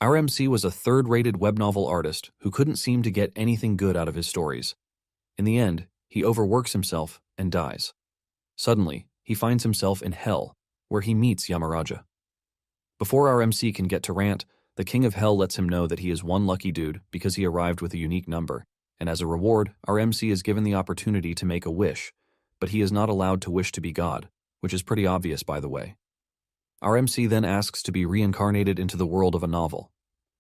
RMC was a third-rated web novel artist who couldn't seem to get anything good out of his stories. In the end, he overworks himself and dies. Suddenly, he finds himself in hell, where he meets Yamaraja. Before RMC can get to rant, the king of hell lets him know that he is one lucky dude because he arrived with a unique number, and as a reward, RMC is given the opportunity to make a wish, but he is not allowed to wish to be God, which is pretty obvious by the way. RMC then asks to be reincarnated into the world of a novel.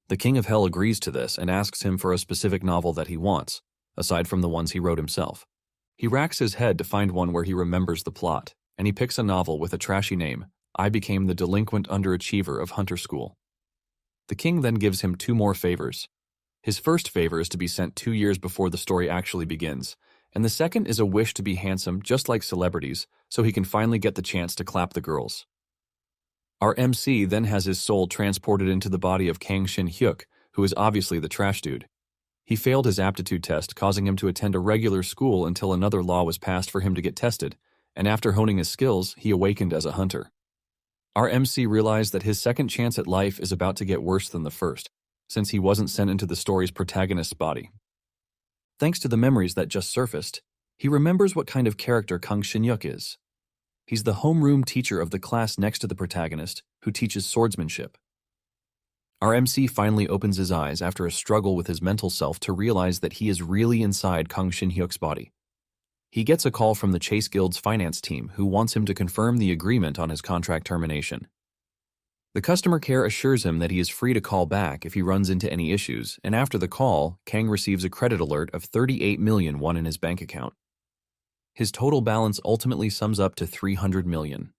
The king of hell agrees to this and asks him for a specific novel that he wants, aside from the ones he wrote himself. He racks his head to find one where he remembers the plot, and he picks a novel with a trashy name, I Became the Delinquent Underachiever of Hunter School. The king then gives him 2 more favors. His first favor is to be sent 2 years before the story actually begins, and the second is a wish to be handsome just like celebrities, so he can finally get the chance to clap the girls. Our MC then has his soul transported into the body of Kang Shin-hyuk, who is obviously the trash dude. He failed his aptitude test, causing him to attend a regular school until another law was passed for him to get tested, and after honing his skills, he awakened as a hunter. Our MC realized that his second chance at life is about to get worse than the first, since he wasn't sent into the story's protagonist's body. Thanks to the memories that just surfaced, he remembers what kind of character Kang Shin-hyuk is. He's the homeroom teacher of the class next to the protagonist, who teaches swordsmanship. Our MC finally opens his eyes after a struggle with his mental self to realize that he is really inside Kang Shin-hyuk's body. He gets a call from the Chase Guild's finance team who wants him to confirm the agreement on his contract termination. The customer care assures him that he is free to call back if he runs into any issues, and after the call, Kang receives a credit alert of 38 million won in his bank account. His total balance ultimately sums up to 300 million.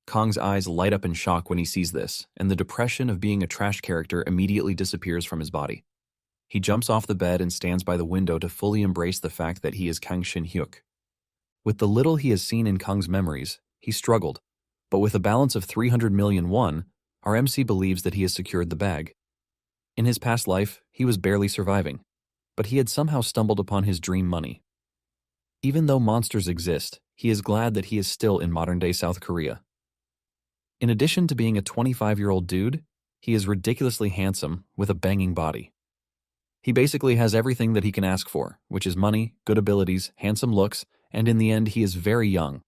Kang's eyes light up in shock when he sees this, and the depression of being a trash character immediately disappears from his body. He jumps off the bed and stands by the window to fully embrace the fact that he is Kang Shin-hyuk. With the little he has seen in Kang's memories, he struggled, but with a balance of 300 million won, our MC believes that he has secured the bag. In his past life, he was barely surviving, but he had somehow stumbled upon his dream money. Even though monsters exist, he is glad that he is still in modern-day South Korea. In addition to being a 25-year-old dude, he is ridiculously handsome with a banging body. He basically has everything that he can ask for, which is money, good abilities, handsome looks, and in the end he is very young.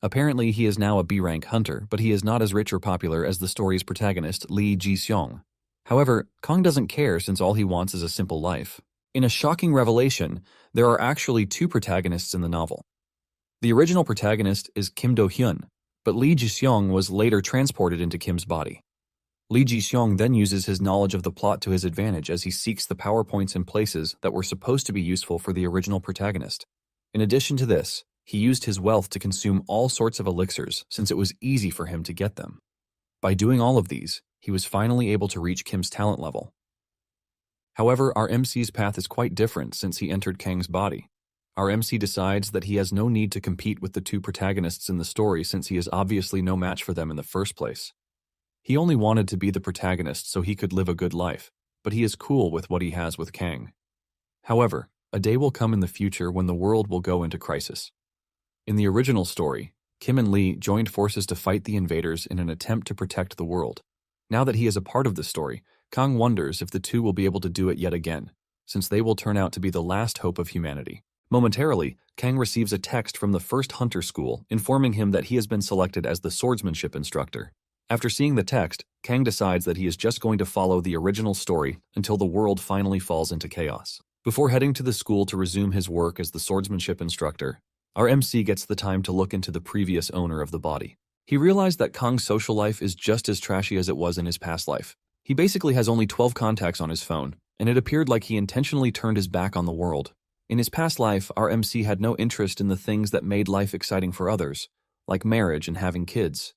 Apparently he is now a B-rank hunter, but he is not as rich or popular as the story's protagonist, Lee Ji-seong. However, Kang doesn't care since all he wants is a simple life. In a shocking revelation, there are actually 2 protagonists in the novel. The original protagonist is Kim Do-hyun, but Lee Ji-seong was later transported into Kim's body. Lee Ji-seong then uses his knowledge of the plot to his advantage as he seeks the PowerPoints in places that were supposed to be useful for the original protagonist. In addition to this, he used his wealth to consume all sorts of elixirs since it was easy for him to get them. By doing all of these, he was finally able to reach Kim's talent level. However, our MC's path is quite different since he entered Kang's body. Our MC decides that he has no need to compete with the 2 protagonists in the story since he is obviously no match for them in the first place. He only wanted to be the protagonist so he could live a good life, but he is cool with what he has with Kang. However, a day will come in the future when the world will go into crisis. In the original story, Kim and Lee joined forces to fight the invaders in an attempt to protect the world. Now that he is a part of the story, Kang wonders if the 2 will be able to do it yet again, since they will turn out to be the last hope of humanity. Momentarily, Kang receives a text from the first hunter school informing him that he has been selected as the swordsmanship instructor. After seeing the text, Kang decides that he is just going to follow the original story until the world finally falls into chaos. Before heading to the school to resume his work as the swordsmanship instructor, our MC gets the time to look into the previous owner of the body. He realized that Kang's social life is just as trashy as it was in his past life. He basically has only 12 contacts on his phone, and it appeared like he intentionally turned his back on the world. In his past life, our MC had no interest in the things that made life exciting for others, like marriage and having kids.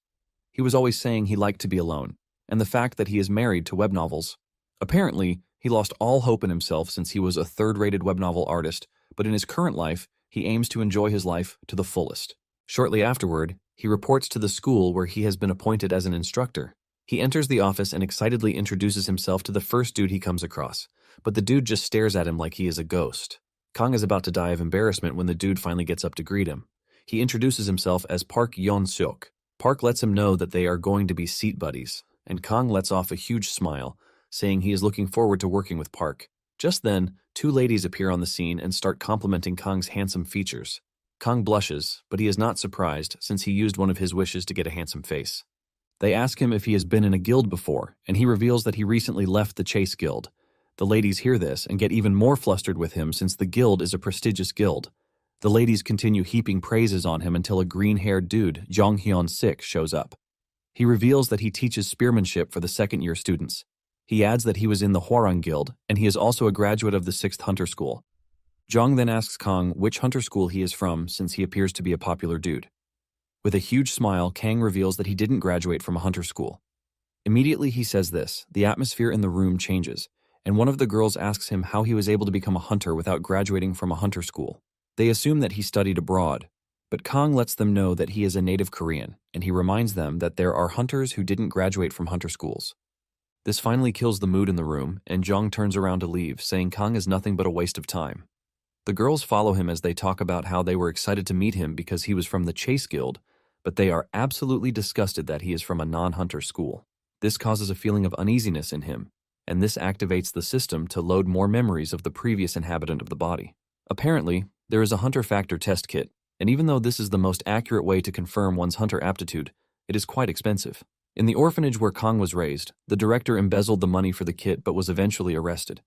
He was always saying he liked to be alone, and the fact that he is married to web novels. Apparently, he lost all hope in himself since he was a third-rated web novel artist, but in his current life, he aims to enjoy his life to the fullest. Shortly afterward, he reports to the school where he has been appointed as an instructor. He enters the office and excitedly introduces himself to the first dude he comes across, but the dude just stares at him like he is a ghost. Kang is about to die of embarrassment when the dude finally gets up to greet him. He introduces himself as Park Yeon-seok. Park lets him know that they are going to be seat buddies, and Kang lets off a huge smile, saying he is looking forward to working with Park. Just then, two ladies appear on the scene and start complimenting Kang's handsome features. Kang blushes, but he is not surprised since he used one of his wishes to get a handsome face. They ask him if he has been in a guild before, and he reveals that he recently left the Chase Guild. The ladies hear this and get even more flustered with him since the guild is a prestigious guild. The ladies continue heaping praises on him until a green-haired dude, Jong Hyun-sik, shows up. He reveals that he teaches spearmanship for the second-year students. He adds that he was in the Hwarang Guild, and he is also a graduate of the 6th Hunter School. Jong then asks Kang which hunter school he is from since he appears to be a popular dude. With a huge smile, Kang reveals that he didn't graduate from a hunter school. Immediately he says this, the atmosphere in the room changes, and one of the girls asks him how he was able to become a hunter without graduating from a hunter school. They assume that he studied abroad, but Kang lets them know that he is a native Korean, and he reminds them that there are hunters who didn't graduate from hunter schools. This finally kills the mood in the room, and Jong turns around to leave, saying Kang is nothing but a waste of time. The girls follow him as they talk about how they were excited to meet him because he was from the Chase Guild, but they are absolutely disgusted that he is from a non-hunter school. This causes a feeling of uneasiness in him, and this activates the system to load more memories of the previous inhabitant of the body. Apparently, there is a hunter factor test kit, and even though this is the most accurate way to confirm one's hunter aptitude, it is quite expensive. In the orphanage where Kang was raised, the director embezzled the money for the kit but was eventually arrested.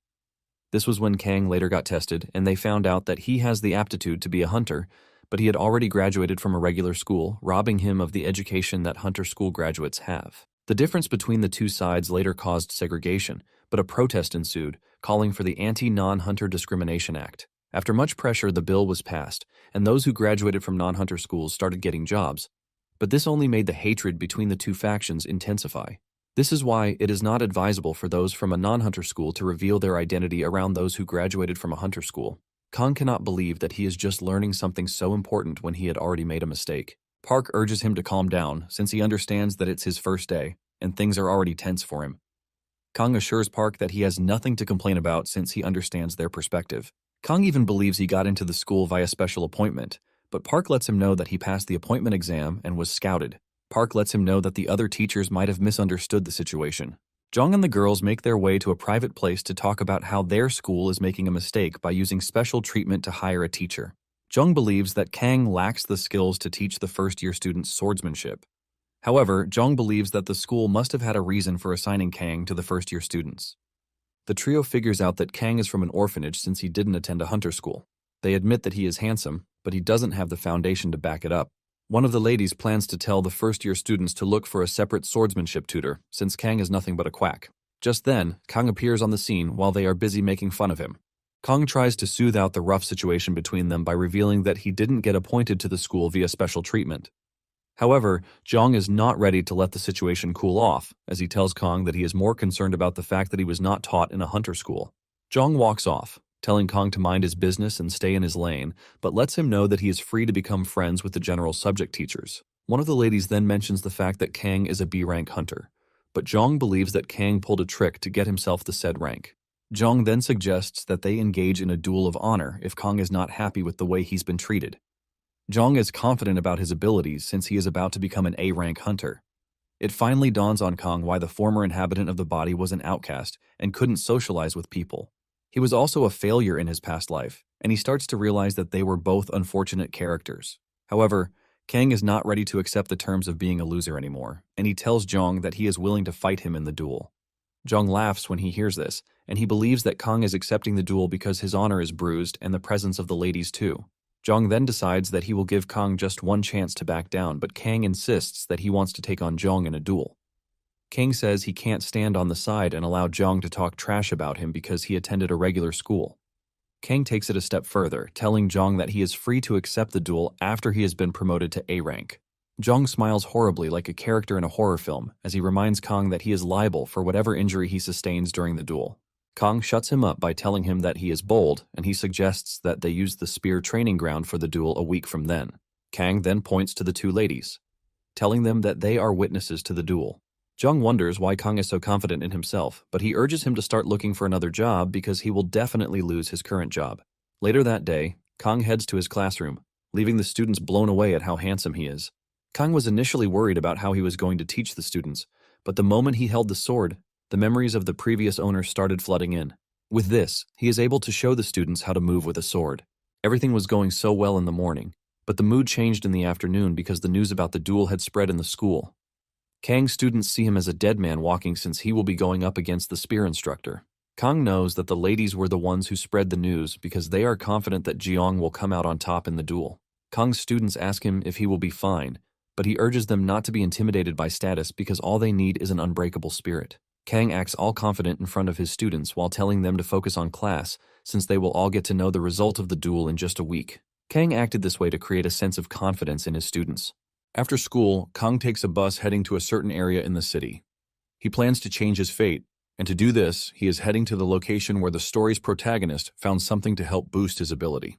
This was when Kang later got tested, and they found out that he has the aptitude to be a hunter, but he had already graduated from a regular school, robbing him of the education that hunter school graduates have. The difference between the two sides later caused segregation, but a protest ensued, calling for the Anti-Non-Hunter Discrimination Act. After much pressure, the bill was passed, and those who graduated from non-hunter schools started getting jobs. But this only made the hatred between the two factions intensify. This is why it is not advisable for those from a non-hunter school to reveal their identity around those who graduated from a hunter school. Kang cannot believe that he is just learning something so important when he had already made a mistake. Park urges him to calm down since he understands that it's his first day, and things are already tense for him. Kang assures Park that he has nothing to complain about since he understands their perspective. Kang even believes he got into the school via special appointment, but Park lets him know that he passed the appointment exam and was scouted. Park lets him know that the other teachers might have misunderstood the situation. Jong and the girls make their way to a private place to talk about how their school is making a mistake by using special treatment to hire a teacher. Jong believes that Kang lacks the skills to teach the first-year students swordsmanship. However, Jong believes that the school must have had a reason for assigning Kang to the first-year students. The trio figures out that Kang is from an orphanage since he didn't attend a hunter school. They admit that he is handsome, but he doesn't have the foundation to back it up. One of the ladies plans to tell the first-year students to look for a separate swordsmanship tutor, since Kang is nothing but a quack. Just then, Kang appears on the scene while they are busy making fun of him. Kang tries to soothe out the rough situation between them by revealing that he didn't get appointed to the school via special treatment. However, Jong is not ready to let the situation cool off, as he tells Kang that he is more concerned about the fact that he was not taught in a hunter school. Jong walks off, telling Kang to mind his business and stay in his lane, but lets him know that he is free to become friends with the general subject teachers. One of the ladies then mentions the fact that Kang is a B-rank hunter, but Jong believes that Kang pulled a trick to get himself the said rank. Jong then suggests that they engage in a duel of honor if Kang is not happy with the way he's been treated. Jong is confident about his abilities since he is about to become an A-rank hunter. It finally dawns on Kang why the former inhabitant of the body was an outcast and couldn't socialize with people. He was also a failure in his past life, and he starts to realize that they were both unfortunate characters. However, Kang is not ready to accept the terms of being a loser anymore, and he tells Jong that he is willing to fight him in the duel. Jong laughs when he hears this, and he believes that Kang is accepting the duel because his honor is bruised and the presence of the ladies too. Jong then decides that he will give Kang just one chance to back down, but Kang insists that he wants to take on Jong in a duel. Kang says he can't stand on the side and allow Jong to talk trash about him because he attended a regular school. Kang takes it a step further, telling Jong that he is free to accept the duel after he has been promoted to A rank. Jong smiles horribly like a character in a horror film as he reminds Kang that he is liable for whatever injury he sustains during the duel. Kang shuts him up by telling him that he is bold, and he suggests that they use the spear training ground for the duel a week from then. Kang then points to the two ladies, telling them that they are witnesses to the duel. Jong wonders why Kang is so confident in himself, but he urges him to start looking for another job because he will definitely lose his current job. Later that day, Kang heads to his classroom, leaving the students blown away at how handsome he is. Kang was initially worried about how he was going to teach the students, but the moment he held the sword The memories of the previous owner started flooding in. With this, he is able to show the students how to move with a sword. Everything was going so well in the morning, but the mood changed in the afternoon because the news about the duel had spread in the school. Kang's students see him as a dead man walking since he will be going up against the spear instructor. Kang knows that the ladies were the ones who spread the news because they are confident that Jeong will come out on top in the duel. Kang's students ask him if he will be fine, but he urges them not to be intimidated by status because all they need is an unbreakable spirit. Kang acts all confident in front of his students while telling them to focus on class since they will all get to know the result of the duel in just a week. Kang acted this way to create a sense of confidence in his students. After school, Kang takes a bus heading to a certain area in the city. He plans to change his fate, and to do this, he is heading to the location where the story's protagonist found something to help boost his ability.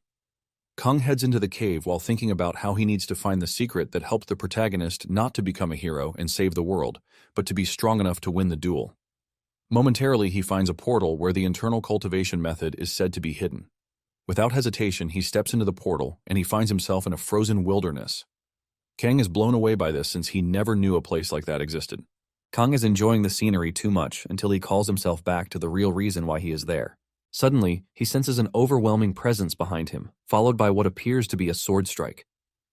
Kang heads into the cave while thinking about how he needs to find the secret that helped the protagonist not to become a hero and save the world, but to be strong enough to win the duel. Momentarily, he finds a portal where the internal cultivation method is said to be hidden. Without hesitation, he steps into the portal, and he finds himself in a frozen wilderness. Kang is blown away by this since he never knew a place like that existed. Kang is enjoying the scenery too much until he calls himself back to the real reason why he is there. Suddenly, he senses an overwhelming presence behind him, followed by what appears to be a sword strike.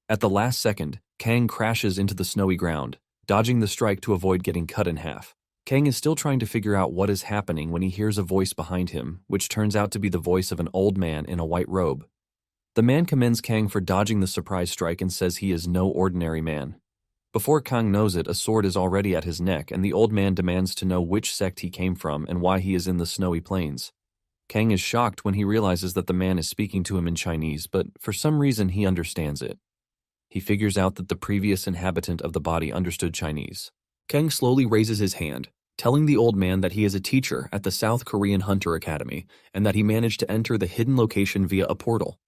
At the last second, Kang crashes into the snowy ground, dodging the strike to avoid getting cut in half. Kang is still trying to figure out what is happening when he hears a voice behind him, which turns out to be the voice of an old man in a white robe. The man commends Kang for dodging the surprise strike and says he is no ordinary man. Before Kang knows it, a sword is already at his neck, and the old man demands to know which sect he came from and why he is in the snowy plains. Kang is shocked when he realizes that the man is speaking to him in Chinese, but for some reason he understands it. He figures out that the previous inhabitant of the body understood Chinese. Kang slowly raises his hand, telling the old man that he is a teacher at the South Korean Hunter Academy and that he managed to enter the hidden location via a portal.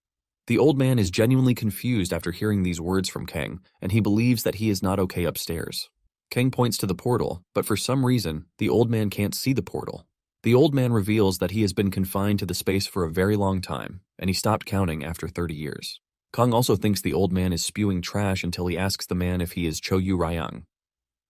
The old man is genuinely confused after hearing these words from Kang, and he believes that he is not okay upstairs. Kang points to the portal, but for some reason, the old man can't see the portal. The old man reveals that he has been confined to the space for a very long time, and he stopped counting after 30 years. Kang also thinks the old man is spewing trash until he asks the man if he is Cho Yu Ryang.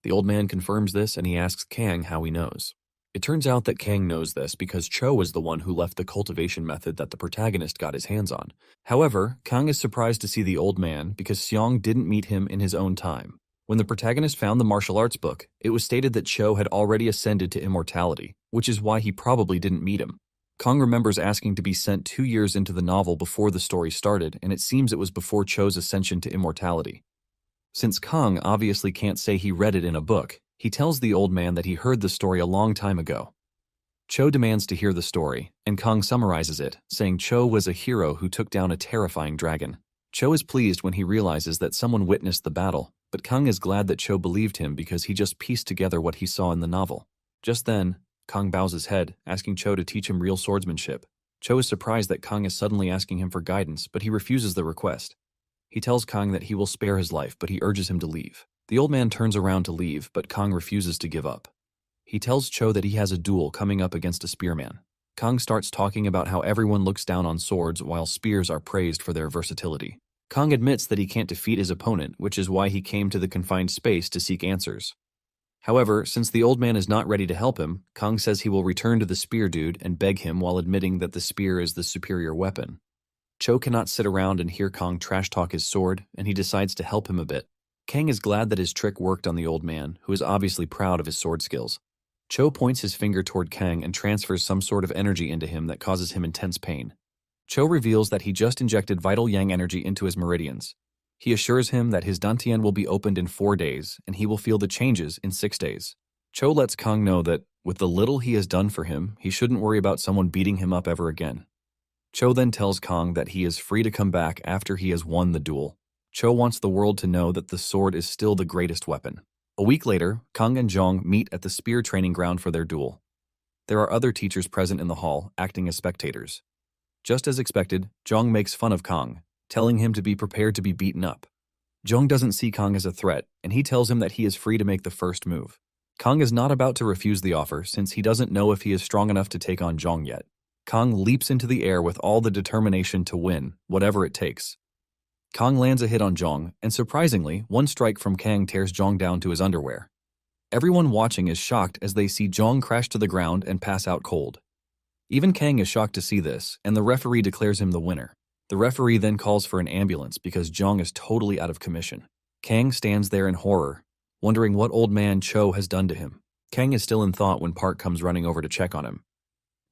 The old man confirms this, and he asks Kang how he knows. It turns out that Kang knows this because Cho was the one who left the cultivation method that the protagonist got his hands on. However, Kang is surprised to see the old man because Seong didn't meet him in his own time. When the protagonist found the martial arts book, it was stated that Cho had already ascended to immortality, which is why he probably didn't meet him. Kang remembers asking to be sent 2 years into the novel before the story started, and it seems it was before Cho's ascension to immortality. Since Kang obviously can't say he read it in a book, he tells the old man that he heard the story a long time ago. Cho demands to hear the story, and Kang summarizes it, saying Cho was a hero who took down a terrifying dragon. Cho is pleased when he realizes that someone witnessed the battle, but Kang is glad that Cho believed him because he just pieced together what he saw in the novel. Just then, Kang bows his head, asking Cho to teach him real swordsmanship. Cho is surprised that Kang is suddenly asking him for guidance, but he refuses the request. He tells Kang that he will spare his life, but he urges him to leave. The old man turns around to leave, but Kang refuses to give up. He tells Cho that he has a duel coming up against a spearman. Kang starts talking about how everyone looks down on swords while spears are praised for their versatility. Kang admits that he can't defeat his opponent, which is why he came to the confined space to seek answers. However, since the old man is not ready to help him, Kang says he will return to the spear dude and beg him while admitting that the spear is the superior weapon. Cho cannot sit around and hear Kang trash talk his sword, and he decides to help him a bit. Kang is glad that his trick worked on the old man, who is obviously proud of his sword skills. Cho points his finger toward Kang and transfers some sort of energy into him that causes him intense pain. Cho reveals that he just injected vital yang energy into his meridians. He assures him that his dantian will be opened in 4 days, and he will feel the changes in 6 days. Cho lets Kang know that, with the little he has done for him, he shouldn't worry about someone beating him up ever again. Cho then tells Kang that he is free to come back after he has won the duel. Cho wants the world to know that the sword is still the greatest weapon. A week later, Kang and Jeong meet at the spear training ground for their duel. There are other teachers present in the hall, acting as spectators. Just as expected, Jeong makes fun of Kang, telling him to be prepared to be beaten up. Jeong doesn't see Kang as a threat, and he tells him that he is free to make the first move. Kang is not about to refuse the offer since he doesn't know if he is strong enough to take on Jeong yet. Kang leaps into the air with all the determination to win, whatever it takes. Kang lands a hit on Jeong, and surprisingly, one strike from Kang tears Jeong down to his underwear. Everyone watching is shocked as they see Zhang crash to the ground and pass out cold. Even Kang is shocked to see this, and the referee declares him the winner. The referee then calls for an ambulance because Zhang is totally out of commission. Kang stands there in horror, wondering what old man Cho has done to him. Kang is still in thought when Park comes running over to check on him.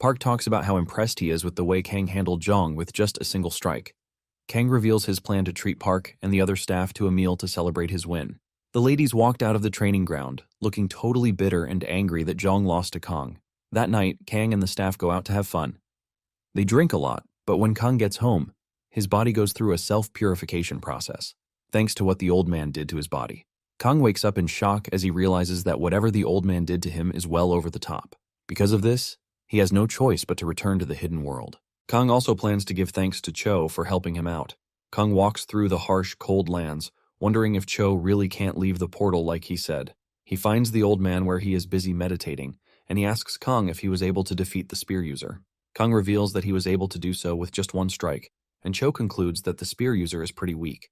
Park talks about how impressed he is with the way Kang handled Zhang with just a single strike. Kang reveals his plan to treat Park and the other staff to a meal to celebrate his win. The ladies walked out of the training ground, looking totally bitter and angry that Zhang lost to Kang. That night, Kang and the staff go out to have fun. They drink a lot, but when Kang gets home, his body goes through a self-purification process, thanks to what the old man did to his body. Kang wakes up in shock as he realizes that whatever the old man did to him is well over the top. Because of this, he has no choice but to return to the hidden world. Kang also plans to give thanks to Cho for helping him out. Kang walks through the harsh, cold lands, wondering if Cho really can't leave the portal like he said. He finds the old man where he is busy meditating, and he asks Kang if he was able to defeat the spear user. Kang reveals that he was able to do so with just one strike, and Cho concludes that the spear user is pretty weak.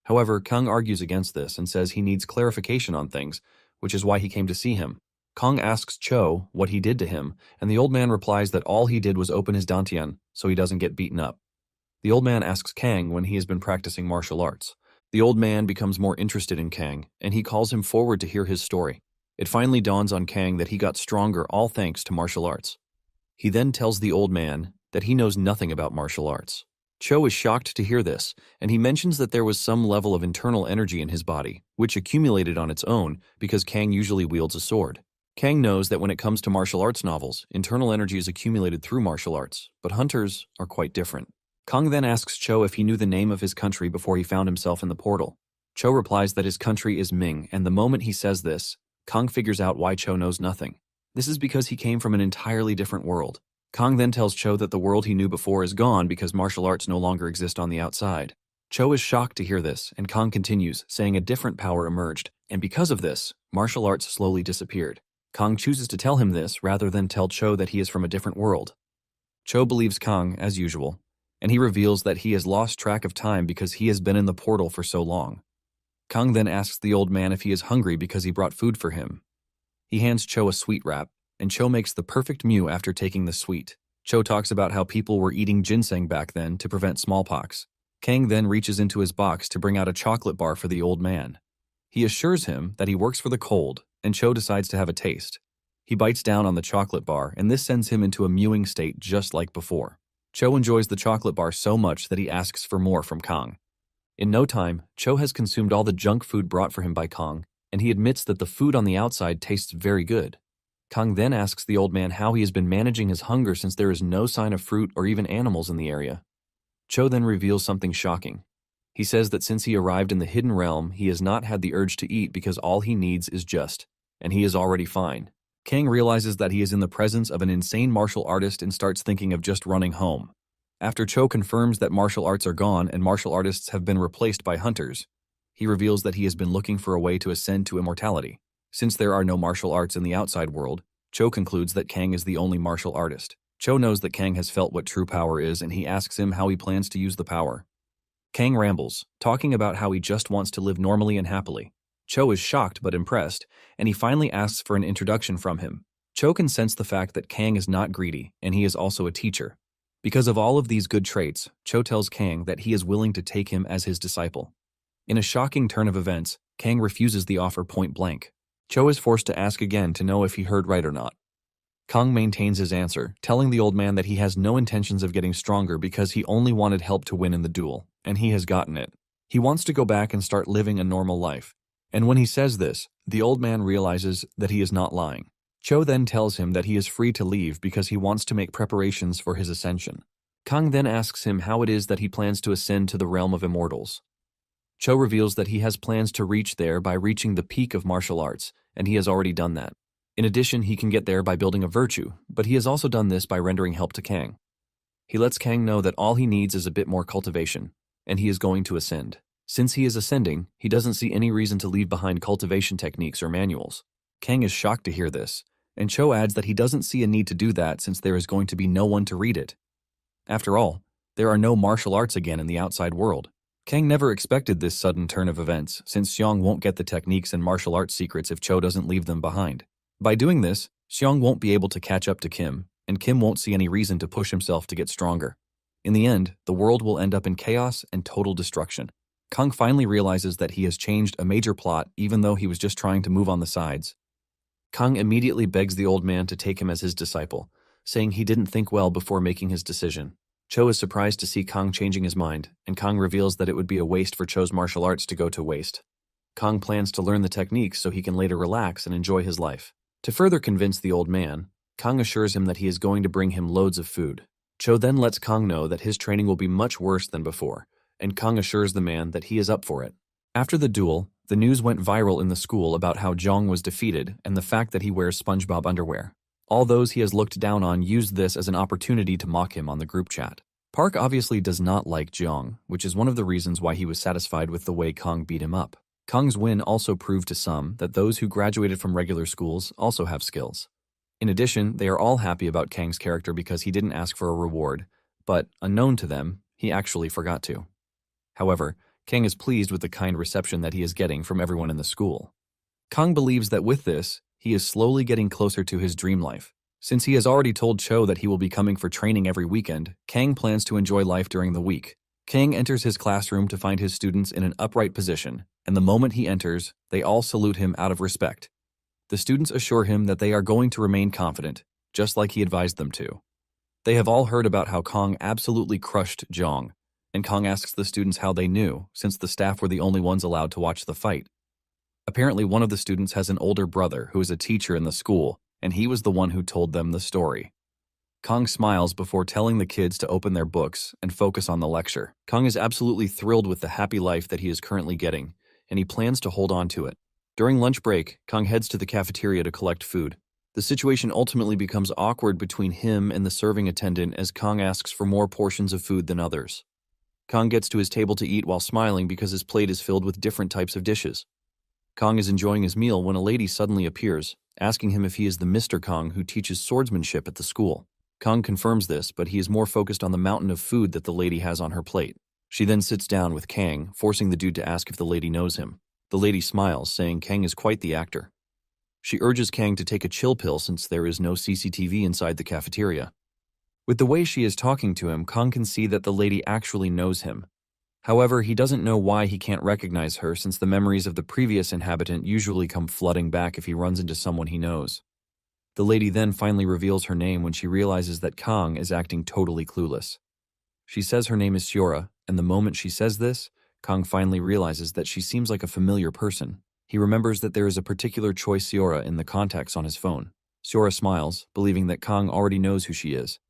However, Kang argues against this and says he needs clarification on things, which is why he came to see him. Kang asks Cho what he did to him, and the old man replies that all he did was open his dantian so he doesn't get beaten up. The old man asks Kang when he has been practicing martial arts. The old man becomes more interested in Kang, and he calls him forward to hear his story. It finally dawns on Kang that he got stronger all thanks to martial arts. He then tells the old man that he knows nothing about martial arts. Cho is shocked to hear this, and he mentions that there was some level of internal energy in his body, which accumulated on its own because Kang usually wields a sword. Kang knows that when it comes to martial arts novels, internal energy is accumulated through martial arts, but hunters are quite different. Kang then asks Cho if he knew the name of his country before he found himself in the portal. Cho replies that his country is Ming, and the moment he says this, Kang figures out why Cho knows nothing. This is because he came from an entirely different world. Kang then tells Cho that the world he knew before is gone because martial arts no longer exist on the outside. Cho is shocked to hear this, and Kang continues, saying a different power emerged, and because of this, martial arts slowly disappeared. Kang chooses to tell him this rather than tell Cho that he is from a different world. Cho believes Kang, as usual, and he reveals that he has lost track of time because he has been in the portal for so long. Kang then asks the old man if he is hungry because he brought food for him. He hands Cho a sweet wrap, and Cho makes the perfect mew after taking the sweet. Cho talks about how people were eating ginseng back then to prevent smallpox. Kang then reaches into his box to bring out a chocolate bar for the old man. He assures him that he works for the cold, and Cho decides to have a taste. He bites down on the chocolate bar, and this sends him into a mewing state just like before. Cho enjoys the chocolate bar so much that he asks for more from Kang. In no time, Cho has consumed all the junk food brought for him by Kang, and he admits that the food on the outside tastes very good. Kang then asks the old man how he has been managing his hunger since there is no sign of fruit or even animals in the area. Cho then reveals something shocking. He says that since he arrived in the hidden realm, he has not had the urge to eat because all he needs is just, and he is already fine. Kang realizes that he is in the presence of an insane martial artist and starts thinking of just running home. After Cho confirms that martial arts are gone and martial artists have been replaced by hunters, he reveals that he has been looking for a way to ascend to immortality. Since there are no martial arts in the outside world, Cho concludes that Kang is the only martial artist. Cho knows that Kang has felt what true power is, and he asks him how he plans to use the power. Kang rambles, talking about how he just wants to live normally and happily. Cho is shocked but impressed, and he finally asks for an introduction from him. Cho can sense the fact that Kang is not greedy, and he is also a teacher. Because of all of these good traits, Cho tells Kang that he is willing to take him as his disciple. In a shocking turn of events, Kang refuses the offer point blank. Cho is forced to ask again to know if he heard right or not. Kang maintains his answer, telling the old man that he has no intentions of getting stronger because he only wanted help to win in the duel, and he has gotten it. He wants to go back and start living a normal life. And when he says this, the old man realizes that he is not lying. Cho then tells him that he is free to leave because he wants to make preparations for his ascension. Kang then asks him how it is that he plans to ascend to the realm of immortals. Cho reveals that he has plans to reach there by reaching the peak of martial arts, and he has already done that. In addition, he can get there by building a virtue, but he has also done this by rendering help to Kang. He lets Kang know that all he needs is a bit more cultivation, and he is going to ascend. Since he is ascending, he doesn't see any reason to leave behind cultivation techniques or manuals. Kang is shocked to hear this, and Cho adds that he doesn't see a need to do that since there is going to be no one to read it. After all, there are no martial arts again in the outside world. Kang never expected this sudden turn of events, since Xiong won't get the techniques and martial arts secrets if Cho doesn't leave them behind. By doing this, Xiong won't be able to catch up to Kim, and Kim won't see any reason to push himself to get stronger. In the end, the world will end up in chaos and total destruction. Kang finally realizes that he has changed a major plot even though he was just trying to move on the sides. Kang immediately begs the old man to take him as his disciple, saying he didn't think well before making his decision. Cho is surprised to see Kang changing his mind, and Kang reveals that it would be a waste for Cho's martial arts to go to waste. Kang plans to learn the techniques so he can later relax and enjoy his life. To further convince the old man, Kang assures him that he is going to bring him loads of food. Cho then lets Kang know that his training will be much worse than before, and Kang assures the man that he is up for it. After the duel, the news went viral in the school about how Zhang was defeated and the fact that he wears SpongeBob underwear. All those he has looked down on used this as an opportunity to mock him on the group chat. Park obviously does not like Zhang, which is one of the reasons why he was satisfied with the way Kang beat him up. Kang's win also proved to some that those who graduated from regular schools also have skills. In addition, they are all happy about Kang's character because he didn't ask for a reward, but, unknown to them, he actually forgot to. However, Kang is pleased with the kind reception that he is getting from everyone in the school. Kang believes that with this, he is slowly getting closer to his dream life. Since he has already told Cho that he will be coming for training every weekend, Kang plans to enjoy life during the week. Kang enters his classroom to find his students in an upright position, and the moment he enters, they all salute him out of respect. The students assure him that they are going to remain confident, just like he advised them to. They have all heard about how Kang absolutely crushed Zhang, and Kang asks the students how they knew, since the staff were the only ones allowed to watch the fight. Apparently, one of the students has an older brother who is a teacher in the school, and he was the one who told them the story. Kang smiles before telling the kids to open their books and focus on the lecture. Kang is absolutely thrilled with the happy life that he is currently getting, and he plans to hold on to it. During lunch break, Kang heads to the cafeteria to collect food. The situation ultimately becomes awkward between him and the serving attendant as Kang asks for more portions of food than others. Kang gets to his table to eat while smiling because his plate is filled with different types of dishes. Kang is enjoying his meal when a lady suddenly appears, asking him if he is the Mr. Kang who teaches swordsmanship at the school. Kang confirms this, but he is more focused on the mountain of food that the lady has on her plate. She then sits down with Kang, forcing the dude to ask if the lady knows him. The lady smiles, saying Kang is quite the actor. She urges Kang to take a chill pill since there is no CCTV inside the cafeteria. With the way she is talking to him, Kang can see that the lady actually knows him. However, he doesn't know why he can't recognize her since the memories of the previous inhabitant usually come flooding back if he runs into someone he knows. The lady then finally reveals her name when she realizes that Kang is acting totally clueless. She says her name is Siora, and the moment she says this, Kang finally realizes that she seems like a familiar person. He remembers that there is a particular choice Siora in the contacts on his phone. Siora smiles, believing that Kang already knows who she is.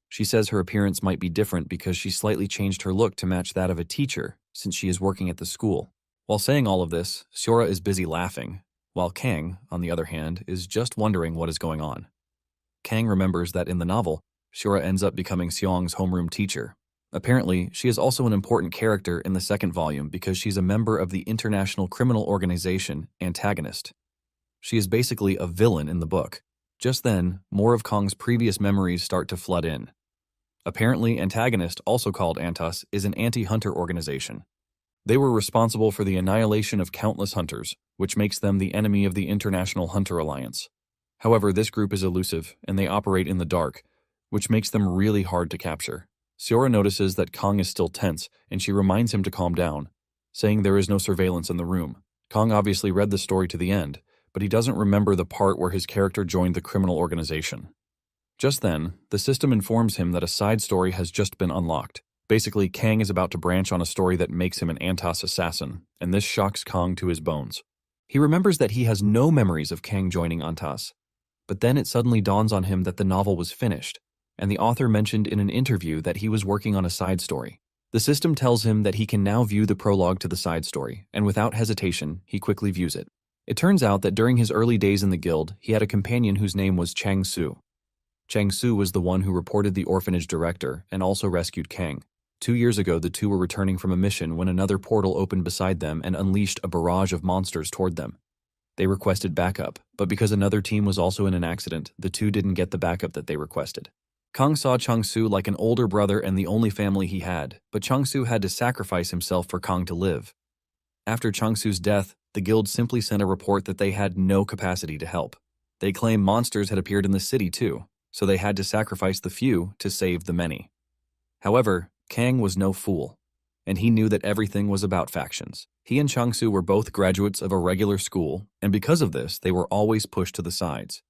She says her appearance might be different because she slightly changed her look to match that of a teacher, since she is working at the school. While saying all of this, Siora is busy laughing, while Kang, on the other hand, is just wondering what is going on. Kang remembers that in the novel, Siora ends up becoming Xiong's homeroom teacher. Apparently, she is also an important character in the second volume because she's a member of the international criminal organization, Antagonist. She is basically a villain in the book. Just then, more of Kang's previous memories start to flood in. Apparently, Antagonist, also called Antas, is an anti-hunter organization. They were responsible for the annihilation of countless hunters, which makes them the enemy of the International Hunter Alliance. However, this group is elusive, and they operate in the dark, which makes them really hard to capture. Siora notices that Kang is still tense, and she reminds him to calm down, saying there is no surveillance in the room. Kang obviously read the story to the end, but he doesn't remember the part where his character joined the criminal organization. Just then, the system informs him that a side story has just been unlocked. Basically, Kang is about to branch on a story that makes him an Antas assassin, and this shocks Kang to his bones. He remembers that he has no memories of Kang joining Antas, but then it suddenly dawns on him that the novel was finished, and the author mentioned in an interview that he was working on a side story. The system tells him that he can now view the prologue to the side story, and without hesitation, he quickly views it. It turns out that during his early days in the guild, he had a companion whose name was Chang Su. Chang Su was the one who reported the orphanage director and also rescued Kang. 2 years ago, the two were returning from a mission when another portal opened beside them and unleashed a barrage of monsters toward them. They requested backup, but because another team was also in an accident, the two didn't get the backup that they requested. Kang saw Changsu like an older brother and the only family he had, but Changsu had to sacrifice himself for Kang to live. After Changsu's death, the guild simply sent a report that they had no capacity to help. They claimed monsters had appeared in the city too, so they had to sacrifice the few to save the many. However, Kang was no fool, and he knew that everything was about factions. He and Changsu were both graduates of a regular school, and because of this, they were always pushed to the sides.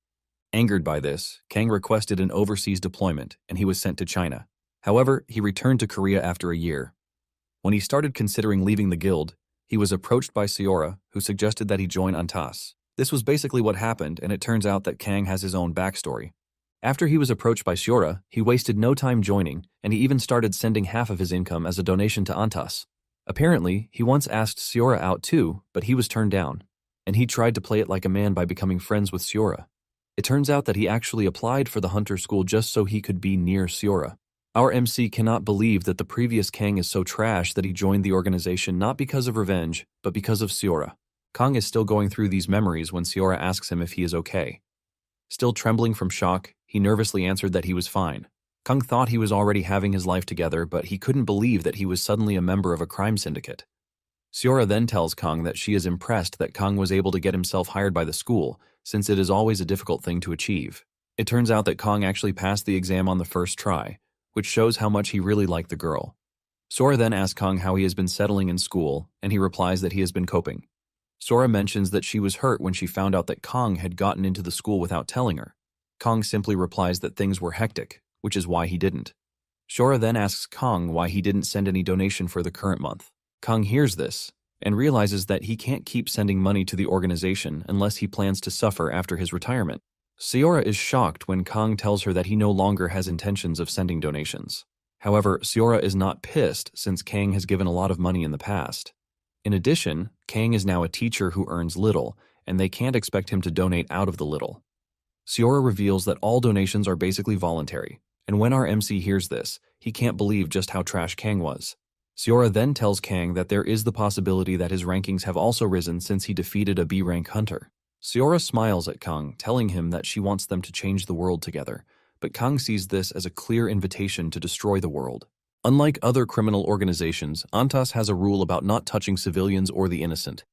Angered by this, Kang requested an overseas deployment, and he was sent to China. However, he returned to Korea after a year. When he started considering leaving the guild, he was approached by Seora, who suggested that he join Antas. This was basically what happened, and it turns out that Kang has his own backstory. After he was approached by Seora, he wasted no time joining, and he even started sending half of his income as a donation to Antas. Apparently, he once asked Seora out too, but he was turned down, and he tried to play it like a man by becoming friends with Seora. It turns out that he actually applied for the hunter school just so he could be near Seora. Our MC cannot believe that the previous Kang is so trash that he joined the organization not because of revenge, but because of Seora. Kang is still going through these memories when Seora asks him if he is okay. Still trembling from shock, he nervously answered that he was fine. Kang thought he was already having his life together, but he couldn't believe that he was suddenly a member of a crime syndicate. Seora then tells Kang that she is impressed that Kang was able to get himself hired by the school, since it is always a difficult thing to achieve. It turns out that Kang actually passed the exam on the first try, which shows how much he really liked the girl. Sora then asks Kang how he has been settling in school, and he replies that he has been coping. Sora mentions that she was hurt when she found out that Kang had gotten into the school without telling her. Kang simply replies that things were hectic, which is why he didn't. Sora then asks Kang why he didn't send any donation for the current month. Kang hears this, and realizes that he can't keep sending money to the organization unless he plans to suffer after his retirement. Seora is shocked when Kang tells her that he no longer has intentions of sending donations. However, Seora is not pissed since Kang has given a lot of money in the past. In addition, Kang is now a teacher who earns little, and they can't expect him to donate out of the little. Seora reveals that all donations are basically voluntary, and when our MC hears this, he can't believe just how trash Kang was. Seora then tells Kang that there is the possibility that his rankings have also risen since he defeated a B-rank hunter. Seora smiles at Kang, telling him that she wants them to change the world together, but Kang sees this as a clear invitation to destroy the world. Unlike other criminal organizations, Antas has a rule about not touching civilians or the innocent.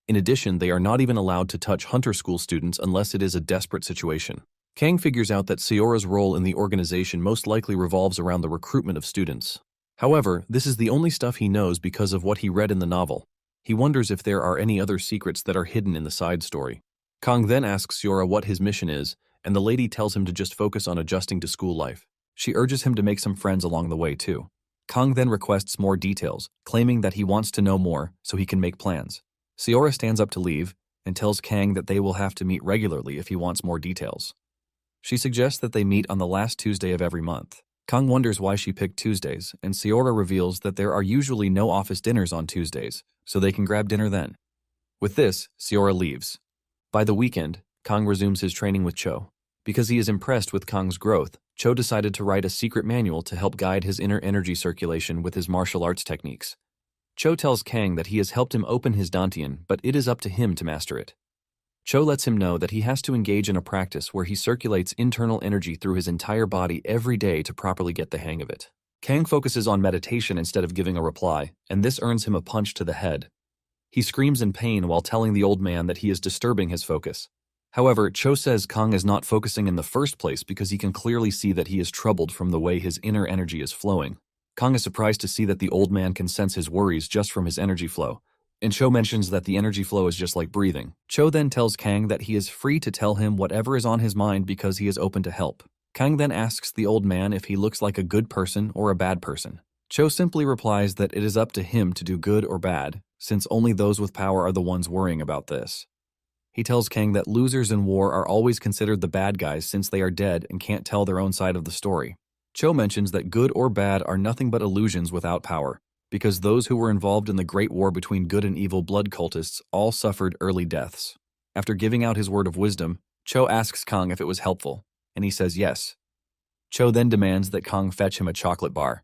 In addition, they are not even allowed to touch hunter school students unless it is a desperate situation. Kang figures out that Seora's role in the organization most likely revolves around the recruitment of students. However, this is the only stuff he knows because of what he read in the novel. He wonders if there are any other secrets that are hidden in the side story. Kang then asks Seora what his mission is, and the lady tells him to just focus on adjusting to school life. She urges him to make some friends along the way too. Kang then requests more details, claiming that he wants to know more so he can make plans. Seora stands up to leave and tells Kang that they will have to meet regularly if he wants more details. She suggests that they meet on the last Tuesday of every month. Kang wonders why she picked Tuesdays, and Seora reveals that there are usually no office dinners on Tuesdays, so they can grab dinner then. With this, Seora leaves. By the weekend, Kang resumes his training with Cho. Because he is impressed with Kang's growth, Cho decided to write a secret manual to help guide his inner energy circulation with his martial arts techniques. Cho tells Kang that he has helped him open his Dantian, but it is up to him to master it. Cho lets him know that he has to engage in a practice where he circulates internal energy through his entire body every day to properly get the hang of it. Kang focuses on meditation instead of giving a reply, and this earns him a punch to the head. He screams in pain while telling the old man that he is disturbing his focus. However, Cho says Kang is not focusing in the first place because he can clearly see that he is troubled from the way his inner energy is flowing. Kang is surprised to see that the old man can sense his worries just from his energy flow, and Cho mentions that the energy flow is just like breathing. Cho then tells Kang that he is free to tell him whatever is on his mind because he is open to help. Kang then asks the old man if he looks like a good person or a bad person. Cho simply replies that it is up to him to do good or bad, since only those with power are the ones worrying about this. He tells Kang that losers in war are always considered the bad guys since they are dead and can't tell their own side of the story. Cho mentions that good or bad are nothing but illusions without power, because those who were involved in the Great War between good and evil blood cultists all suffered early deaths. After giving out his word of wisdom, Cho asks Kang if it was helpful, and he says yes. Cho then demands that Kang fetch him a chocolate bar.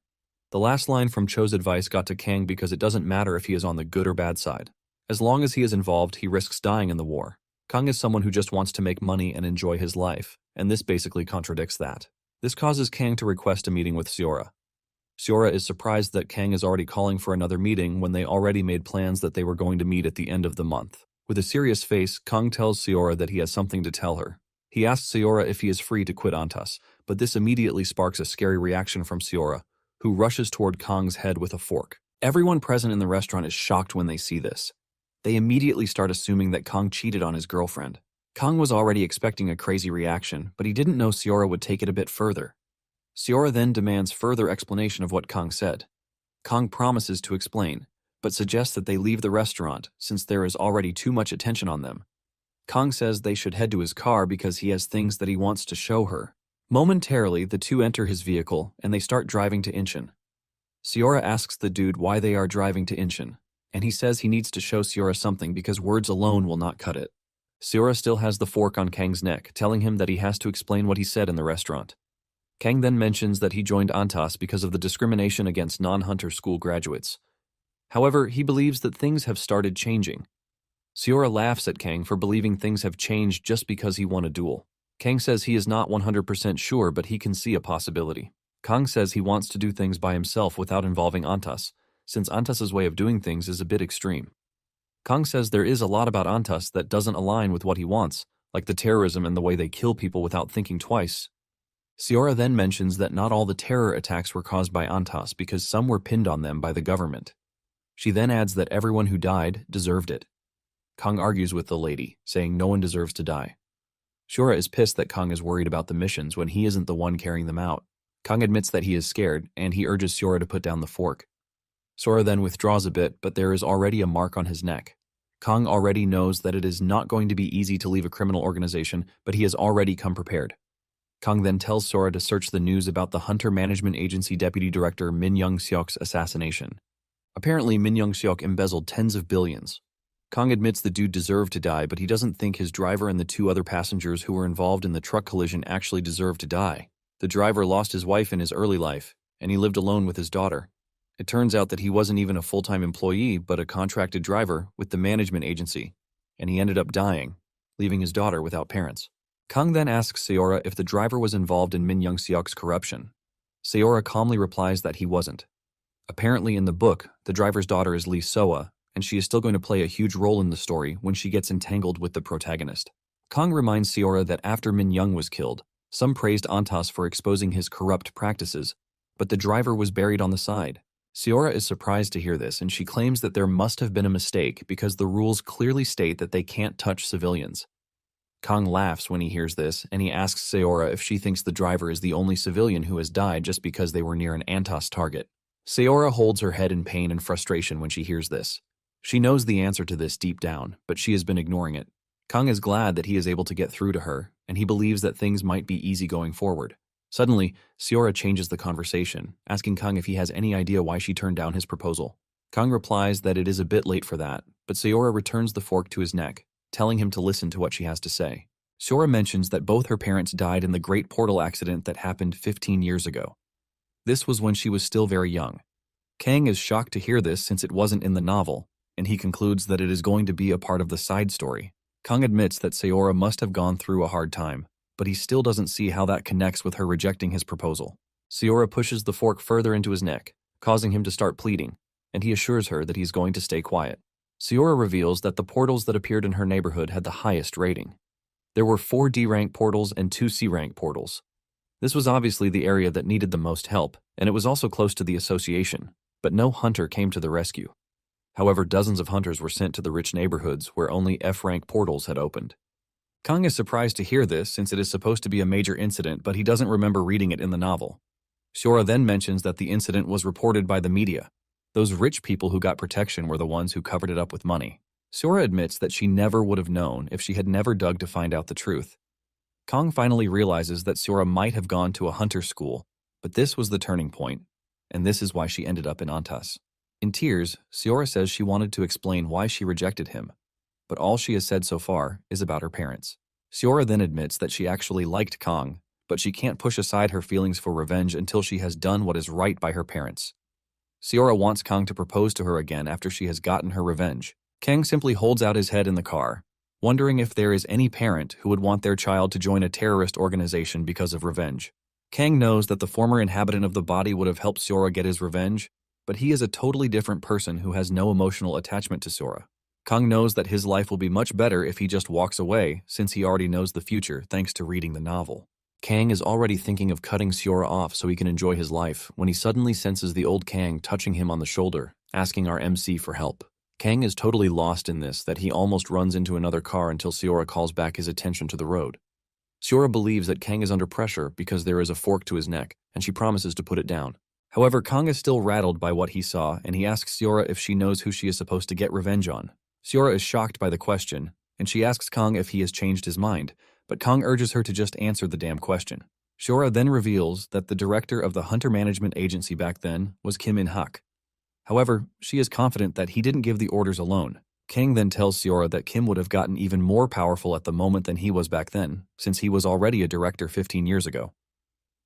The last line from Cho's advice got to Kang because it doesn't matter if he is on the good or bad side. As long as he is involved, he risks dying in the war. Kang is someone who just wants to make money and enjoy his life, and this basically contradicts that. This causes Kang to request a meeting with Seora. Seora is surprised that Kang is already calling for another meeting when they already made plans that they were going to meet at the end of the month. With a serious face, Kang tells Seora that he has something to tell her. He asks Seora if he is free to quit Antas, but this immediately sparks a scary reaction from Seora, who rushes toward Kang's head with a fork. Everyone present in the restaurant is shocked when they see this. They immediately start assuming that Kang cheated on his girlfriend. Kang was already expecting a crazy reaction, but he didn't know Seora would take it a bit further. Seora then demands further explanation of what Kang said. Kang promises to explain, but suggests that they leave the restaurant since there is already too much attention on them. Kang says they should head to his car because he has things that he wants to show her. Momentarily, the two enter his vehicle and they start driving to Incheon. Seora asks the dude why they are driving to Incheon, and he says he needs to show Seora something because words alone will not cut it. Seora still has the fork on Kang's neck, telling him that he has to explain what he said in the restaurant. Kang then mentions that he joined Antas because of the discrimination against non-hunter school graduates. However, he believes that things have started changing. Seora laughs at Kang for believing things have changed just because he won a duel. Kang says he is not 100% sure, but he can see a possibility. Kang says he wants to do things by himself without involving Antas, since Antas's way of doing things is a bit extreme. Kang says there is a lot about Antas that doesn't align with what he wants, like the terrorism and the way they kill people without thinking twice. Seora then mentions that not all the terror attacks were caused by Antas because some were pinned on them by the government. She then adds that everyone who died deserved it. Kang argues with the lady, saying no one deserves to die. Seora is pissed that Kang is worried about the missions when he isn't the one carrying them out. Kang admits that he is scared, and he urges Seora to put down the fork. Seora then withdraws a bit, but there is already a mark on his neck. Kang already knows that it is not going to be easy to leave a criminal organization, but he has already come prepared. Kang then tells Seora to search the news about the Hunter Management Agency Deputy Director Min Young-seok's assassination. Apparently, Min Young-seok embezzled tens of billions. Kang admits the dude deserved to die, but he doesn't think his driver and the two other passengers who were involved in the truck collision actually deserved to die. The driver lost his wife in his early life, and he lived alone with his daughter. It turns out that he wasn't even a full-time employee, but a contracted driver with the management agency, and he ended up dying, leaving his daughter without parents. Kang then asks Seora if the driver was involved in Min Young-seok's corruption. Seora calmly replies that he wasn't. Apparently in the book, the driver's daughter is Lee Soa, and she is still going to play a huge role in the story when she gets entangled with the protagonist. Kang reminds Seora that after Min Young was killed, some praised Antas for exposing his corrupt practices, but the driver was buried on the side. Seora is surprised to hear this, and she claims that there must have been a mistake because the rules clearly state that they can't touch civilians. Kang laughs when he hears this, and he asks Seora if she thinks the driver is the only civilian who has died just because they were near an Antas target. Seora holds her head in pain and frustration when she hears this. She knows the answer to this deep down, but she has been ignoring it. Kang is glad that he is able to get through to her, and he believes that things might be easy going forward. Suddenly, Seora changes the conversation, asking Kang if he has any idea why she turned down his proposal. Kang replies that it is a bit late for that, but Seora returns the fork to his neck, telling him to listen to what she has to say. Seora mentions that both her parents died in the Great Portal accident that happened 15 years ago. This was when she was still very young. Kang is shocked to hear this since it wasn't in the novel, and he concludes that it is going to be a part of the side story. Kang admits that Seora must have gone through a hard time, but he still doesn't see how that connects with her rejecting his proposal. Seora pushes the fork further into his neck, causing him to start pleading, and he assures her that he's going to stay quiet. Seora reveals that the portals that appeared in her neighborhood had the highest rating. There were 4 D-rank portals and 2 C-rank portals. This was obviously the area that needed the most help, and it was also close to the association, but no hunter came to the rescue. However, dozens of hunters were sent to the rich neighborhoods where only F-rank portals had opened. Kang is surprised to hear this since it is supposed to be a major incident, but he doesn't remember reading it in the novel. Seora then mentions that the incident was reported by the media. Those rich people who got protection were the ones who covered it up with money. Seora admits that she never would have known if she had never dug to find out the truth. Kang finally realizes that Seora might have gone to a hunter school, but this was the turning point, and this is why she ended up in Antas. In tears, Seora says she wanted to explain why she rejected him, but all she has said so far is about her parents. Seora then admits that she actually liked Kang, but she can't push aside her feelings for revenge until she has done what is right by her parents. Seora wants Kang to propose to her again after she has gotten her revenge. Kang simply holds out his head in the car, wondering if there is any parent who would want their child to join a terrorist organization because of revenge. Kang knows that the former inhabitant of the body would have helped Sora get his revenge, but he is a totally different person who has no emotional attachment to Sora. Kang knows that his life will be much better if he just walks away, since he already knows the future thanks to reading the novel. Kang is already thinking of cutting Sora off so he can enjoy his life when he suddenly senses the old Kang touching him on the shoulder, asking our MC for help. Kang is totally lost in this that he almost runs into another car until Sora calls back his attention to the road. Sora believes that Kang is under pressure because there is a fork to his neck, and she promises to put it down. However, Kang is still rattled by what he saw, and he asks Sora if she knows who she is supposed to get revenge on. Sora is shocked by the question, and she asks Kang if he has changed his mind, but Kang urges her to just answer the damn question. Sora then reveals that the director of the Hunter Management Agency back then was Kim In-hak. However, she is confident that he didn't give the orders alone. Kang then tells Sora that Kim would have gotten even more powerful at the moment than he was back then, since he was already a director 15 years ago.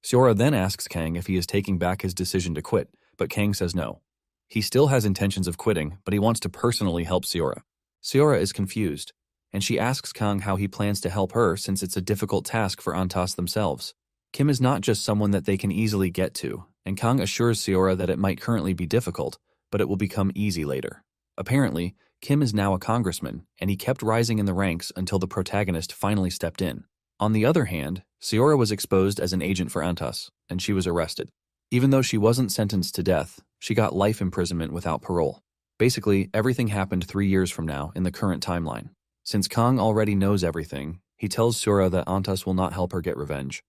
Sora then asks Kang if he is taking back his decision to quit, but Kang says no. He still has intentions of quitting, but he wants to personally help Sora. Sora is confused, and she asks Kang how he plans to help her since it's a difficult task for Antas themselves. Kim is not just someone that they can easily get to, and Kang assures Sora that it might currently be difficult, but it will become easy later. Apparently, Kim is now a congressman, and he kept rising in the ranks until the protagonist finally stepped in. On the other hand, Sora was exposed as an agent for Antas, and she was arrested. Even though she wasn't sentenced to death, she got life imprisonment without parole. Basically, everything happened 3 years from now in the current timeline. Since Kang already knows everything, he tells Sora that Antas will not help her get revenge.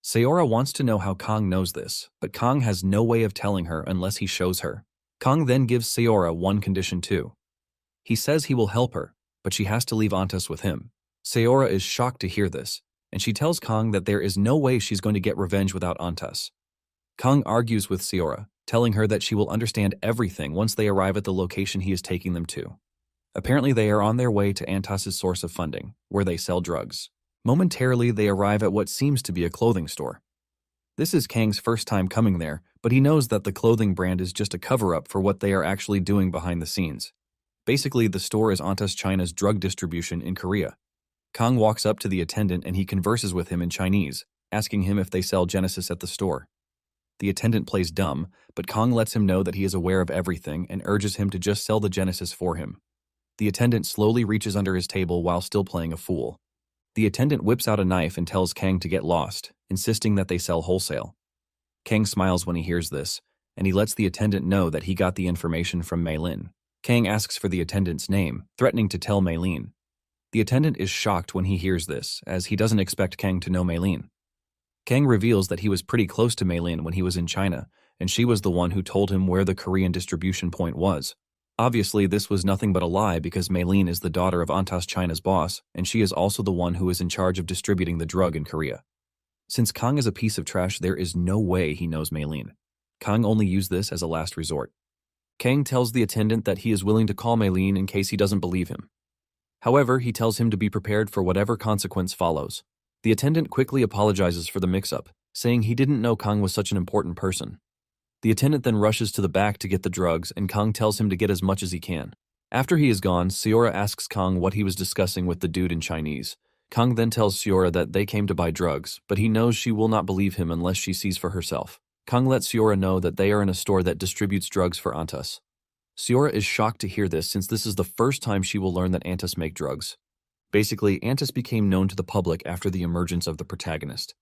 Sora wants to know how Kang knows this, but Kang has no way of telling her unless he shows her. Kang then gives Sora one condition too. He says he will help her, but she has to leave Antas with him. Sora is shocked to hear this, and she tells Kang that there is no way she's going to get revenge without Antas. Kang argues with Sora, telling her that she will understand everything once they arrive at the location he is taking them to. Apparently they are on their way to Antas's source of funding, where they sell drugs. Momentarily they arrive at what seems to be a clothing store. This is Kang's first time coming there, but he knows that the clothing brand is just a cover-up for what they are actually doing behind the scenes. Basically, the store is Antas China's drug distribution in Korea. Kang walks up to the attendant and he converses with him in Chinese, asking him if they sell Genesis at the store. The attendant plays dumb, but Kang lets him know that he is aware of everything and urges him to just sell the Genesis for him. The attendant slowly reaches under his table while still playing a fool. The attendant whips out a knife and tells Kang to get lost, insisting that they sell wholesale. Kang smiles when he hears this, and he lets the attendant know that he got the information from Mei Lin. Kang asks for the attendant's name, threatening to tell Mei Lin. The attendant is shocked when he hears this, as he doesn't expect Kang to know Mei Lin. Kang reveals that he was pretty close to Mei Lin when he was in China, and she was the one who told him where the Korean distribution point was. Obviously, this was nothing but a lie because Mei Lin is the daughter of Antas China's boss, and she is also the one who is in charge of distributing the drug in Korea. Since Kang is a piece of trash, there is no way he knows Mei Lin. Kang only used this as a last resort. Kang tells the attendant that he is willing to call Mei Lin in case he doesn't believe him. However, he tells him to be prepared for whatever consequence follows. The attendant quickly apologizes for the mix-up, saying he didn't know Kang was such an important person. The attendant then rushes to the back to get the drugs, and Kang tells him to get as much as he can. After he is gone, Sora asks Kang what he was discussing with the dude in Chinese. Kang then tells Sora that they came to buy drugs, but he knows she will not believe him unless she sees for herself. Kang lets Sora know that they are in a store that distributes drugs for Antas. Sora is shocked to hear this since this is the first time she will learn that Antas make drugs. Basically, Antas became known to the public after the emergence of the protagonist.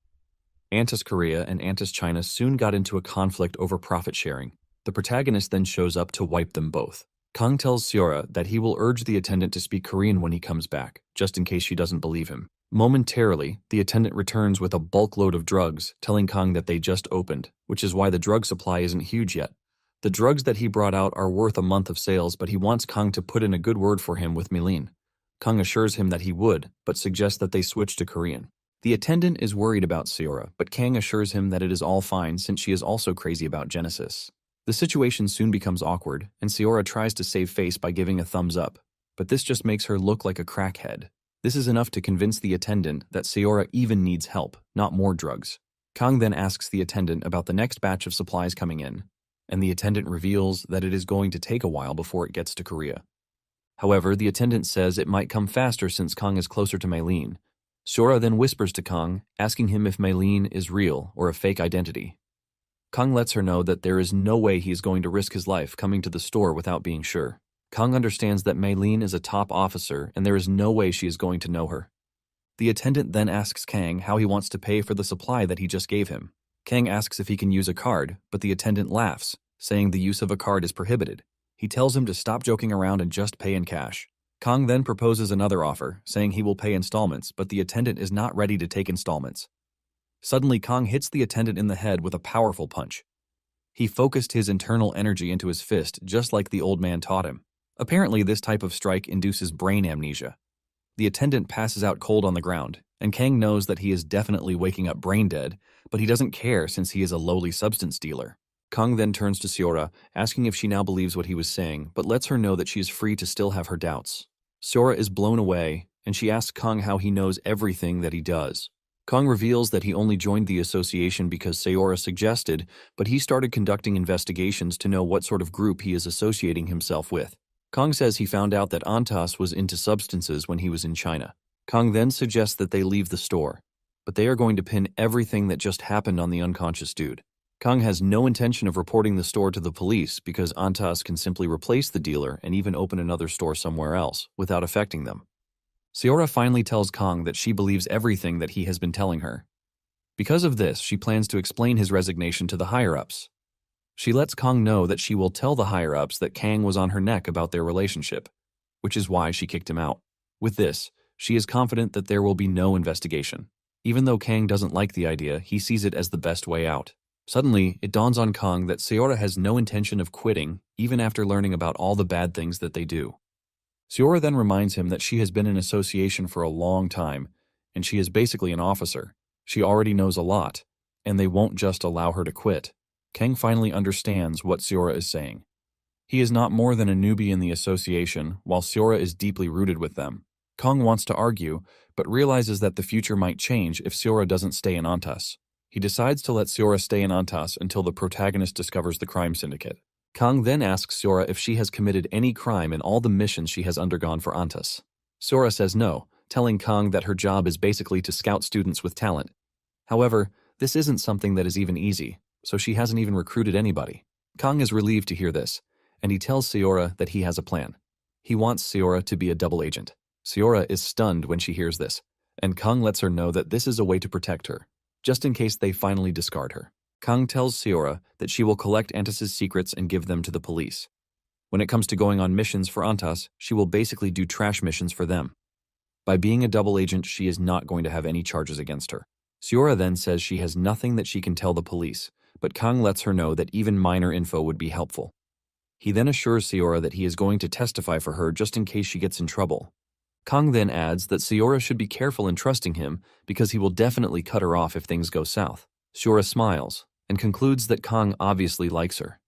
Antas Korea and Antas China soon got into a conflict over profit sharing. The protagonist then shows up to wipe them both. Kang tells Sora that he will urge the attendant to speak Korean when he comes back, just in case she doesn't believe him. Momentarily, the attendant returns with a bulk load of drugs, telling Kang that they just opened, which is why the drug supply isn't huge yet. The drugs that he brought out are worth a month of sales, but he wants Kang to put in a good word for him with Mei Lin. Kang assures him that he would, but suggests that they switch to Korean. The attendant is worried about Sora, but Kang assures him that it is all fine since she is also crazy about Genesis. The situation soon becomes awkward, and Sora tries to save face by giving a thumbs up, but this just makes her look like a crackhead. This is enough to convince the attendant that Sora even needs help, not more drugs. Kang then asks the attendant about the next batch of supplies coming in, and the attendant reveals that it is going to take a while before it gets to Korea. However, the attendant says it might come faster since Kang is closer to Mei Lin, Sora then whispers to Kang, asking him if Mei-Lin is real or a fake identity. Kang lets her know that there is no way he is going to risk his life coming to the store without being sure. Kang understands that Mei-Lin is a top officer and there is no way she is going to know her. The attendant then asks Kang how he wants to pay for the supply that he just gave him. Kang asks if he can use a card, but the attendant laughs, saying the use of a card is prohibited. He tells him to stop joking around and just pay in cash. Kang then proposes another offer, saying he will pay installments, but the attendant is not ready to take installments. Suddenly, Kang hits the attendant in the head with a powerful punch. He focused his internal energy into his fist just like the old man taught him. Apparently, this type of strike induces brain amnesia. The attendant passes out cold on the ground, and Kang knows that he is definitely waking up brain dead, but he doesn't care since he is a lowly substance dealer. Kang then turns to Sora, asking if she now believes what he was saying, but lets her know that she is free to still have her doubts. Sora is blown away, and she asks Kang how he knows everything that he does. Kang reveals that he only joined the association because Sayora suggested, but he started conducting investigations to know what sort of group he is associating himself with. Kang says he found out that Antas was into substances when he was in China. Kang then suggests that they leave the store, but they are going to pin everything that just happened on the unconscious dude. Kang has no intention of reporting the store to the police because Antas can simply replace the dealer and even open another store somewhere else without affecting them. Sayora finally tells Kang that she believes everything that he has been telling her. Because of this, she plans to explain his resignation to the higher-ups. She lets Kang know that she will tell the higher-ups that Kang was on her neck about their relationship, which is why she kicked him out. With this, she is confident that there will be no investigation. Even though Kang doesn't like the idea, he sees it as the best way out. Suddenly, it dawns on Kang that Sayora has no intention of quitting, even after learning about all the bad things that they do. Sayora then reminds him that she has been in association for a long time, and she is basically an officer. She already knows a lot, and they won't just allow her to quit. Kang finally understands what Sayora is saying. He is not more than a newbie in the association, while Sayora is deeply rooted with them. Kang wants to argue, but realizes that the future might change if Sayora doesn't stay in Antas. He decides to let Sayora stay in Antas until the protagonist discovers the crime syndicate. Kang then asks Sayora if she has committed any crime in all the missions she has undergone for Antas. Sayora says no, telling Kang that her job is basically to scout students with talent. However, this isn't something that is even easy, so she hasn't even recruited anybody. Kang is relieved to hear this, and he tells Sayora that he has a plan. He wants Sayora to be a double agent. Sayora is stunned when she hears this, and Kang lets her know that this is a way to protect her, just in case they finally discard her. Kang tells Sayora that she will collect Antas' secrets and give them to the police. When it comes to going on missions for Antas, she will basically do trash missions for them. By being a double agent, she is not going to have any charges against her. Sayora then says she has nothing that she can tell the police, but Kang lets her know that even minor info would be helpful. He then assures Sayora that he is going to testify for her just in case she gets in trouble. Kang then adds that Sayora should be careful in trusting him because he will definitely cut her off if things go south. Sayora smiles and concludes that Kang obviously likes her.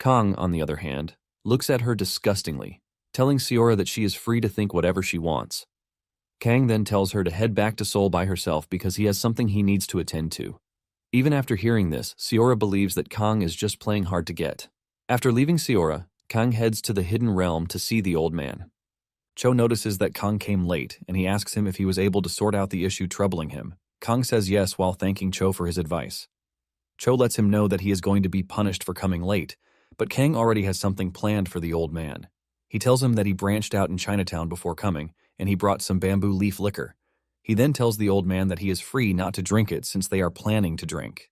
Kang, on the other hand, looks at her disgustingly, telling Sayora that she is free to think whatever she wants. Kang then tells her to head back to Seoul by herself because he has something he needs to attend to. Even after hearing this, Sayora believes that Kang is just playing hard to get. After leaving Sayora, Kang heads to the hidden realm to see the old man. Cho notices that Kang came late, and he asks him if he was able to sort out the issue troubling him. Kang says yes while thanking Cho for his advice. Cho lets him know that he is going to be punished for coming late, but Kang already has something planned for the old man. He tells him that he branched out in Chinatown before coming, and he brought some bamboo leaf liquor. He then tells the old man that he is free not to drink it since they are planning to drink.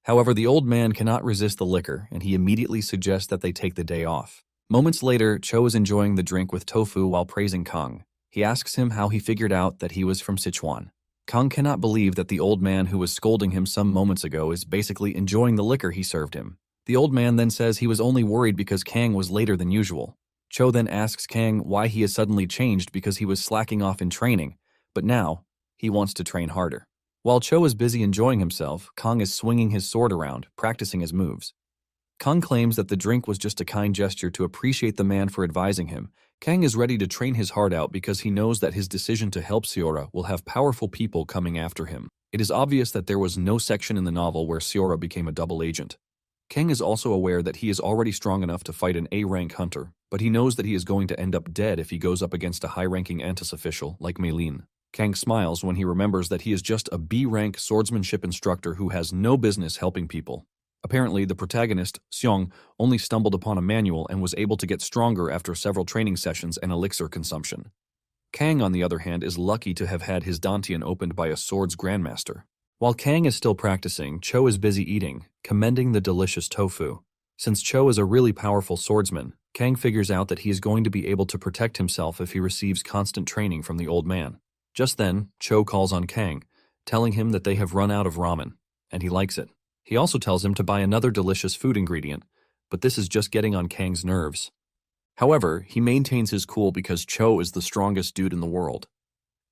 However, the old man cannot resist the liquor, and he immediately suggests that they take the day off. Moments later, Cho is enjoying the drink with Tofu while praising Kang. He asks him how he figured out that he was from Sichuan. Kang cannot believe that the old man who was scolding him some moments ago is basically enjoying the liquor he served him. The old man then says he was only worried because Kang was later than usual. Cho then asks Kang why he has suddenly changed because he was slacking off in training, but now he wants to train harder. While Cho is busy enjoying himself, Kang is swinging his sword around, practicing his moves. Kang claims that the drink was just a kind gesture to appreciate the man for advising him. Kang is ready to train his heart out because he knows that his decision to help Sayora will have powerful people coming after him. It is obvious that there was no section in the novel where Sayora became a double agent. Kang is also aware that he is already strong enough to fight an A-rank hunter, but he knows that he is going to end up dead if he goes up against a high-ranking Antas official like Mei-Lin. Kang smiles when he remembers that he is just a B-rank swordsmanship instructor who has no business helping people. Apparently, the protagonist, Seong, only stumbled upon a manual and was able to get stronger after several training sessions and elixir consumption. Kang, on the other hand, is lucky to have had his dantian opened by a swords grandmaster. While Kang is still practicing, Cho is busy eating, commending the delicious tofu. Since Cho is a really powerful swordsman, Kang figures out that he is going to be able to protect himself if he receives constant training from the old man. Just then, Cho calls on Kang, telling him that they have run out of ramen, and he likes it. He also tells him to buy another delicious food ingredient, but this is just getting on Kang's nerves. However, he maintains his cool because Cho is the strongest dude in the world.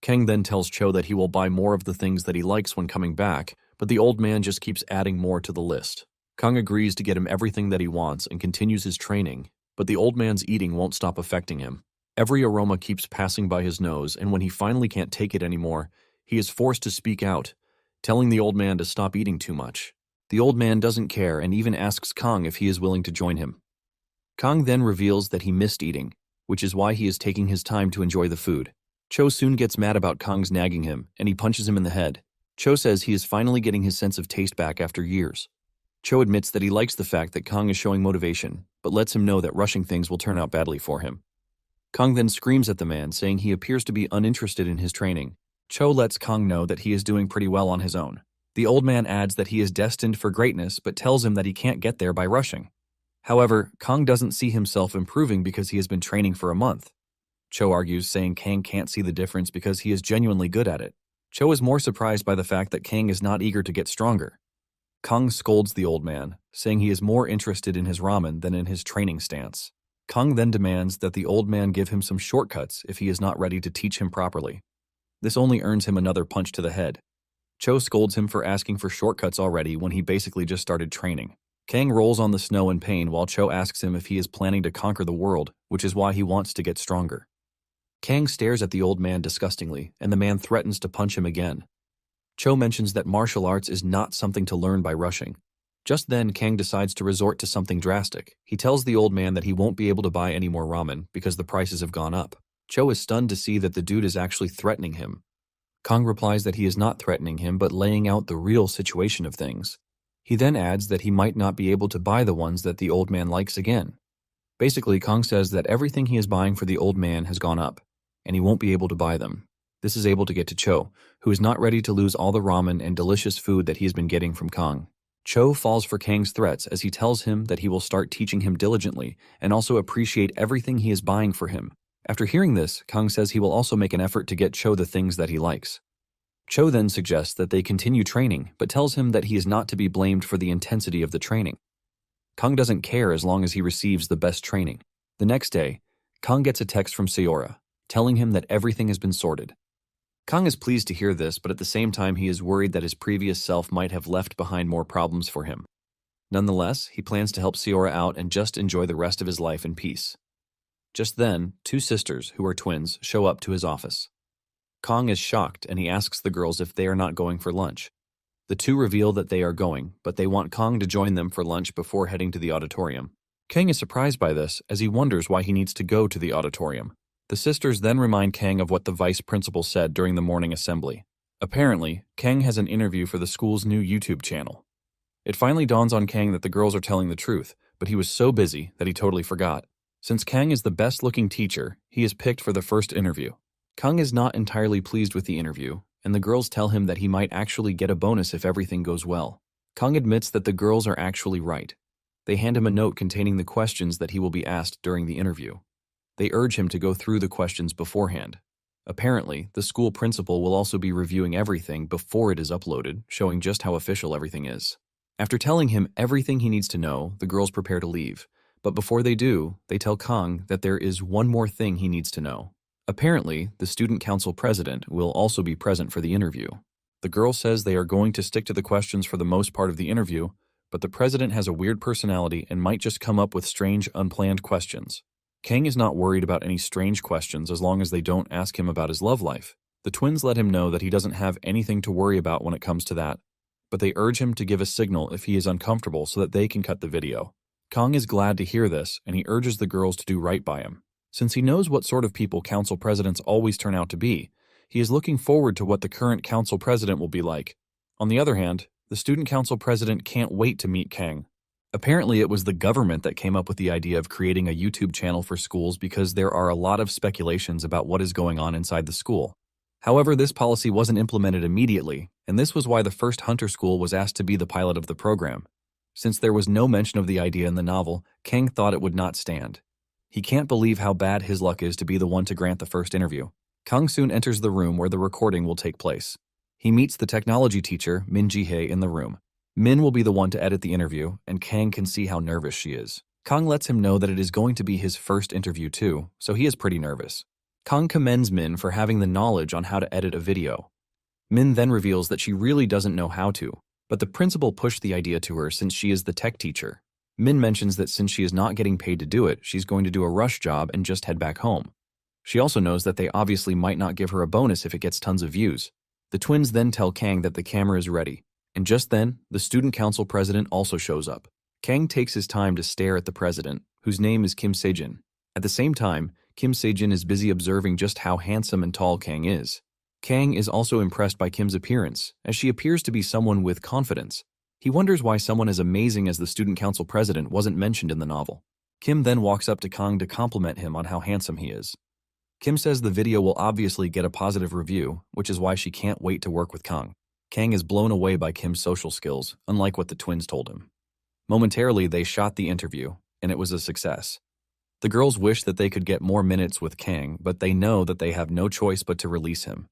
Kang then tells Cho that he will buy more of the things that he likes when coming back, but the old man just keeps adding more to the list. Kang agrees to get him everything that he wants and continues his training, but the old man's eating won't stop affecting him. Every aroma keeps passing by his nose, and when he finally can't take it anymore, he is forced to speak out, telling the old man to stop eating too much. The old man doesn't care and even asks Kang if he is willing to join him. Kang then reveals that he missed eating, which is why he is taking his time to enjoy the food. Cho soon gets mad about Kang's nagging him, and he punches him in the head. Cho says he is finally getting his sense of taste back after years. Cho admits that he likes the fact that Kang is showing motivation, but lets him know that rushing things will turn out badly for him. Kang then screams at the man, saying he appears to be uninterested in his training. Cho lets Kang know that he is doing pretty well on his own. The old man adds that he is destined for greatness, but tells him that he can't get there by rushing. However, Kang doesn't see himself improving because he has been training for a month. Cho argues, saying Kang can't see the difference because he is genuinely good at it. Cho is more surprised by the fact that Kang is not eager to get stronger. Kang scolds the old man, saying he is more interested in his ramen than in his training stance. Kang then demands that the old man give him some shortcuts if he is not ready to teach him properly. This only earns him another punch to the head. Cho scolds him for asking for shortcuts already when he basically just started training. Kang rolls on the snow in pain while Cho asks him if he is planning to conquer the world, which is why he wants to get stronger. Kang stares at the old man disgustingly, and the man threatens to punch him again. Cho mentions that martial arts is not something to learn by rushing. Just then, Kang decides to resort to something drastic. He tells the old man that he won't be able to buy any more ramen because the prices have gone up. Cho is stunned to see that the dude is actually threatening him. Kang replies that he is not threatening him but laying out the real situation of things. He then adds that he might not be able to buy the ones that the old man likes again. Basically, Kang says that everything he is buying for the old man has gone up, and he won't be able to buy them. This is able to get to Cho, who is not ready to lose all the ramen and delicious food that he has been getting from Kang. Cho falls for Kang's threats as he tells him that he will start teaching him diligently and also appreciate everything he is buying for him. After hearing this, Kang says he will also make an effort to get Cho the things that he likes. Cho then suggests that they continue training, but tells him that he is not to be blamed for the intensity of the training. Kang doesn't care as long as he receives the best training. The next day, Kang gets a text from Seora, telling him that everything has been sorted. Kang is pleased to hear this, but at the same time he is worried that his previous self might have left behind more problems for him. Nonetheless, he plans to help Seora out and just enjoy the rest of his life in peace. Just then, two sisters, who are twins, show up to his office. Kang is shocked and he asks the girls if they are not going for lunch. The two reveal that they are going, but they want Kang to join them for lunch before heading to the auditorium. Kang is surprised by this as he wonders why he needs to go to the auditorium. The sisters then remind Kang of what the vice principal said during the morning assembly. Apparently, Kang has an interview for the school's new YouTube channel. It finally dawns on Kang that the girls are telling the truth, but he was so busy that he totally forgot. Since Kang is the best-looking teacher, he is picked for the first interview. Kang is not entirely pleased with the interview, and the girls tell him that he might actually get a bonus if everything goes well. Kang admits that the girls are actually right. They hand him a note containing the questions that he will be asked during the interview. They urge him to go through the questions beforehand. Apparently, the school principal will also be reviewing everything before it is uploaded, showing just how official everything is. After telling him everything he needs to know, the girls prepare to leave. But before they do, they tell Kang that there is one more thing he needs to know. Apparently, the student council president will also be present for the interview. The girl says they are going to stick to the questions for the most part of the interview, but the president has a weird personality and might just come up with strange, unplanned questions. Kang is not worried about any strange questions as long as they don't ask him about his love life. The twins let him know that he doesn't have anything to worry about when it comes to that, but they urge him to give a signal if he is uncomfortable so that they can cut the video. Kang is glad to hear this, and he urges the girls to do right by him. Since he knows what sort of people council presidents always turn out to be, He is looking forward to what the current council president will be like. On the other hand, the student council president can't wait to meet Kang. Apparently, it was the government that came up with the idea of creating a YouTube channel for schools because there are a lot of speculations about what is going on inside the school. However, this policy wasn't implemented immediately, and this was why the first Hunter School was asked to be the pilot of the program. Since there was no mention of the idea in the novel, Kang thought it would not stand. He can't believe how bad his luck is to be the one to grant the first interview. Kang soon enters the room where the recording will take place. He meets the technology teacher, Min Ji-hye, in the room. Min will be the one to edit the interview, and Kang can see how nervous she is. Kang lets him know that it is going to be his first interview too, so he is pretty nervous. Kang commends Min for having the knowledge on how to edit a video. Min then reveals that she really doesn't know how to, but the principal pushed the idea to her since she is the tech teacher. Min mentions that since she is not getting paid to do it, she's going to do a rush job and just head back home. She also knows that they obviously might not give her a bonus if it gets tons of views. The twins then tell Kang that the camera is ready, and just then, the student council president also shows up. Kang takes his time to stare at the president, whose name is Kim Sejin. At the same time, Kim Sejin is busy observing just how handsome and tall Kang is. Kang is also impressed by Kim's appearance, as she appears to be someone with confidence. He wonders why someone as amazing as the student council president wasn't mentioned in the novel. Kim then walks up to Kang to compliment him on how handsome he is. Kim says the video will obviously get a positive review, which is why she can't wait to work with Kang. Kang is blown away by Kim's social skills, unlike what the twins told him. Momentarily, they shot the interview, and it was a success. The girls wish that they could get more minutes with Kang, but they know that they have no choice but to release him.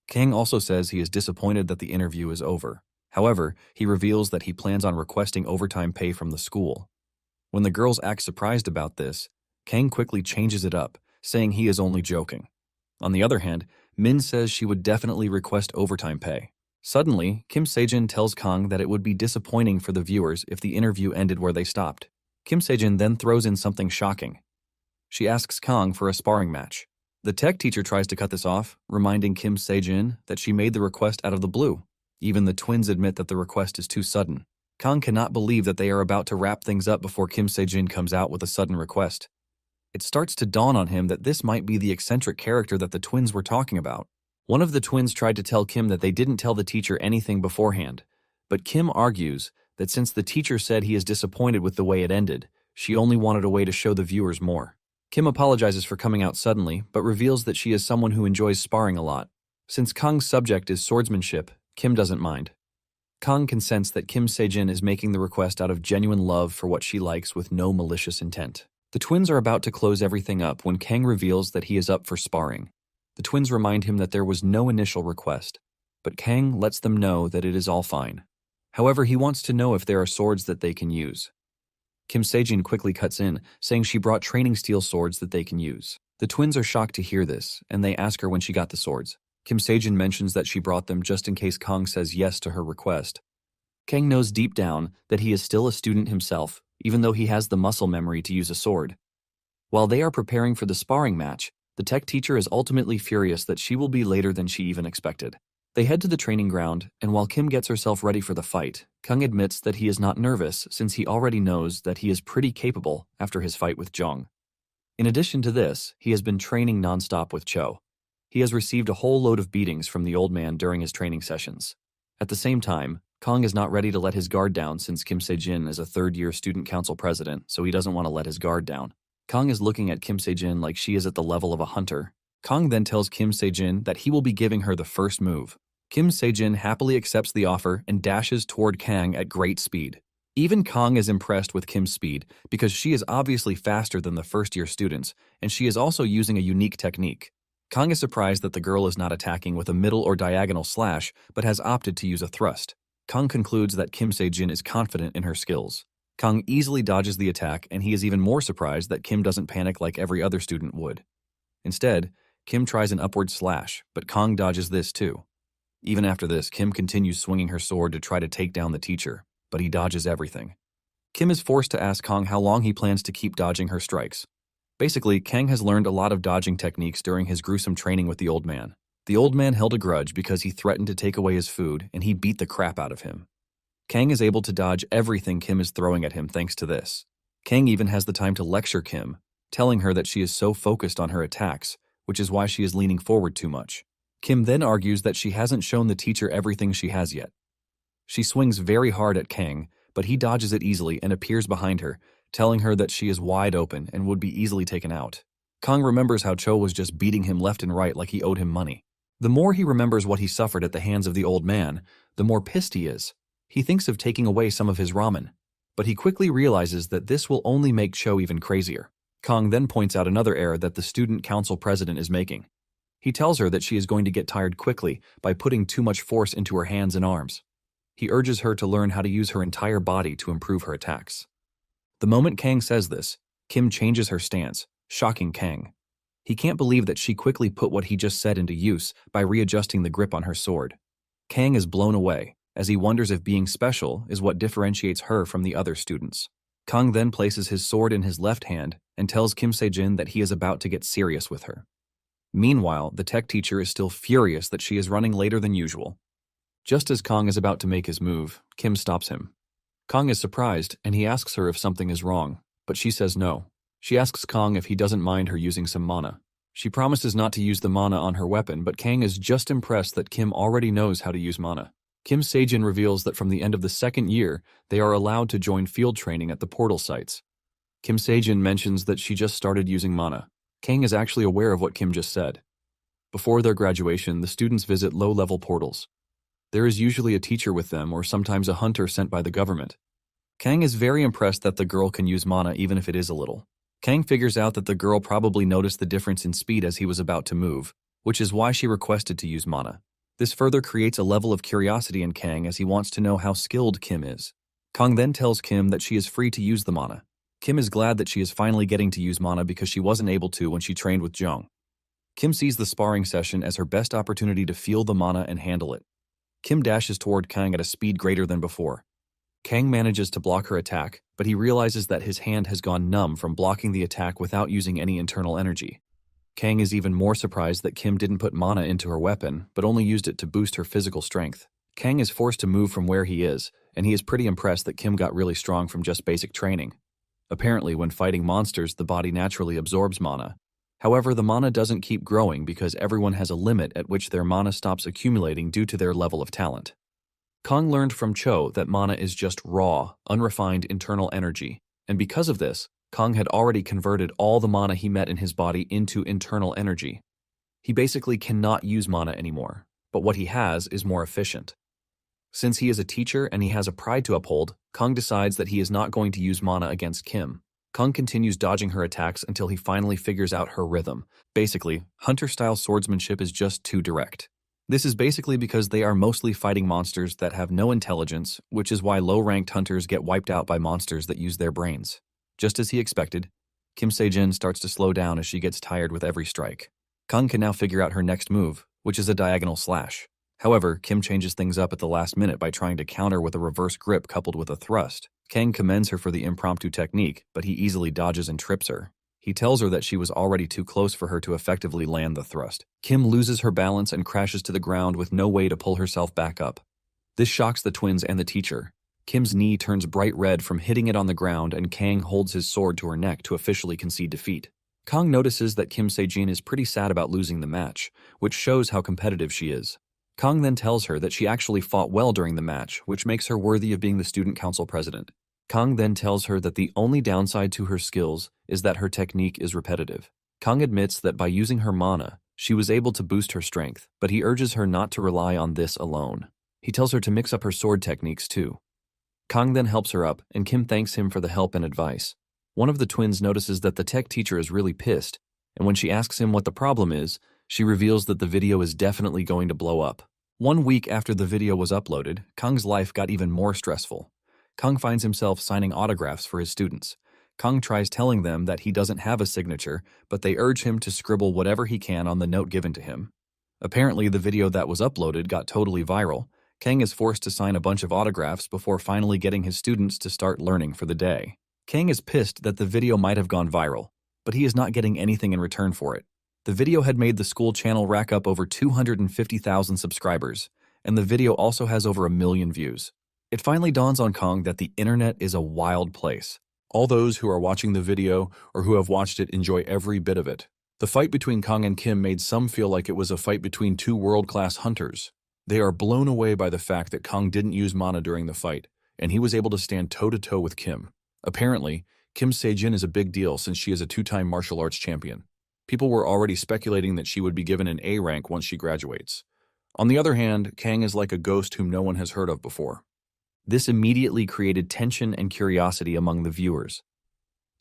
Kang also says he is disappointed that the interview is over. However, he reveals that he plans on requesting overtime pay from the school. When the girls act surprised about this, Kang quickly changes it up, saying he is only joking. On the other hand, Min says she would definitely request overtime pay. Suddenly, Kim Sejin tells Kang that it would be disappointing for the viewers if the interview ended where they stopped. Kim Sejin then throws in something shocking. She asks Kang for a sparring match. The tech teacher tries to cut this off, reminding Kim Sejin that she made the request out of the blue. Even the twins admit that the request is too sudden. Kang cannot believe that they are about to wrap things up before Kim Sejin comes out with a sudden request. It starts to dawn on him that this might be the eccentric character that the twins were talking about. One of the twins tried to tell Kim that they didn't tell the teacher anything beforehand, but Kim argues that since the teacher said he is disappointed with the way it ended, she only wanted a way to show the viewers more. Kim apologizes for coming out suddenly, but reveals that she is someone who enjoys sparring a lot. Since Kang's subject is swordsmanship, Kim doesn't mind. Kang can sense that Kim Sejin is making the request out of genuine love for what she likes with no malicious intent. The twins are about to close everything up when Kang reveals that he is up for sparring. The twins remind him that there was no initial request, but Kang lets them know that it is all fine. However, he wants to know if there are swords that they can use. Kim Sejin quickly cuts in, saying she brought training steel swords that they can use. The twins are shocked to hear this, and they ask her when she got the swords. Kim Sejin mentions that she brought them just in case Kang says yes to her request. Kang knows deep down that he is still a student himself, even though he has the muscle memory to use a sword. While they are preparing for the sparring match, the tech teacher is ultimately furious that she will be later than she even expected. They head to the training ground, and while Kim gets herself ready for the fight, Kang admits that he is not nervous since he already knows that he is pretty capable after his fight with Jung. In addition to this, he has been training nonstop with Cho. He has received a whole load of beatings from the old man during his training sessions. At the same time, Kang is not ready to let his guard down since Kim Sejin is a third-year student council president, so he doesn't want to let his guard down. Kang is looking at Kim Sejin like she is at the level of a hunter. Kang then tells Kim Sejin that he will be giving her the first move. Kim Sejin happily accepts the offer and dashes toward Kang at great speed. Even Kang is impressed with Kim's speed because she is obviously faster than the first-year students, and she is also using a unique technique. Kang is surprised that the girl is not attacking with a middle or diagonal slash, but has opted to use a thrust. Kang concludes that Kim Sejin is confident in her skills. Kang easily dodges the attack, and he is even more surprised that Kim doesn't panic like every other student would. Instead, Kim tries an upward slash, but Kang dodges this too. Even after this, Kim continues swinging her sword to try to take down the teacher, but he dodges everything. Kim is forced to ask Kang how long he plans to keep dodging her strikes. Basically, Kang has learned a lot of dodging techniques during his gruesome training with the old man. The old man held a grudge because he threatened to take away his food, and he beat the crap out of him. Kang is able to dodge everything Kim is throwing at him thanks to this. Kang even has the time to lecture Kim, telling her that she is so focused on her attacks, which is why she is leaning forward too much. Kim then argues that she hasn't shown the teacher everything she has yet. She swings very hard at Kang, but he dodges it easily and appears behind her, telling her that she is wide open and would be easily taken out. Kang remembers how Cho was just beating him left and right like he owed him money. The more he remembers what he suffered at the hands of the old man, the more pissed he is. He thinks of taking away some of his ramen, but he quickly realizes that this will only make Cho even crazier. Kang then points out another error that the student council president is making. He tells her that she is going to get tired quickly by putting too much force into her hands and arms. He urges her to learn how to use her entire body to improve her attacks. The moment Kang says this, Kim changes her stance, shocking Kang. He can't believe that she quickly put what he just said into use by readjusting the grip on her sword. Kang is blown away, as he wonders if being special is what differentiates her from the other students. Kang then places his sword in his left hand and tells Kim Se-jin that he is about to get serious with her. Meanwhile, the tech teacher is still furious that she is running later than usual. Just as Kang is about to make his move, Kim stops him. Kang is surprised, and he asks her if something is wrong, but she says no. She asks Kang if he doesn't mind her using some mana. She promises not to use the mana on her weapon, but Kang is just impressed that Kim already knows how to use mana. Kim Se-jin reveals that from the end of the second year, they are allowed to join field training at the portal sites. Kim Se-jin mentions that she just started using mana. Kang is actually aware of what Kim just said. Before their graduation, the students visit low-level portals. There is usually a teacher with them or sometimes a hunter sent by the government. Kang is very impressed that the girl can use mana even if it is a little. Kang figures out that the girl probably noticed the difference in speed as he was about to move, which is why she requested to use mana. This further creates a level of curiosity in Kang as he wants to know how skilled Kim is. Kang then tells Kim that she is free to use the mana. Kim is glad that she is finally getting to use mana because she wasn't able to when she trained with Jung. Kim sees the sparring session as her best opportunity to feel the mana and handle it. Kim dashes toward Kang at a speed greater than before. Kang manages to block her attack, but he realizes that his hand has gone numb from blocking the attack without using any internal energy. Kang is even more surprised that Kim didn't put mana into her weapon, but only used it to boost her physical strength. Kang is forced to move from where he is, and he is pretty impressed that Kim got really strong from just basic training. Apparently, when fighting monsters, the body naturally absorbs mana. However, the mana doesn't keep growing because everyone has a limit at which their mana stops accumulating due to their level of talent. Kang learned from Cho that mana is just raw, unrefined internal energy, and because of this, Kang had already converted all the mana he met in his body into internal energy. He basically cannot use mana anymore, but what he has is more efficient. Since he is a teacher and he has a pride to uphold, Kang decides that he is not going to use mana against Kim. Kang continues dodging her attacks until he finally figures out her rhythm. Basically, hunter-style swordsmanship is just too direct. This is basically because they are mostly fighting monsters that have no intelligence, which is why low-ranked hunters get wiped out by monsters that use their brains. Just as he expected, Kim Se-jin starts to slow down as she gets tired with every strike. Kang can now figure out her next move, which is a diagonal slash. However, Kim changes things up at the last minute by trying to counter with a reverse grip coupled with a thrust. Kang commends her for the impromptu technique, but he easily dodges and trips her. He tells her that she was already too close for her to effectively land the thrust. Kim loses her balance and crashes to the ground with no way to pull herself back up. This shocks the twins and the teacher. Kim's knee turns bright red from hitting it on the ground, and Kang holds his sword to her neck to officially concede defeat. Kang notices that Kim Se-jin is pretty sad about losing the match, which shows how competitive she is. Kang then tells her that she actually fought well during the match, which makes her worthy of being the student council president. Kang then tells her that the only downside to her skills is that her technique is repetitive. Kang admits that by using her mana, she was able to boost her strength, but he urges her not to rely on this alone. He tells her to mix up her sword techniques too. Kang then helps her up, and Kim thanks him for the help and advice. One of the twins notices that the tech teacher is really pissed, and when she asks him what the problem is, she reveals that the video is definitely going to blow up. 1 week after the video was uploaded, Kang's life got even more stressful. Kang finds himself signing autographs for his students. Kang tries telling them that he doesn't have a signature, but they urge him to scribble whatever he can on the note given to him. Apparently, the video that was uploaded got totally viral. Kang is forced to sign a bunch of autographs before finally getting his students to start learning for the day. Kang is pissed that the video might have gone viral, but he is not getting anything in return for it. The video had made the school channel rack up over 250,000 subscribers, and the video also has over 1 million views. It finally dawns on Kang that the internet is a wild place. All those who are watching the video or who have watched it enjoy every bit of it. The fight between Kang and Kim made some feel like it was a fight between two world-class hunters. They are blown away by the fact that Kang didn't use mana during the fight, and he was able to stand toe-to-toe with Kim. Apparently, Kim Se-jin is a big deal since she is a two-time martial arts champion. People were already speculating that she would be given an A rank once she graduates. On the other hand, Kang is like a ghost whom no one has heard of before. This immediately created tension and curiosity among the viewers.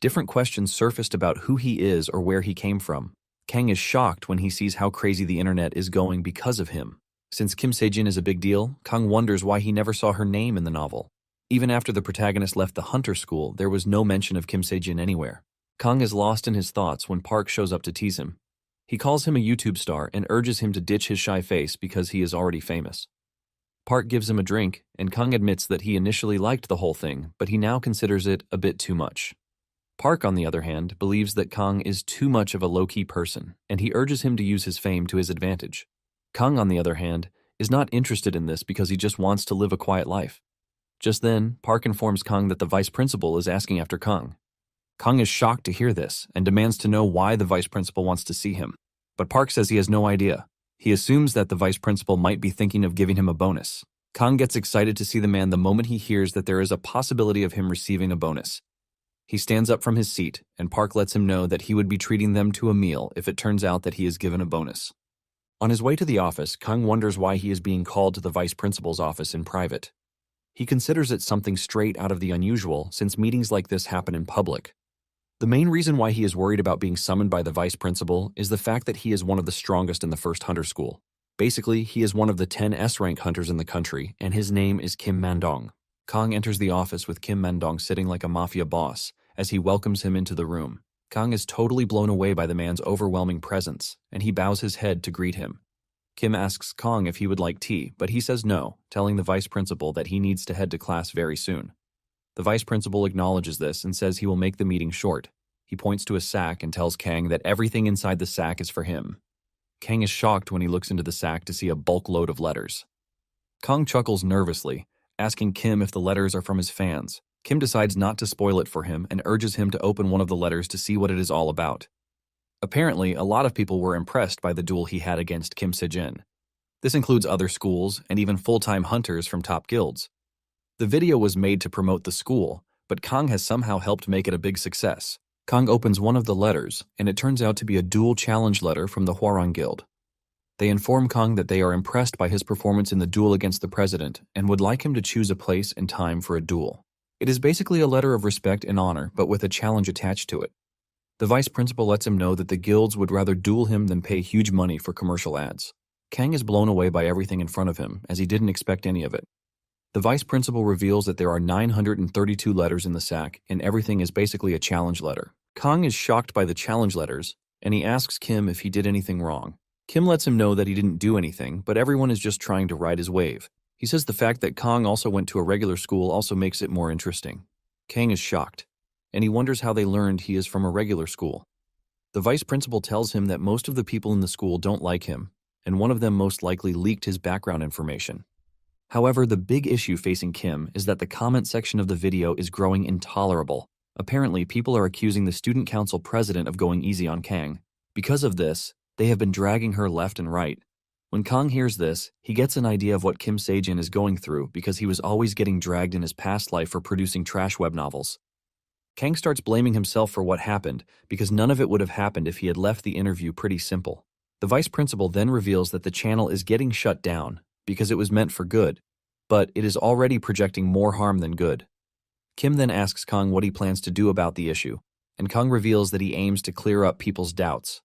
Different questions surfaced about who he is or where he came from. Kang is shocked when he sees how crazy the internet is going because of him. Since Kim Se-jin is a big deal, Kang wonders why he never saw her name in the novel. Even after the protagonist left the hunter school, there was no mention of Kim Se-jin anywhere. Kang is lost in his thoughts when Park shows up to tease him. He calls him a YouTube star and urges him to ditch his shy face because he is already famous. Park gives him a drink, and Kang admits that he initially liked the whole thing, but he now considers it a bit too much. Park, on the other hand, believes that Kang is too much of a low-key person, and he urges him to use his fame to his advantage. Kang, on the other hand, is not interested in this because he just wants to live a quiet life. Just then, Park informs Kang that the vice principal is asking after Kang. Kang is shocked to hear this and demands to know why the vice principal wants to see him. But Park says he has no idea. He assumes that the vice principal might be thinking of giving him a bonus. Kang gets excited to see the man the moment he hears that there is a possibility of him receiving a bonus. He stands up from his seat, and Park lets him know that he would be treating them to a meal if it turns out that he is given a bonus. On his way to the office, Kang wonders why he is being called to the vice principal's office in private. He considers it something straight out of the unusual since meetings like this happen in public. The main reason why he is worried about being summoned by the vice principal is the fact that he is one of the strongest in the first hunter school. Basically, he is one of the 10 S-rank hunters in the country, and his name is Kim Man-dong. Kang enters the office with Kim Man-dong sitting like a mafia boss as he welcomes him into the room. Kang is totally blown away by the man's overwhelming presence, and he bows his head to greet him. Kim asks Kang if he would like tea, but he says no, telling the vice principal that he needs to head to class very soon. The vice principal acknowledges this and says he will make the meeting short. He points to a sack and tells Kang that everything inside the sack is for him. Kang is shocked when he looks into the sack to see a bulk load of letters. Kang chuckles nervously, asking Kim if the letters are from his fans. Kim decides not to spoil it for him and urges him to open one of the letters to see what it is all about. Apparently, a lot of people were impressed by the duel he had against Kim Se-jin. This includes other schools and even full-time hunters from top guilds. The video was made to promote the school, but Kang has somehow helped make it a big success. Kang opens one of the letters, and it turns out to be a dual challenge letter from the Hwarang Guild. They inform Kang that they are impressed by his performance in the duel against the president and would like him to choose a place and time for a duel. It is basically a letter of respect and honor, but with a challenge attached to it. The vice principal lets him know that the guilds would rather duel him than pay huge money for commercial ads. Kang is blown away by everything in front of him, as he didn't expect any of it. The vice principal reveals that there are 932 letters in the sack, and everything is basically a challenge letter. Kang is shocked by the challenge letters, and he asks Kim if he did anything wrong. Kim lets him know that he didn't do anything, but everyone is just trying to ride his wave. He says the fact that Kang also went to a regular school also makes it more interesting. Kang is shocked, and he wonders how they learned he is from a regular school. The vice principal tells him that most of the people in the school don't like him, and one of them most likely leaked his background information. However, the big issue facing Kim is that the comment section of the video is growing intolerable. Apparently, people are accusing the student council president of going easy on Kang. Because of this, they have been dragging her left and right. When Kang hears this, he gets an idea of what Kim Se-jin is going through because he was always getting dragged in his past life for producing trash web novels. Kang starts blaming himself for what happened because none of it would have happened if he had left the interview pretty simple. The vice principal then reveals that the channel is getting shut down because it was meant for good, but it is already projecting more harm than good. Kim then asks Kang what he plans to do about the issue, and Kang reveals that he aims to clear up people's doubts.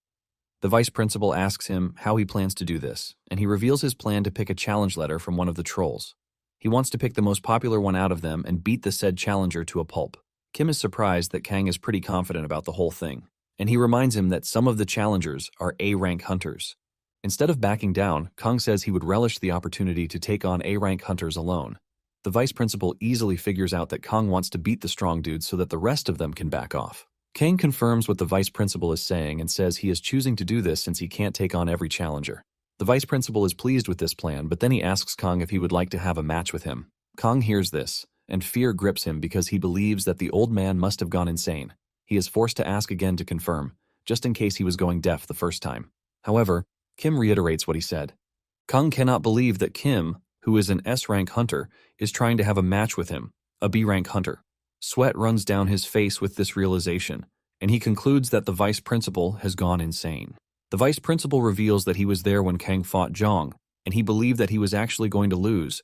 The vice principal asks him how he plans to do this, and he reveals his plan to pick a challenge letter from one of the trolls. He wants to pick the most popular one out of them and beat the said challenger to a pulp. Kim is surprised that Kang is pretty confident about the whole thing, and he reminds him that some of the challengers are A-rank hunters. Instead of backing down, Kang says he would relish the opportunity to take on A-rank hunters alone. The vice principal easily figures out that Kang wants to beat the strong dudes so that the rest of them can back off. Kang confirms what the vice principal is saying and says he is choosing to do this since he can't take on every challenger. The vice principal is pleased with this plan, but then he asks Kang if he would like to have a match with him. Kang hears this, and fear grips him because he believes that the old man must have gone insane. He is forced to ask again to confirm, just in case he was going deaf the first time. However, Kim reiterates what he said. Kang cannot believe that Kim, who is an S-rank hunter, is trying to have a match with him, a B-rank hunter. Sweat runs down his face with this realization, and he concludes that the vice principal has gone insane. The vice principal reveals that he was there when Kang fought Zhang, and he believed that he was actually going to lose.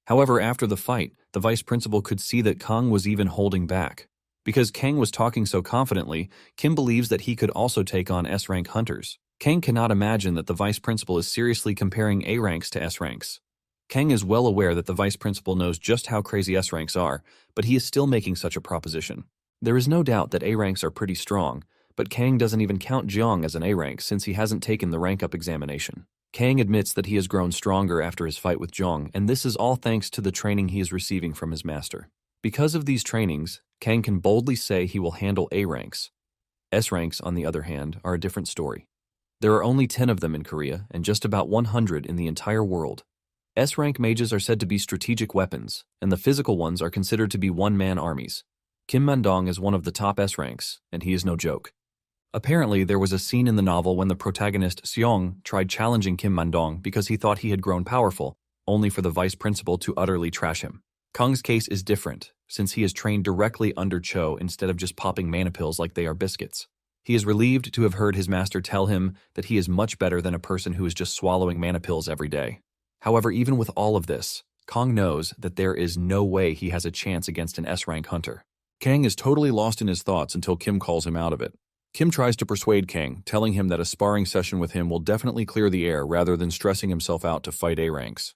However, after the fight, the vice principal could see that Kang was even holding back. Because Kang was talking so confidently, Kim believes that he could also take on S-rank hunters. Kang cannot imagine that the vice principal is seriously comparing A ranks to S ranks. Kang is well aware that the vice principal knows just how crazy S ranks are, but he is still making such a proposition. There is no doubt that A ranks are pretty strong, but Kang doesn't even count Jiang as an A rank since he hasn't taken the rank-up examination. Kang admits that he has grown stronger after his fight with Jiang, and this is all thanks to the training he is receiving from his master. Because of these trainings, Kang can boldly say he will handle A ranks. S ranks, on the other hand, are a different story. There are only 10 of them in Korea, and just about 100 in the entire world. S-rank mages are said to be strategic weapons, and the physical ones are considered to be one-man armies. Kim Man-dong is one of the top S-ranks, and he is no joke. Apparently, there was a scene in the novel when the protagonist Seong tried challenging Kim Man-dong because he thought he had grown powerful, only for the vice principal to utterly trash him. Kang's case is different, since he is trained directly under Cho instead of just popping mana pills like they are biscuits. He is relieved to have heard his master tell him that he is much better than a person who is just swallowing mana pills every day. However, even with all of this, Kang knows that there is no way he has a chance against an S-rank hunter. Kang is totally lost in his thoughts until Kim calls him out of it. Kim tries to persuade Kang, telling him that a sparring session with him will definitely clear the air rather than stressing himself out to fight A ranks.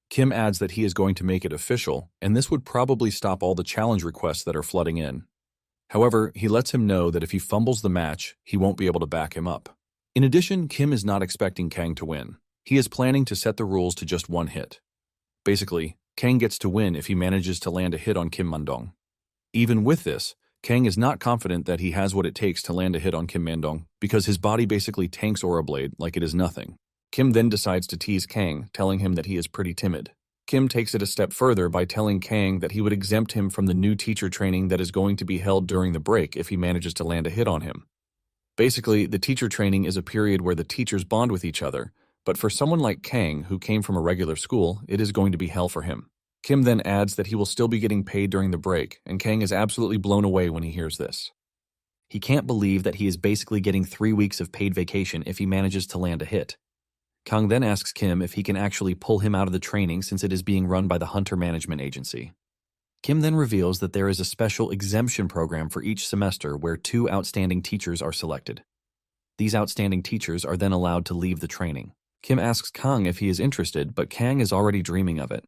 Kim adds that he is going to make it official, and this would probably stop all the challenge requests that are flooding in. However, he lets him know that if he fumbles the match, he won't be able to back him up. In addition, Kim is not expecting Kang to win. He is planning to set the rules to just one hit. Basically, Kang gets to win if he manages to land a hit on Kim Man-dong. Even with this, Kang is not confident that he has what it takes to land a hit on Kim Man-dong because his body basically tanks Aura Blade like it is nothing. Kim then decides to tease Kang, telling him that he is pretty timid. Kim takes it a step further by telling Kang that he would exempt him from the new teacher training that is going to be held during the break if he manages to land a hit on him. Basically, the teacher training is a period where the teachers bond with each other, but for someone like Kang, who came from a regular school, it is going to be hell for him. Kim then adds that he will still be getting paid during the break, and Kang is absolutely blown away when he hears this. He can't believe that he is basically getting 3 weeks of paid vacation if he manages to land a hit. Kang then asks Kim if he can actually pull him out of the training since it is being run by the Hunter Management Agency. Kim then reveals that there is a special exemption program for each semester where 2 outstanding teachers are selected. These outstanding teachers are then allowed to leave the training. Kim asks Kang if he is interested, but Kang is already dreaming of it.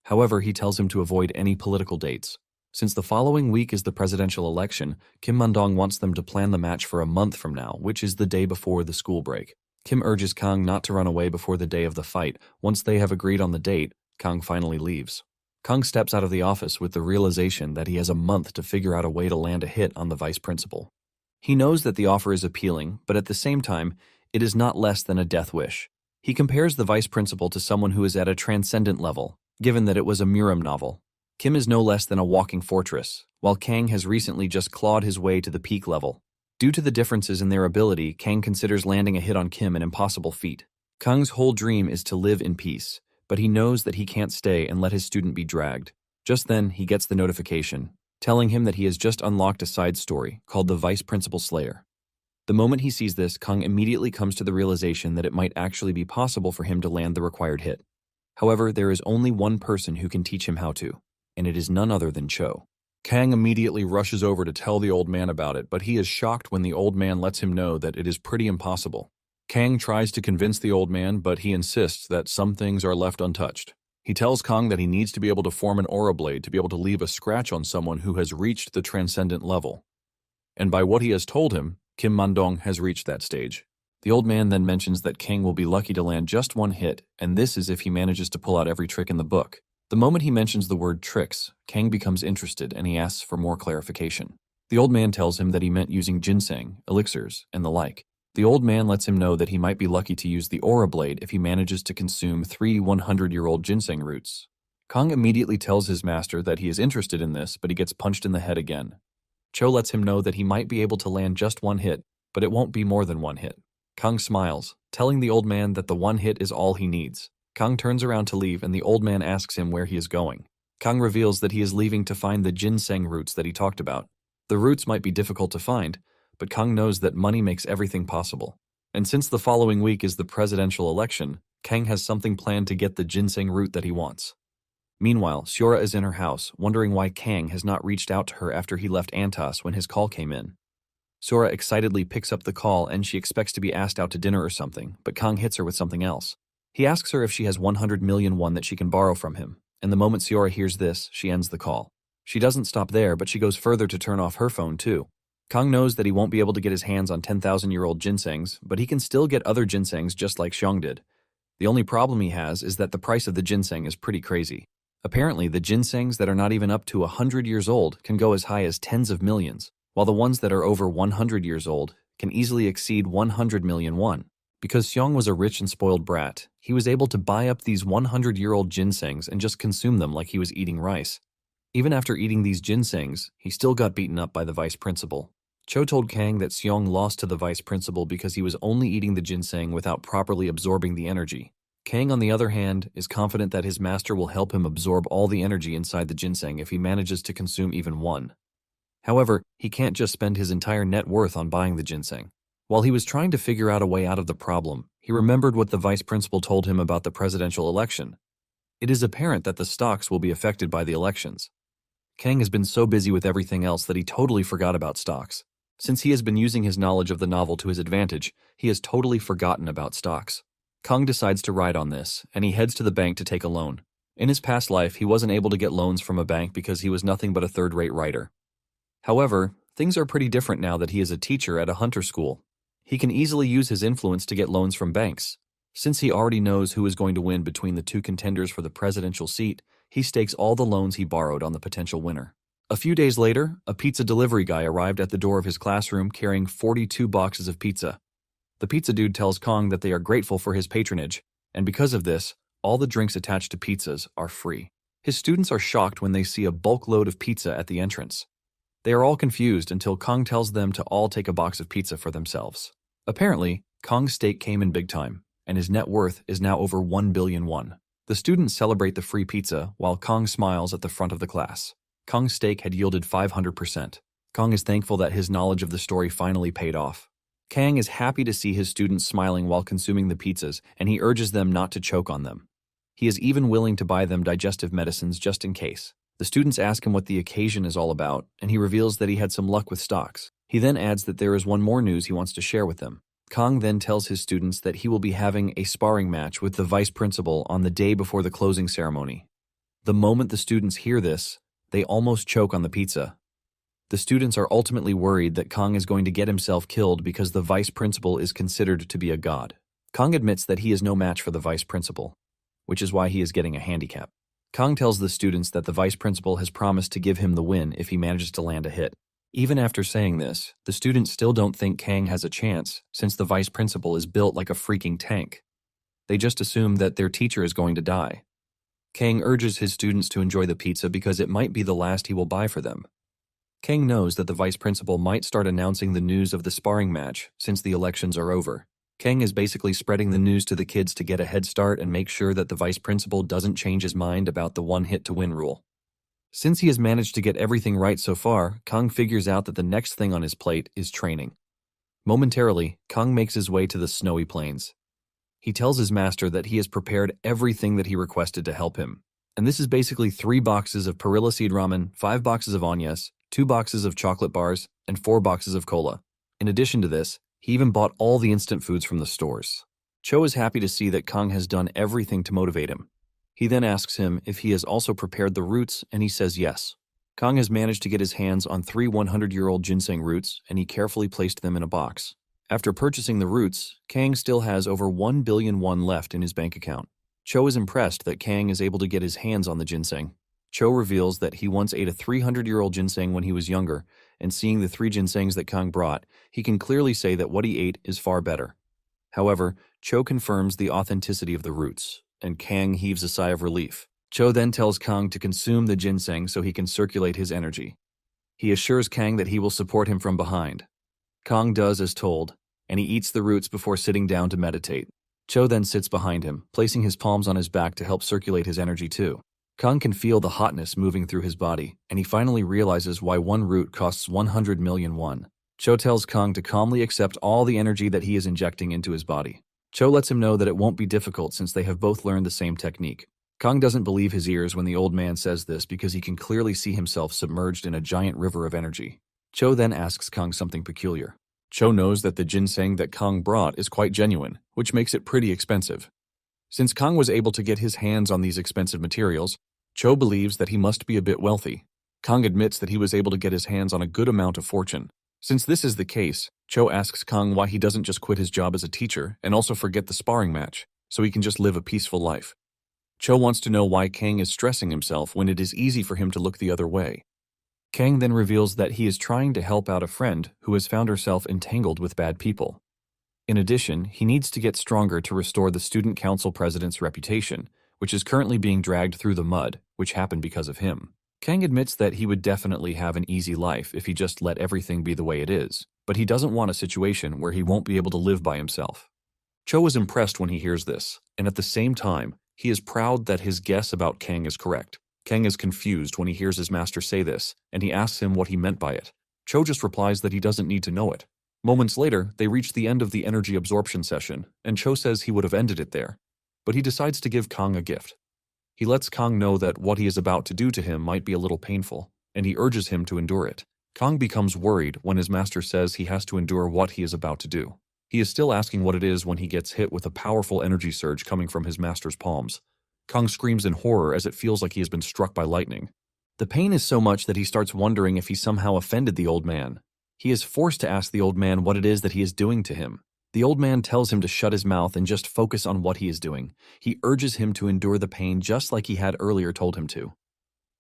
However, he tells him to avoid any political dates. Since the following week is the presidential election, Kim Man-dong wants them to plan the match for a month from now, which is the day before the school break. Kim urges Kang not to run away before the day of the fight. Once they have agreed on the date, Kang finally leaves. Kang steps out of the office with the realization that he has a month to figure out a way to land a hit on the vice principal. He knows that the offer is appealing, but at the same time, it is not less than a death wish. He compares the vice principal to someone who is at a transcendent level, given that it was a Muram novel. Kim is no less than a walking fortress, while Kang has recently just clawed his way to the peak level. Due to the differences in their ability, Kang considers landing a hit on Kim an impossible feat. Kang's whole dream is to live in peace, but he knows that he can't stay and let his student be dragged. Just then, he gets the notification, telling him that he has just unlocked a side story called the Vice Principal Slayer. The moment he sees this, Kang immediately comes to the realization that it might actually be possible for him to land the required hit. However, there is only one person who can teach him how to, and it is none other than Cho. Kang immediately rushes over to tell the old man about it, but he is shocked when the old man lets him know that it is pretty impossible. Kang tries to convince the old man, but he insists that some things are left untouched. He tells Kang that he needs to be able to form an aura blade to be able to leave a scratch on someone who has reached the transcendent level. And by what he has told him, Kim Man-dong has reached that stage. The old man then mentions that Kang will be lucky to land just one hit, and this is if he manages to pull out every trick in the book. The moment he mentions the word tricks, Kang becomes interested and he asks for more clarification. The old man tells him that he meant using ginseng, elixirs, and the like. The old man lets him know that he might be lucky to use the aura blade if he manages to consume 3 100-year-old ginseng roots. Kang immediately tells his master that he is interested in this, but he gets punched in the head again. Cho lets him know that he might be able to land just one hit, but it won't be more than one hit. Kang smiles, telling the old man that the one hit is all he needs. Kang turns around to leave and the old man asks him where he is going. Kang reveals that he is leaving to find the ginseng roots that he talked about. The roots might be difficult to find, but Kang knows that money makes everything possible. And since the following week is the presidential election, Kang has something planned to get the ginseng root that he wants. Meanwhile, Seora is in her house, wondering why Kang has not reached out to her after he left Antas when his call came in. Seora excitedly picks up the call and she expects to be asked out to dinner or something, but Kang hits her with something else. He asks her if she has 100 million won that she can borrow from him, and the moment Seora hears this, she ends the call. She doesn't stop there, but she goes further to turn off her phone too. Kang knows that he won't be able to get his hands on 10,000-year-old ginsengs, but he can still get other ginsengs just like Xiong did. The only problem he has is that the price of the ginseng is pretty crazy. Apparently, the ginsengs that are not even up to 100 years old can go as high as tens of millions, while the ones that are over 100 years old can easily exceed 100 million won. Because Xiong was a rich and spoiled brat, he was able to buy up these 100-year-old ginsengs and just consume them like he was eating rice. Even after eating these ginsengs, he still got beaten up by the vice principal. Cho told Kang that Xiong lost to the vice principal because he was only eating the ginseng without properly absorbing the energy. Kang, on the other hand, is confident that his master will help him absorb all the energy inside the ginseng if he manages to consume even one. However, he can't just spend his entire net worth on buying the ginseng. While he was trying to figure out a way out of the problem, he remembered what the vice principal told him about the presidential election. It is apparent that the stocks will be affected by the elections. Kang has been so busy with everything else that he totally forgot about stocks. Since he has been using his knowledge of the novel to his advantage, he has totally forgotten about stocks. Kang decides to ride on this, and he heads to the bank to take a loan. In his past life, he wasn't able to get loans from a bank because he was nothing but a third-rate writer. However, things are pretty different now that he is a teacher at a hunter school. He can easily use his influence to get loans from banks. Since he already knows who is going to win between the two contenders for the presidential seat, he stakes all the loans he borrowed on the potential winner. A few days later, a pizza delivery guy arrived at the door of his classroom carrying 42 boxes of pizza. The pizza dude tells Kang that they are grateful for his patronage, and because of this, all the drinks attached to pizzas are free. His students are shocked when they see a bulk load of pizza at the entrance. They are all confused until Kang tells them to all take a box of pizza for themselves. Apparently, Kang's stake came in big time, and his net worth is now over 1 billion won. The students celebrate the free pizza while Kang smiles at the front of the class. Kang's stake had yielded 500%. Kang is thankful that his knowledge of the story finally paid off. Kang is happy to see his students smiling while consuming the pizzas, and he urges them not to choke on them. He is even willing to buy them digestive medicines just in case. The students ask him what the occasion is all about, and he reveals that he had some luck with stocks. He then adds that there is one more news he wants to share with them. Kang then tells his students that he will be having a sparring match with the vice principal on the day before the closing ceremony. The moment the students hear this, they almost choke on the pizza. The students are ultimately worried that Kang is going to get himself killed because the vice principal is considered to be a god. Kang admits that he is no match for the vice principal, which is why he is getting a handicap. Kang tells the students that the vice principal has promised to give him the win if he manages to land a hit. Even after saying this, the students still don't think Kang has a chance since the vice principal is built like a freaking tank. They just assume that their teacher is going to die. Kang urges his students to enjoy the pizza because it might be the last he will buy for them. Kang knows that the vice principal might start announcing the news of the sparring match since the elections are over. Kang is basically spreading the news to the kids to get a head start and make sure that the vice principal doesn't change his mind about the one-hit-to-win rule. Since he has managed to get everything right so far, Kang figures out that the next thing on his plate is training. Momentarily, Kang makes his way to the snowy plains. He tells his master that he has prepared everything that he requested to help him. And this is basically 3 boxes of perilla seed ramen, 5 boxes of onias, 2 boxes of chocolate bars, and 4 boxes of cola. In addition to this, he even bought all the instant foods from the stores. Cho is happy to see that Kang has done everything to motivate him. He then asks him if he has also prepared the roots, and he says yes. Kang has managed to get his hands on 3 100-year-old ginseng roots, and he carefully placed them in a box. After purchasing the roots, Kang still has over 1 billion won left in his bank account. Cho is impressed that Kang is able to get his hands on the ginseng. Cho reveals that he once ate a 300-year-old ginseng when he was younger, and seeing the 3 ginsengs that Kang brought, he can clearly say that what he ate is far better. However, Cho confirms the authenticity of the roots, and Kang heaves a sigh of relief. Cho then tells Kang to consume the ginseng so he can circulate his energy. He assures Kang that he will support him from behind. Kong does as told, and he eats the roots before sitting down to meditate. Cho then sits behind him, placing his palms on his back to help circulate his energy too. Kong can feel the hotness moving through his body, and he finally realizes why one root costs 100 million won. Cho tells Kong to calmly accept all the energy that he is injecting into his body. Cho lets him know that it won't be difficult since they have both learned the same technique. Kong doesn't believe his ears when the old man says this because he can clearly see himself submerged in a giant river of energy. Cho then asks Kong something peculiar. Cho knows that the ginseng that Kong brought is quite genuine, which makes it pretty expensive. Since Kong was able to get his hands on these expensive materials, Cho believes that he must be a bit wealthy. Kong admits that he was able to get his hands on a good amount of fortune. Since this is the case, Cho asks Kong why he doesn't just quit his job as a teacher and also forget the sparring match, so he can just live a peaceful life. Cho wants to know why Kang is stressing himself when it is easy for him to look the other way. Kang then reveals that he is trying to help out a friend who has found herself entangled with bad people. In addition, he needs to get stronger to restore the student council president's reputation, which is currently being dragged through the mud, which happened because of him. Kang admits that he would definitely have an easy life if he just let everything be the way it is, but he doesn't want a situation where he won't be able to live by himself. Cho is impressed when he hears this, and at the same time, he is proud that his guess about Kang is correct. Kang is confused when he hears his master say this, and he asks him what he meant by it. Cho just replies that he doesn't need to know it. Moments later, they reach the end of the energy absorption session, and Cho says he would have ended it there, but he decides to give Kong a gift. He lets Kong know that what he is about to do to him might be a little painful, and he urges him to endure it. Kong becomes worried when his master says he has to endure what he is about to do. He is still asking what it is when he gets hit with a powerful energy surge coming from his master's palms. Kong screams in horror as it feels like he has been struck by lightning. The pain is so much that he starts wondering if he somehow offended the old man. He is forced to ask the old man what it is that he is doing to him. The old man tells him to shut his mouth and just focus on what he is doing. He urges him to endure the pain just like he had earlier told him to.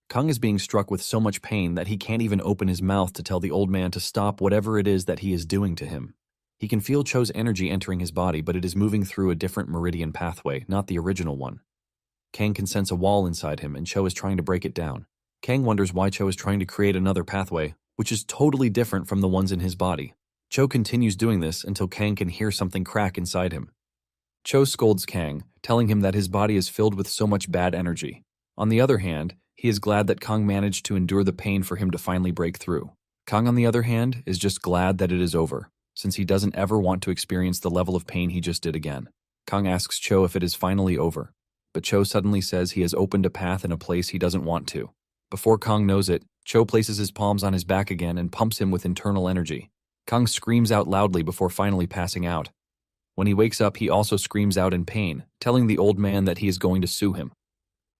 Kong is being struck with so much pain that he can't even open his mouth to tell the old man to stop whatever it is that he is doing to him. He can feel Cho's energy entering his body, but it is moving through a different meridian pathway, not the original one. Kang can sense a wall inside him, and Cho is trying to break it down. Kang wonders why Cho is trying to create another pathway, which is totally different from the ones in his body. Cho continues doing this until Kang can hear something crack inside him. Cho scolds Kang, telling him that his body is filled with so much bad energy. On the other hand, he is glad that Kong managed to endure the pain for him to finally break through. Kong, on the other hand, is just glad that it is over, since he doesn't ever want to experience the level of pain he just did again. Kong asks Cho if it is finally over, but Cho suddenly says he has opened a path in a place he doesn't want to. Before Kong knows it, Cho places his palms on his back again and pumps him with internal energy. Kong screams out loudly before finally passing out. When he wakes up, he also screams out in pain, telling the old man that he is going to sue him.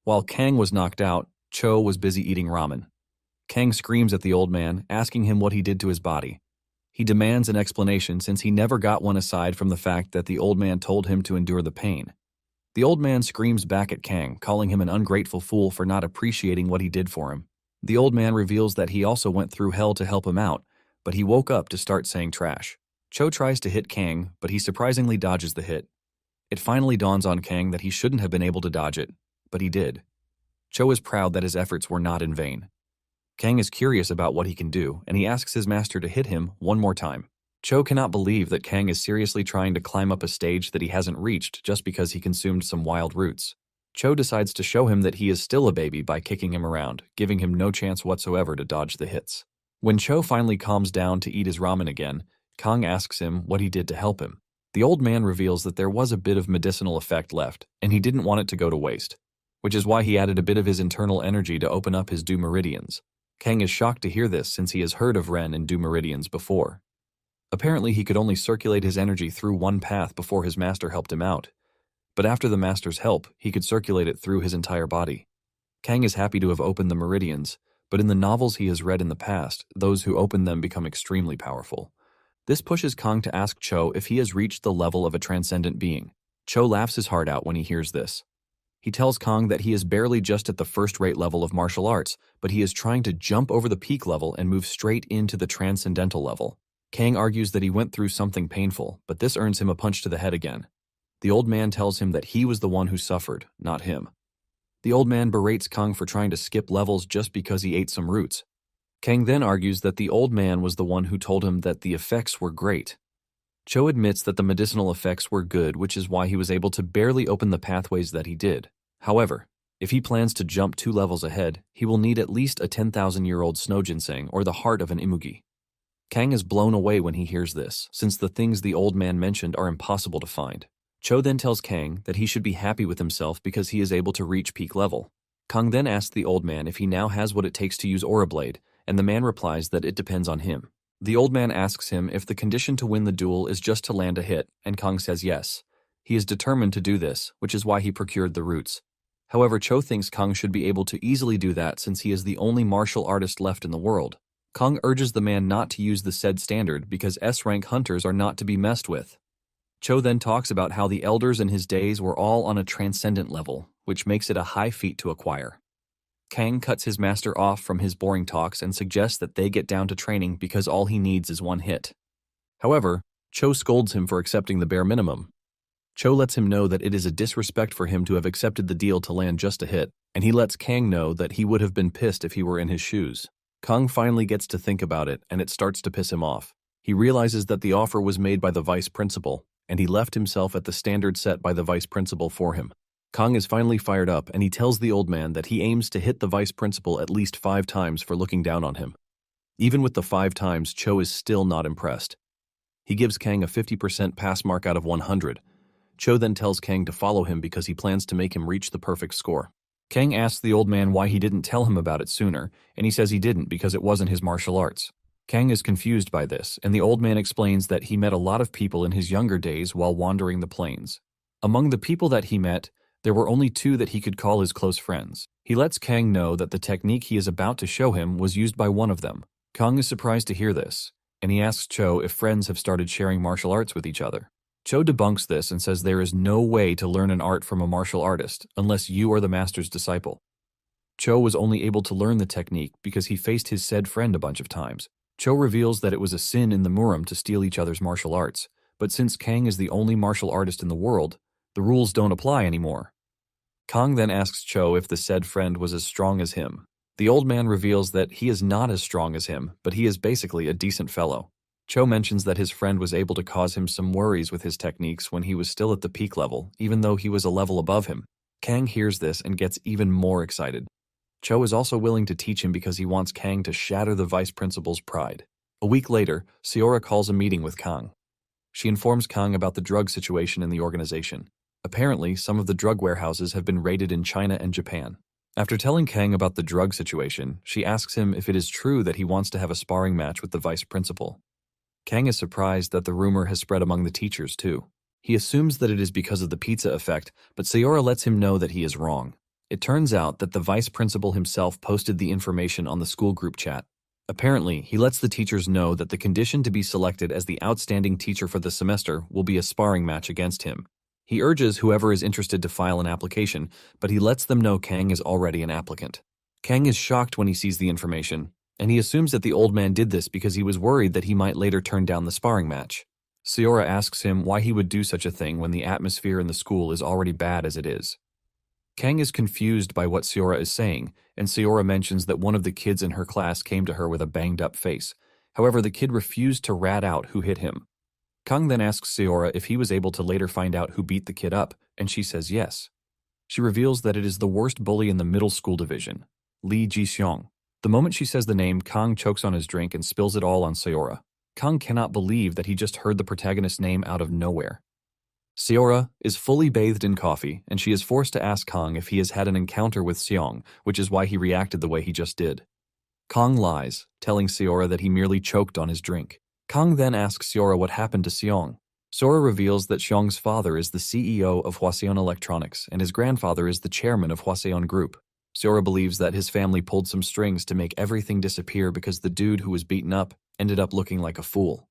While Kang was knocked out, Cho was busy eating ramen. Kang screams at the old man, asking him what he did to his body. He demands an explanation since he never got one aside from the fact that the old man told him to endure the pain. The old man screams back at Kang, calling him an ungrateful fool for not appreciating what he did for him. The old man reveals that he also went through hell to help him out, but he woke up to start saying trash. Cho tries to hit Kang, but he surprisingly dodges the hit. It finally dawns on Kang that he shouldn't have been able to dodge it, but he did. Cho is proud that his efforts were not in vain. Kang is curious about what he can do, and he asks his master to hit him one more time. Cho cannot believe that Kang is seriously trying to climb up a stage that he hasn't reached just because he consumed some wild roots. Cho decides to show him that he is still a baby by kicking him around, giving him no chance whatsoever to dodge the hits. When Cho finally calms down to eat his ramen again, Kong asks him what he did to help him. The old man reveals that there was a bit of medicinal effect left, and he didn't want it to go to waste, which is why he added a bit of his internal energy to open up his dew meridians. Kang is shocked to hear this since he has heard of Ren and dew meridians before. Apparently, he could only circulate his energy through one path before his master helped him out, but after the master's help, he could circulate it through his entire body. Kang is happy to have opened the meridians, but in the novels he has read in the past, those who open them become extremely powerful. This pushes Kong to ask Cho if he has reached the level of a transcendent being. Cho laughs his heart out when he hears this. He tells Kong that he is barely just at the first-rate level of martial arts, but he is trying to jump over the peak level and move straight into the transcendental level. Kang argues that he went through something painful, but this earns him a punch to the head again. The old man tells him that he was the one who suffered, not him. The old man berates Kong for trying to skip levels just because he ate some roots. Kang then argues that the old man was the one who told him that the effects were great. Cho admits that the medicinal effects were good, which is why he was able to barely open the pathways that he did. However, if he plans to jump 2 levels ahead, he will need at least a 10,000-year-old snow ginseng or the heart of an imugi. Kang is blown away when he hears this, since the things the old man mentioned are impossible to find. Cho then tells Kang that he should be happy with himself because he is able to reach peak level. Kang then asks the old man if he now has what it takes to use Aura Blade, and the man replies that it depends on him. The old man asks him if the condition to win the duel is just to land a hit, and Kang says yes. He is determined to do this, which is why he procured the roots. However, Cho thinks Kang should be able to easily do that since he is the only martial artist left in the world. Kang urges the man not to use the said standard because S-rank hunters are not to be messed with. Cho then talks about how the elders in his days were all on a transcendent level, which makes it a high feat to acquire. Kang cuts his master off from his boring talks and suggests that they get down to training because all he needs is one hit. However, Cho scolds him for accepting the bare minimum. Cho lets him know that it is a disrespect for him to have accepted the deal to land just a hit, and he lets Kang know that he would have been pissed if he were in his shoes. Kang finally gets to think about it, and it starts to piss him off. He realizes that the offer was made by the vice principal, and he left himself at the standard set by the vice principal for him. Kang is finally fired up, and he tells the old man that he aims to hit the vice principal at least 5 times for looking down on him. Even with the 5 times, Cho is still not impressed. He gives Kang a 50% pass mark out of 100. Cho then tells Kang to follow him because he plans to make him reach the perfect score. Kang asks the old man why he didn't tell him about it sooner, and he says he didn't because it wasn't his martial arts. Kang is confused by this, and the old man explains that he met a lot of people in his younger days while wandering the plains. Among the people that he met, there were only 2 that he could call his close friends. He lets Kang know that the technique he is about to show him was used by one of them. Kang is surprised to hear this, and he asks Cho if friends have started sharing martial arts with each other. Cho debunks this and says there is no way to learn an art from a martial artist unless you are the master's disciple. Cho was only able to learn the technique because he faced his said friend a bunch of times. Cho reveals that it was a sin in the Murim to steal each other's martial arts, but since Kang is the only martial artist in the world, the rules don't apply anymore. Kang then asks Cho if the said friend was as strong as him. The old man reveals that he is not as strong as him, but he is basically a decent fellow. Cho mentions that his friend was able to cause him some worries with his techniques when he was still at the peak level, even though he was a level above him. Kang hears this and gets even more excited. Cho is also willing to teach him because he wants Kang to shatter the vice principal's pride. A week later, Seora calls a meeting with Kang. She informs Kang about the drug situation in the organization. Apparently, some of the drug warehouses have been raided in China and Japan. After telling Kang about the drug situation, she asks him if it is true that he wants to have a sparring match with the vice principal. Kang is surprised that the rumor has spread among the teachers too. He assumes that it is because of the pizza effect, but Seora lets him know that he is wrong. It turns out that the vice principal himself posted the information on the school group chat. Apparently, he lets the teachers know that the condition to be selected as the outstanding teacher for the semester will be a sparring match against him. He urges whoever is interested to file an application, but he lets them know Kang is already an applicant. Kang is shocked when he sees the information, and he assumes that the old man did this because he was worried that he might later turn down the sparring match. Seora asks him why he would do such a thing when the atmosphere in the school is already bad as it is. Kang is confused by what Seora is saying, and Seora mentions that one of the kids in her class came to her with a banged-up face. However, the kid refused to rat out who hit him. Kang then asks Seora if he was able to later find out who beat the kid up, and she says yes. She reveals that it is the worst bully in the middle school division, Lee Ji-seong. The moment she says the name, Kang chokes on his drink and spills it all on Seora. Kang cannot believe that he just heard the protagonist's name out of nowhere. Seora is fully bathed in coffee, and she is forced to ask Kang if he has had an encounter with Seong, which is why he reacted the way he just did. Kang lies, telling Seora that he merely choked on his drink. Kang then asks Seora what happened to Seong. Seora reveals that Seong's father is the CEO of Hwaseon Electronics, and his grandfather is the chairman of Hwaseon Group. Seora believes that his family pulled some strings to make everything disappear because the dude who was beaten up ended up looking like a fool.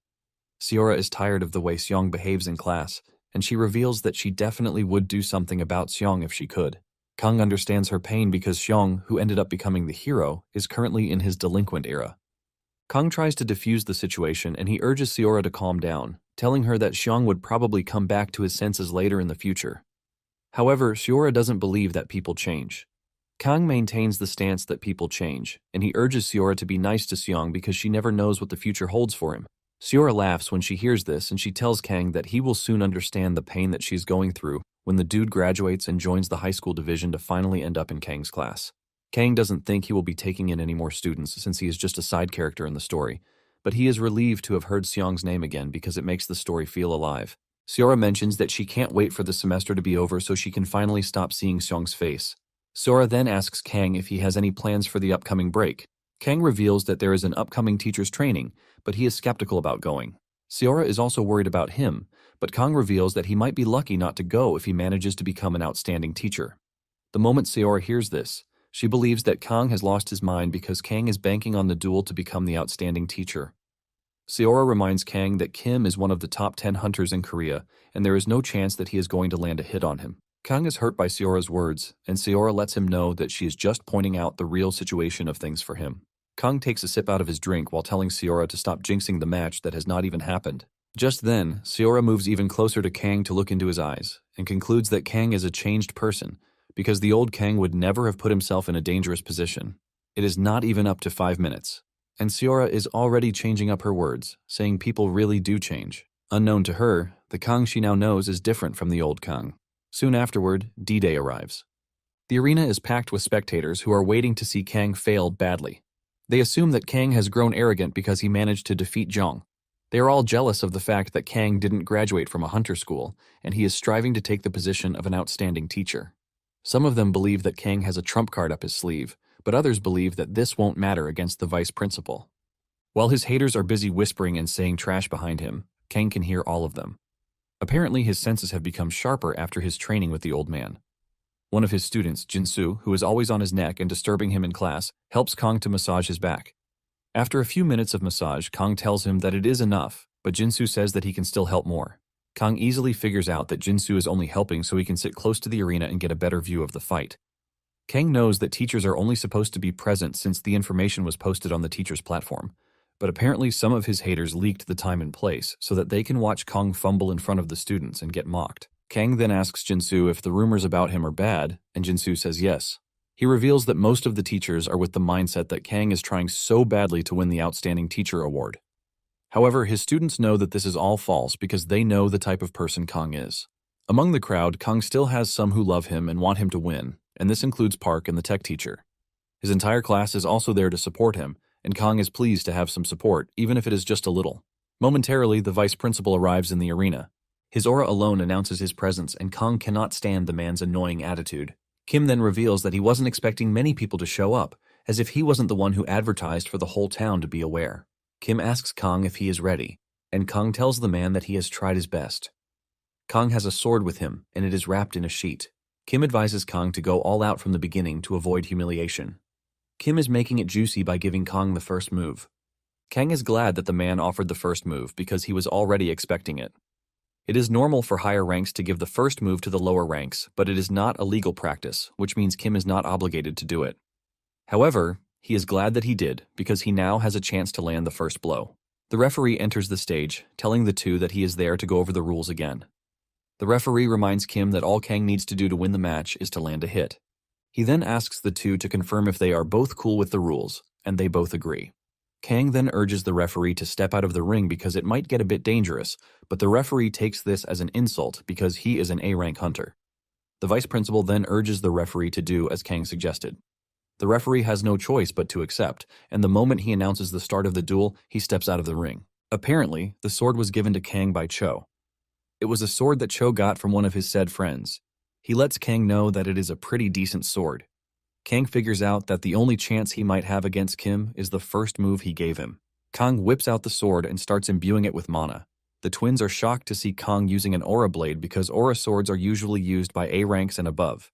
Seora is tired of the way Seong behaves in class, and she reveals that she definitely would do something about Seong if she could. Kang understands her pain because Seong, who ended up becoming the hero, is currently in his delinquent era. Kang tries to defuse the situation and he urges Seora to calm down, telling her that Seong would probably come back to his senses later in the future. However, Seora doesn't believe that people change. Kang maintains the stance that people change, and he urges Seora to be nice to Seong because she never knows what the future holds for him. Seora laughs when she hears this, and she tells Kang that he will soon understand the pain that she's going through when the dude graduates and joins the high school division to finally end up in Kang's class. Kang doesn't think he will be taking in any more students since he is just a side character in the story, but he is relieved to have heard Seong's name again because it makes the story feel alive. Seora mentions that she can't wait for the semester to be over so she can finally stop seeing Seong's face. Seora then asks Kang if he has any plans for the upcoming break. Kang reveals that there is an upcoming teacher's training, but he is skeptical about going. Seora is also worried about him, but Kang reveals that he might be lucky not to go if he manages to become an outstanding teacher. The moment Seora hears this, she believes that Kang has lost his mind because Kang is banking on the duel to become the outstanding teacher. Seora reminds Kang that Kim is one of the top 10 hunters in Korea, and there is no chance that he is going to land a hit on him. Kang is hurt by Seora's words, and Seora lets him know that she is just pointing out the real situation of things for him. Kang takes a sip out of his drink while telling Seora to stop jinxing the match that has not even happened. Just then, Seora moves even closer to Kang to look into his eyes, and concludes that Kang is a changed person, because the old Kang would never have put himself in a dangerous position. It is not even up to 5 minutes, and Seora is already changing up her words, saying people really do change. Unknown to her, the Kang she now knows is different from the old Kang. Soon afterward, D-Day arrives. The arena is packed with spectators who are waiting to see Kang fail badly. They assume that Kang has grown arrogant because he managed to defeat Jong. They are all jealous of the fact that Kang didn't graduate from a hunter school, and he is striving to take the position of an outstanding teacher. Some of them believe that Kang has a trump card up his sleeve, but others believe that this won't matter against the vice principal. While his haters are busy whispering and saying trash behind him, Kang can hear all of them. Apparently, his senses have become sharper after his training with the old man. One of his students, Jinsu, who is always on his neck and disturbing him in class, helps Kang to massage his back. After a few minutes of massage, Kang tells him that it is enough, but Jinsu says that he can still help more. Kang easily figures out that Jinsu is only helping so he can sit close to the arena and get a better view of the fight. Kang knows that teachers are only supposed to be present since the information was posted on the teacher's platform, but apparently some of his haters leaked the time and place so that they can watch Kang fumble in front of the students and get mocked. Kang then asks Jinsu if the rumors about him are bad, and Jinsu says yes. He reveals that most of the teachers are with the mindset that Kang is trying so badly to win the Outstanding Teacher Award. However, his students know that this is all false because they know the type of person Kang is. Among the crowd, Kang still has some who love him and want him to win, and this includes Park and the tech teacher. His entire class is also there to support him, and Kang is pleased to have some support, even if it is just a little. Momentarily, the vice principal arrives in the arena. His aura alone announces his presence, and Kang cannot stand the man's annoying attitude. Kim then reveals that he wasn't expecting many people to show up, as if he wasn't the one who advertised for the whole town to be aware. Kim asks Kang if he is ready, and Kang tells the man that he has tried his best. Kang has a sword with him, and it is wrapped in a sheet. Kim advises Kang to go all out from the beginning to avoid humiliation. Kim is making it juicy by giving Kang the first move. Kang is glad that the man offered the first move because he was already expecting it. It is normal for higher ranks to give the first move to the lower ranks, but it is not a legal practice, which means Kim is not obligated to do it. However, he is glad that he did because he now has a chance to land the first blow. The referee enters the stage, telling the two that he is there to go over the rules again. The referee reminds Kim that all Kang needs to do to win the match is to land a hit. He then asks the two to confirm if they are both cool with the rules, and they both agree. Kang then urges the referee to step out of the ring because it might get a bit dangerous, but the referee takes this as an insult because he is an A-rank hunter. The vice principal then urges the referee to do as Kang suggested. The referee has no choice but to accept, and the moment he announces the start of the duel, he steps out of the ring. Apparently, the sword was given to Kang by Cho. It was a sword that Cho got from one of his said friends. He lets Kang know that it is a pretty decent sword. Kang figures out that the only chance he might have against Kim is the first move he gave him. Kang whips out the sword and starts imbuing it with mana. The twins are shocked to see Kang using an aura blade because aura swords are usually used by A ranks and above.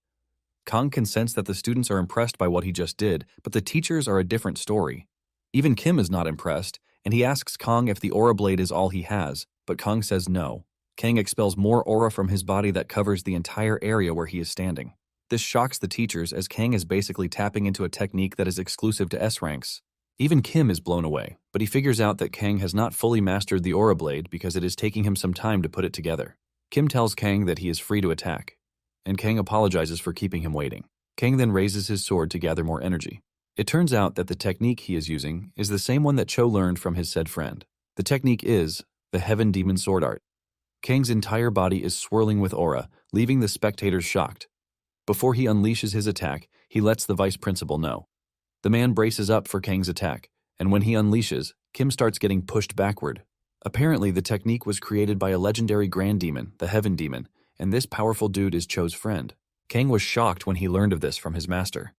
Kang can sense that the students are impressed by what he just did, but the teachers are a different story. Even Kim is not impressed, and he asks Kang if the aura blade is all he has, but Kang says no. Kang expels more aura from his body that covers the entire area where he is standing. This shocks the teachers as Kang is basically tapping into a technique that is exclusive to S ranks. Even Kim is blown away, but he figures out that Kang has not fully mastered the aura blade because it is taking him some time to put it together. Kim tells Kang that he is free to attack, and Kang apologizes for keeping him waiting. Kang then raises his sword to gather more energy. It turns out that the technique he is using is the same one that Cho learned from his said friend. The technique is the Heaven Demon Sword Art. Kang's entire body is swirling with aura, leaving the spectators shocked. Before he unleashes his attack, he lets the vice principal know. The man braces up for Kang's attack, and when he unleashes, Kim starts getting pushed backward. Apparently, the technique was created by a legendary grand demon, the Heaven Demon, and this powerful dude is Cho's friend. Kang was shocked when he learned of this from his master.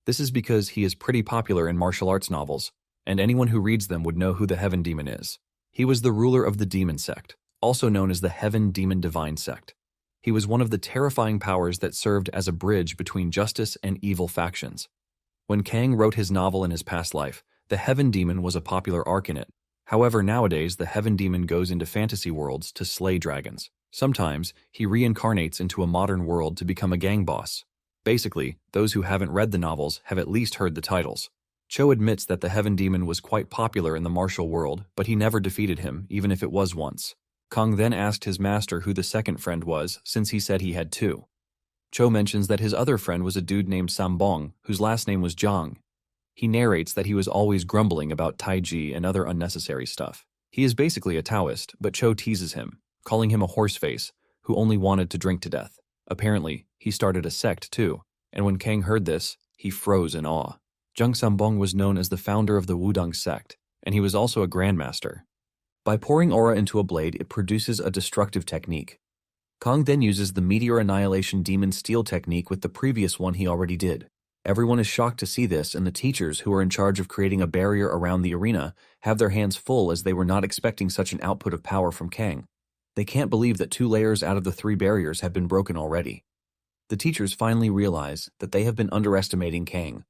This is because he is pretty popular in martial arts novels, and anyone who reads them would know who the Heaven Demon is. He was the ruler of the demon sect, also known as the Heaven Demon Divine sect. He was one of the terrifying powers that served as a bridge between justice and evil factions. When Kang wrote his novel in his past life, the Heaven Demon was a popular arc in it. However, nowadays the Heaven Demon goes into fantasy worlds to slay dragons. Sometimes, he reincarnates into a modern world to become a gang boss. Basically, those who haven't read the novels have at least heard the titles. Cho admits that the Heaven Demon was quite popular in the martial world, but he never defeated him, even if it was once. Kang then asked his master who the second friend was, since he said he had two. Cho mentions that his other friend was a dude named Sambong, whose last name was Zhang. He narrates that he was always grumbling about Taiji and other unnecessary stuff. He is basically a Taoist, but Cho teases him, calling him a horseface, who only wanted to drink to death. Apparently, he started a sect too, and when Kang heard this, he froze in awe. Zhang Sambong was known as the founder of the Wudang sect, and he was also a grandmaster. By pouring aura into a blade, it produces a destructive technique. Kang then uses the Meteor Annihilation Demon Steel technique with the previous one he already did. Everyone is shocked to see this, and the teachers who are in charge of creating a barrier around the arena have their hands full as they were not expecting such an output of power from Kang. They can't believe that 2 layers out of the 3 barriers have been broken already. The teachers finally realize that they have been underestimating Kang.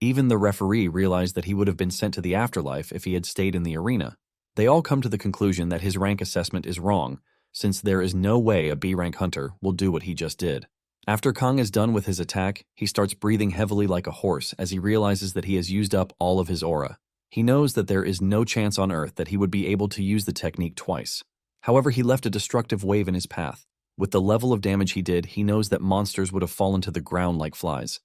Even the referee realized that he would have been sent to the afterlife if he had stayed in the arena. They all come to the conclusion that his rank assessment is wrong, since there is no way a B-rank hunter will do what he just did. After Kang is done with his attack, he starts breathing heavily like a horse as he realizes that he has used up all of his aura. He knows that there is no chance on Earth that he would be able to use the technique twice. However, he left a destructive wave in his path. With the level of damage he did, he knows that monsters would have fallen to the ground like flies.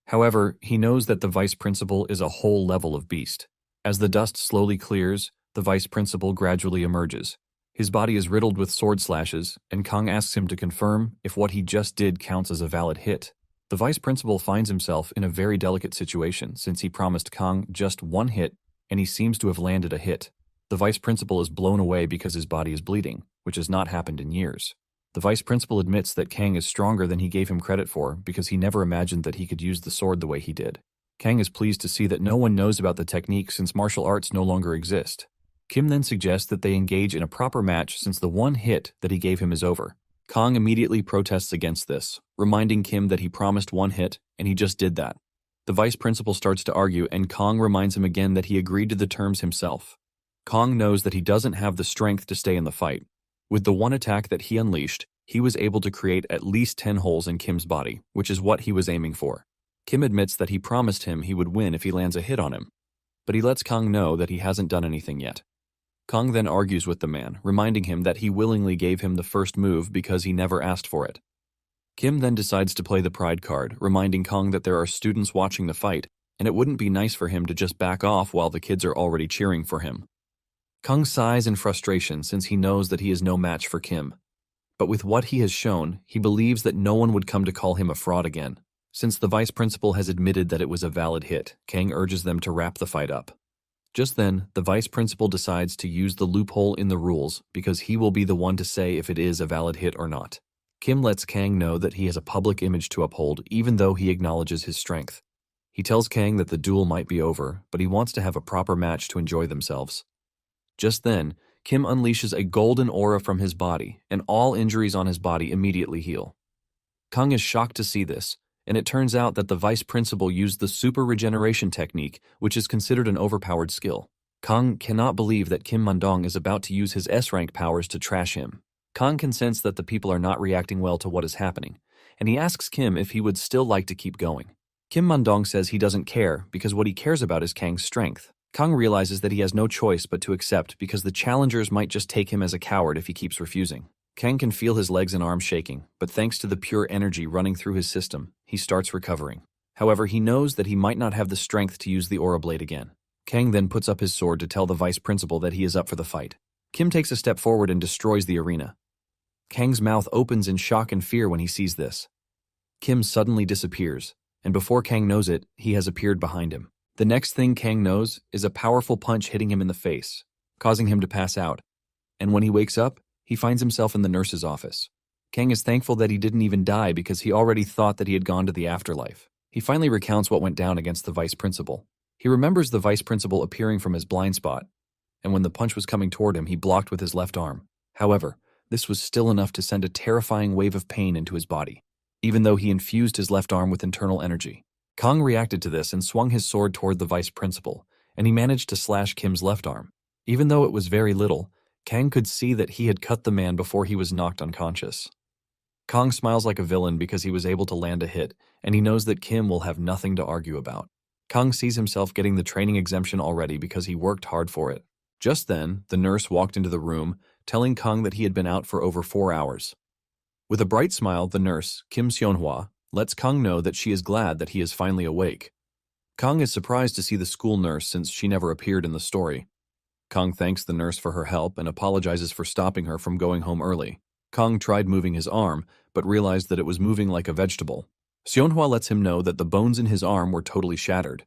However, he knows that the vice principal is a whole level of beast. As the dust slowly clears, the vice principal gradually emerges. His body is riddled with sword slashes, and Kang asks him to confirm if what he just did counts as a valid hit. The vice principal finds himself in a very delicate situation since he promised Kang just 1 hit, and he seems to have landed a hit. The vice principal is blown away because his body is bleeding, which has not happened in years. The vice principal admits that Kang is stronger than he gave him credit for because he never imagined that he could use the sword the way he did. Kang is pleased to see that no one knows about the technique since martial arts no longer exist. Kim then suggests that they engage in a proper match since the 1 hit that he gave him is over. Kang immediately protests against this, reminding Kim that he promised 1 hit, and he just did that. The vice principal starts to argue, and Kang reminds him again that he agreed to the terms himself. Kang knows that he doesn't have the strength to stay in the fight. With the 1 attack that he unleashed, he was able to create at least 10 holes in Kim's body, which is what he was aiming for. Kim admits that he promised him he would win if he lands a hit on him, but he lets Kang know that he hasn't done anything yet. Kang then argues with the man, reminding him that he willingly gave him the first move because he never asked for it. Kim then decides to play the pride card, reminding Kang that there are students watching the fight, and it wouldn't be nice for him to just back off while the kids are already cheering for him. Kang sighs in frustration since he knows that he is no match for Kim. But with what he has shown, he believes that no one would come to call him a fraud again. Since the vice principal has admitted that it was a valid hit, Kang urges them to wrap the fight up. Just then, the vice principal decides to use the loophole in the rules because he will be the one to say if it is a valid hit or not. Kim lets Kang know that he has a public image to uphold even though he acknowledges his strength. He tells Kang that the duel might be over, but he wants to have a proper match to enjoy themselves. Just then, Kim unleashes a golden aura from his body, and all injuries on his body immediately heal. Kang is shocked to see this, and it turns out that the vice principal used the super regeneration technique, which is considered an overpowered skill. Kang cannot believe that Kim Mandong is about to use his S-rank powers to trash him. Kang can sense that the people are not reacting well to what is happening, and he asks Kim if he would still like to keep going. Kim Mandong says he doesn't care because what he cares about is Kang's strength. Kang realizes that he has no choice but to accept because the challengers might just take him as a coward if he keeps refusing. Kang can feel his legs and arms shaking, but thanks to the pure energy running through his system, he starts recovering. However, he knows that he might not have the strength to use the aura blade again. Kang then puts up his sword to tell the vice principal that he is up for the fight. Kim takes a step forward and destroys the arena. Kang's mouth opens in shock and fear when he sees this. Kim suddenly disappears, and before Kang knows it, he has appeared behind him. The next thing Kang knows is a powerful punch hitting him in the face, causing him to pass out. And when he wakes up, he finds himself in the nurse's office. Kang is thankful that he didn't even die because he already thought that he had gone to the afterlife. He finally recounts what went down against the vice principal. He remembers the vice principal appearing from his blind spot, and when the punch was coming toward him, he blocked with his left arm. However, this was still enough to send a terrifying wave of pain into his body, even though he infused his left arm with internal energy. Kang reacted to this and swung his sword toward the vice principal, and he managed to slash Kim's left arm. Even though it was very little, Kang could see that he had cut the man before he was knocked unconscious. Kang smiles like a villain because he was able to land a hit, and he knows that Kim will have nothing to argue about. Kang sees himself getting the training exemption already because he worked hard for it. Just then, the nurse walked into the room, telling Kang that he had been out for over 4 hours. With a bright smile, the nurse, Kim Seonhwa, lets Kang know that she is glad that he is finally awake. Kang is surprised to see the school nurse since she never appeared in the story. Kang thanks the nurse for her help and apologizes for stopping her from going home early. Kang tried moving his arm, but realized that it was moving like a vegetable. Seonhwa lets him know that the bones in his arm were totally shattered.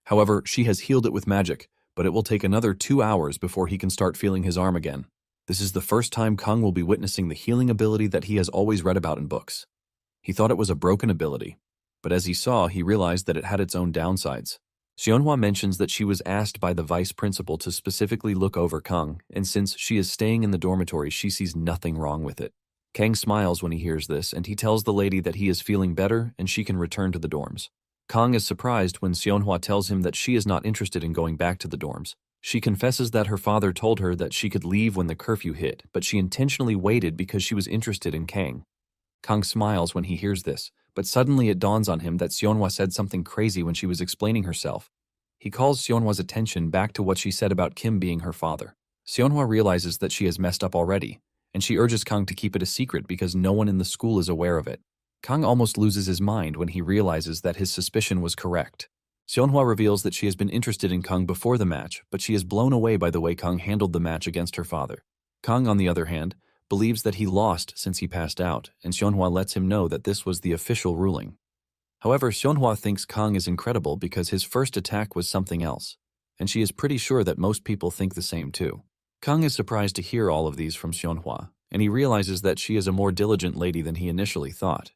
However, she has healed it with magic, but it will take another 2 hours before he can start feeling his arm again. This is the first time Kang will be witnessing the healing ability that he has always read about in books. He thought it was a broken ability, but as he saw, he realized that it had its own downsides. Seonhwa mentions that she was asked by the vice principal to specifically look over Kang, and since she is staying in the dormitory, she sees nothing wrong with it. Kang smiles when he hears this, and he tells the lady that he is feeling better and she can return to the dorms. Kang is surprised when Seonhwa tells him that she is not interested in going back to the dorms. She confesses that her father told her that she could leave when the curfew hit, but she intentionally waited because she was interested in Kang. Kang smiles when he hears this, but suddenly it dawns on him that Seonhwa said something crazy when she was explaining herself. He calls Seonhwa's attention back to what she said about Kim being her father. Seonhwa realizes that she has messed up already, and she urges Kang to keep it a secret because no one in the school is aware of it. Kang almost loses his mind when he realizes that his suspicion was correct. Seonhwa reveals that she has been interested in Kang before the match, but she is blown away by the way Kang handled the match against her father. Kang, on the other hand, believes that he lost since he passed out, and Seonhwa lets him know that this was the official ruling. However, Seonhwa thinks Kang is incredible because his first attack was something else, and she is pretty sure that most people think the same too. Kang is surprised to hear all of these from Seonhwa, and he realizes that she is a more diligent lady than he initially thought.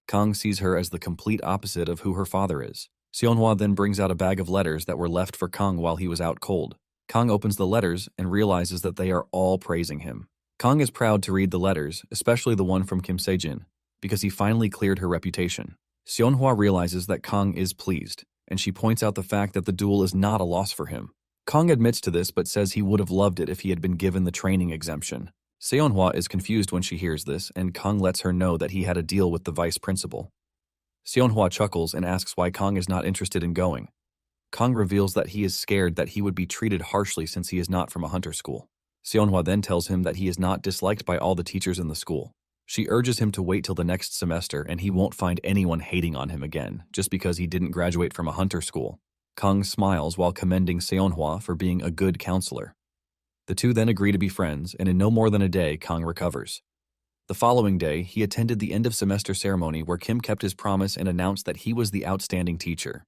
Kang sees her as the complete opposite of who her father is. Seonhwa then brings out a bag of letters that were left for Kang while he was out cold. Kang opens the letters and realizes that they are all praising him. Kang is proud to read the letters, especially the one from Kim Sejin, because he finally cleared her reputation. Seonhwa realizes that Kang is pleased, and she points out the fact that the duel is not a loss for him. Kang admits to this but says he would have loved it if he had been given the training exemption. Seonhwa is confused when she hears this, and Kang lets her know that he had a deal with the vice principal. Seonhwa chuckles and asks why Kang is not interested in going. Kang reveals that he is scared that he would be treated harshly since he is not from a hunter school. Seonhwa then tells him that he is not disliked by all the teachers in the school. She urges him to wait till the next semester and he won't find anyone hating on him again, just because he didn't graduate from a hunter school. Kang smiles while commending Seonhwa for being a good counselor. The two then agree to be friends, and in no more than a day, Kang recovers. The following day, he attended the end-of-semester ceremony where Kim kept his promise and announced that he was the outstanding teacher.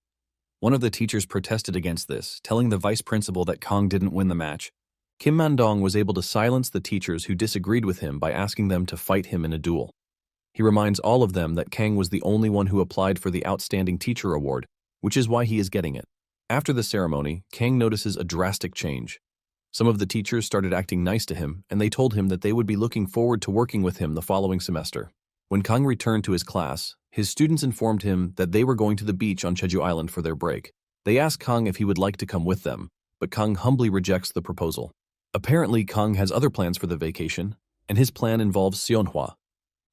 One of the teachers protested against this, telling the vice principal that Kang didn't win the match. Kim Mandong was able to silence the teachers who disagreed with him by asking them to fight him in a duel. He reminds all of them that Kang was the only one who applied for the Outstanding Teacher Award, which is why he is getting it. After the ceremony, Kang notices a drastic change. Some of the teachers started acting nice to him, and they told him that they would be looking forward to working with him the following semester. When Kang returned to his class, his students informed him that they were going to the beach on Jeju Island for their break. They asked Kang if he would like to come with them, but Kang humbly rejects the proposal. Apparently, Kang has other plans for the vacation, and his plan involves Seonhwa.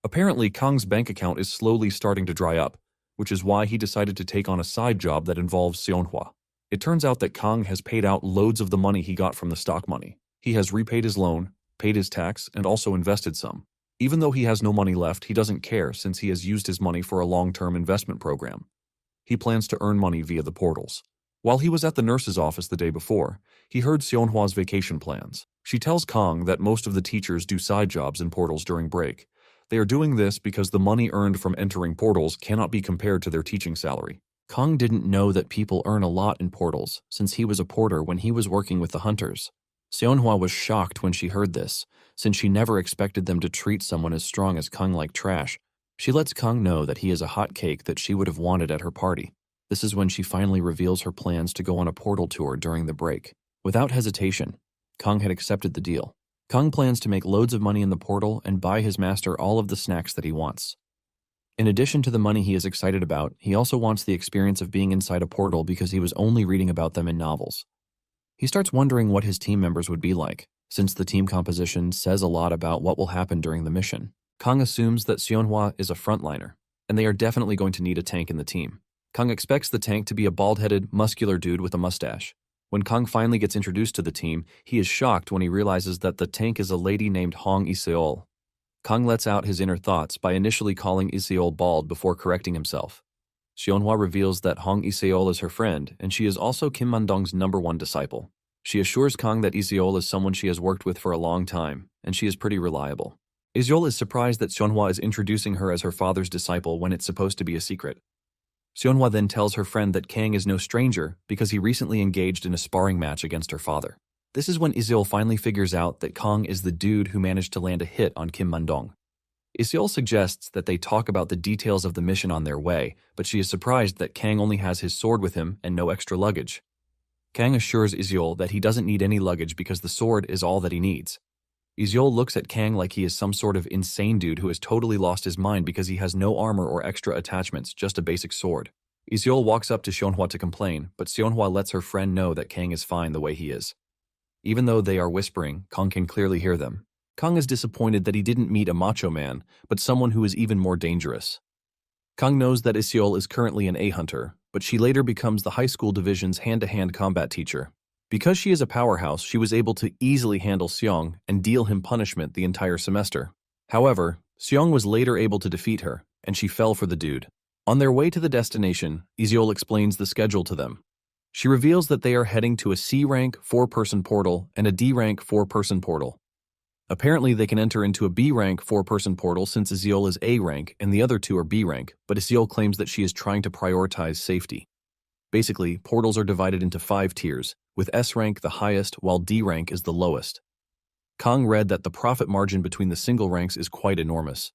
Apparently, Kang's bank account is slowly starting to dry up, which is why he decided to take on a side job that involves Seonhwa. It turns out that Kang has paid out loads of the money he got from the stock money. He has repaid his loan, paid his tax, and also invested some. Even though he has no money left, he doesn't care since he has used his money for a long-term investment program. He plans to earn money via the portals. While he was at the nurse's office the day before, he heard Seonhwa's vacation plans. She tells Kang that most of the teachers do side jobs in portals during break. They are doing this because the money earned from entering portals cannot be compared to their teaching salary. Kang didn't know that people earn a lot in portals since he was a porter when he was working with the hunters. Seonhwa was shocked when she heard this, since she never expected them to treat someone as strong as Kang like trash. She lets Kang know that he is a hot cake that she would have wanted at her party. This is when she finally reveals her plans to go on a portal tour during the break. Without hesitation, Kang had accepted the deal. Kang plans to make loads of money in the portal and buy his master all of the snacks that he wants. In addition to the money he is excited about, he also wants the experience of being inside a portal because he was only reading about them in novels. He starts wondering what his team members would be like, since the team composition says a lot about what will happen during the mission. Kang assumes that Seonhwa is a frontliner, and they are definitely going to need a tank in the team. Kang expects the tank to be a bald-headed, muscular dude with a mustache. When Kang finally gets introduced to the team, he is shocked when he realizes that the tank is a lady named Hong Iseol. Kang lets out his inner thoughts by initially calling Iseol bald before correcting himself. Seonhwa reveals that Hong Iseol is her friend, and she is also Kim Man-dong's #1 disciple. She assures Kang that Iseol is someone she has worked with for a long time, and she is pretty reliable. Iseol is surprised that Seonhwa is introducing her as her father's disciple when it's supposed to be a secret. Seonhwa then tells her friend that Kang is no stranger because he recently engaged in a sparring match against her father. This is when Iseol finally figures out that Kang is the dude who managed to land a hit on Kim Man-dong. Iseol suggests that they talk about the details of the mission on their way, but she is surprised that Kang only has his sword with him and no extra luggage. Kang assures Iseol that he doesn't need any luggage because the sword is all that he needs. Iseol looks at Kang like he is some sort of insane dude who has totally lost his mind because he has no armor or extra attachments, just a basic sword. Iseol walks up to Seonhwa to complain, but Seonhwa lets her friend know that Kang is fine the way he is. Even though they are whispering, Kang can clearly hear them. Kang is disappointed that he didn't meet a macho man, but someone who is even more dangerous. Kang knows that Iseol is currently an A-hunter, but she later becomes the high school division's hand-to-hand combat teacher. Because she is a powerhouse, she was able to easily handle Seong and deal him punishment the entire semester. However, Seong was later able to defeat her, and she fell for the dude. On their way to the destination, Iseol explains the schedule to them. She reveals that they are heading to a C-rank 4-person portal and a D-rank 4-person portal. Apparently, they can enter into a B-rank 4-person portal since Iseol is A-rank and the other two are B-rank, but Iseol claims that she is trying to prioritize safety. Basically, portals are divided into 5 tiers, with S-rank the highest while D-rank is the lowest. Kang read that the profit margin between the single ranks is quite enormous.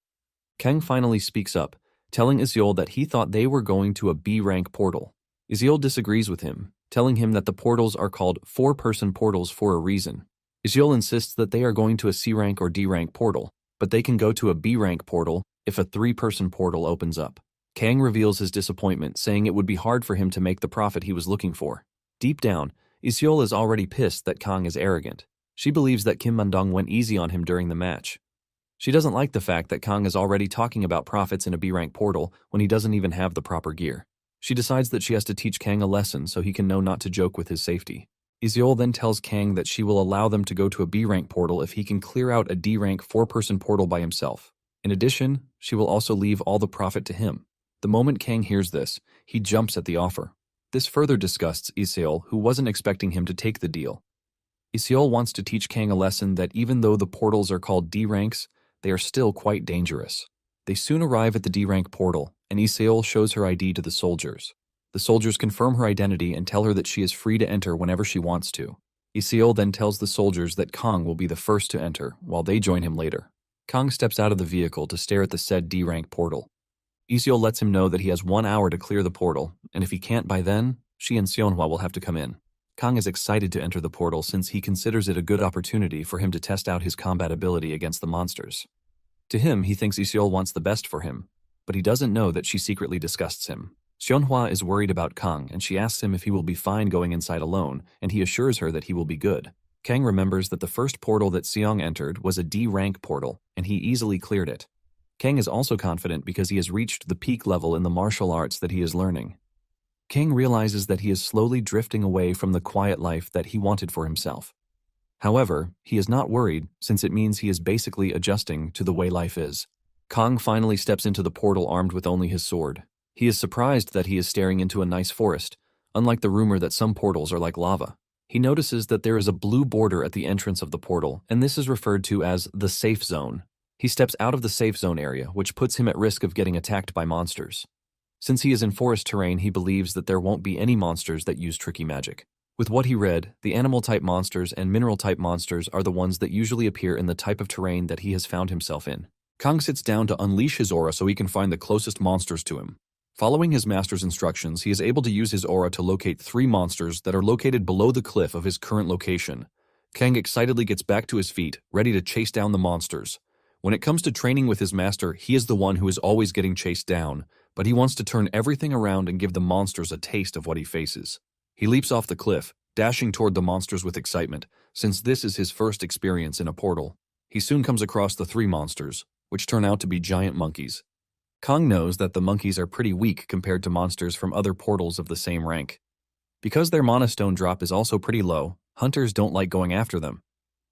Kang finally speaks up, telling Iseol that he thought they were going to a B-rank portal. Iseol disagrees with him, telling him that the portals are called 4-person portals for a reason. Iseol insists that they are going to a C-rank or D-rank portal, but they can go to a B-rank portal if a 3-person portal opens up. Kang reveals his disappointment, saying it would be hard for him to make the profit he was looking for. Deep down, Iseol is already pissed that Kang is arrogant. She believes that Kim Man-dong went easy on him during the match. She doesn't like the fact that Kang is already talking about profits in a B-rank portal when he doesn't even have the proper gear. She decides that she has to teach Kang a lesson so he can know not to joke with his safety. Iseol then tells Kang that she will allow them to go to a B-rank portal if he can clear out a D-rank 4-person portal by himself. In addition, she will also leave all the profit to him. The moment Kang hears this, he jumps at the offer. This further disgusts Iseol, who wasn't expecting him to take the deal. Iseol wants to teach Kang a lesson that even though the portals are called D-ranks, they are still quite dangerous. They soon arrive at the D-rank portal, and Iseol shows her ID to the soldiers. The soldiers confirm her identity and tell her that she is free to enter whenever she wants to. Iseol then tells the soldiers that Kang will be the first to enter, while they join him later. Kang steps out of the vehicle to stare at the said D-rank portal. Iseol lets him know that he has 1 hour to clear the portal, and if he can't by then, she and Seonhwa will have to come in. Kang is excited to enter the portal since he considers it a good opportunity for him to test out his combat ability against the monsters. To him, he thinks Iseol wants the best for him, but he doesn't know that she secretly disgusts him. Seonhwa is worried about Kang, and she asks him if he will be fine going inside alone, and he assures her that he will be good. Kang remembers that the first portal that Seong entered was a D-rank portal, and he easily cleared it. Kang is also confident because he has reached the peak level in the martial arts that he is learning. Kang realizes that he is slowly drifting away from the quiet life that he wanted for himself. However, he is not worried since it means he is basically adjusting to the way life is. Kang finally steps into the portal armed with only his sword. He is surprised that he is staring into a nice forest, unlike the rumor that some portals are like lava. He notices that there is a blue border at the entrance of the portal, and this is referred to as the safe zone. He steps out of the safe zone area, which puts him at risk of getting attacked by monsters. Since he is in forest terrain, he believes that there won't be any monsters that use tricky magic. With what he read, the animal-type monsters and mineral-type monsters are the ones that usually appear in the type of terrain that he has found himself in. Kang sits down to unleash his aura so he can find the closest monsters to him. Following his master's instructions, he is able to use his aura to locate 3 monsters that are located below the cliff of his current location. Kang excitedly gets back to his feet, ready to chase down the monsters. When it comes to training with his master, he is the one who is always getting chased down, but he wants to turn everything around and give the monsters a taste of what he faces. He leaps off the cliff, dashing toward the monsters with excitement, since this is his first experience in a portal. He soon comes across the 3 monsters, which turn out to be giant monkeys. Kang knows that the monkeys are pretty weak compared to monsters from other portals of the same rank. Because their mana stone drop is also pretty low, hunters don't like going after them.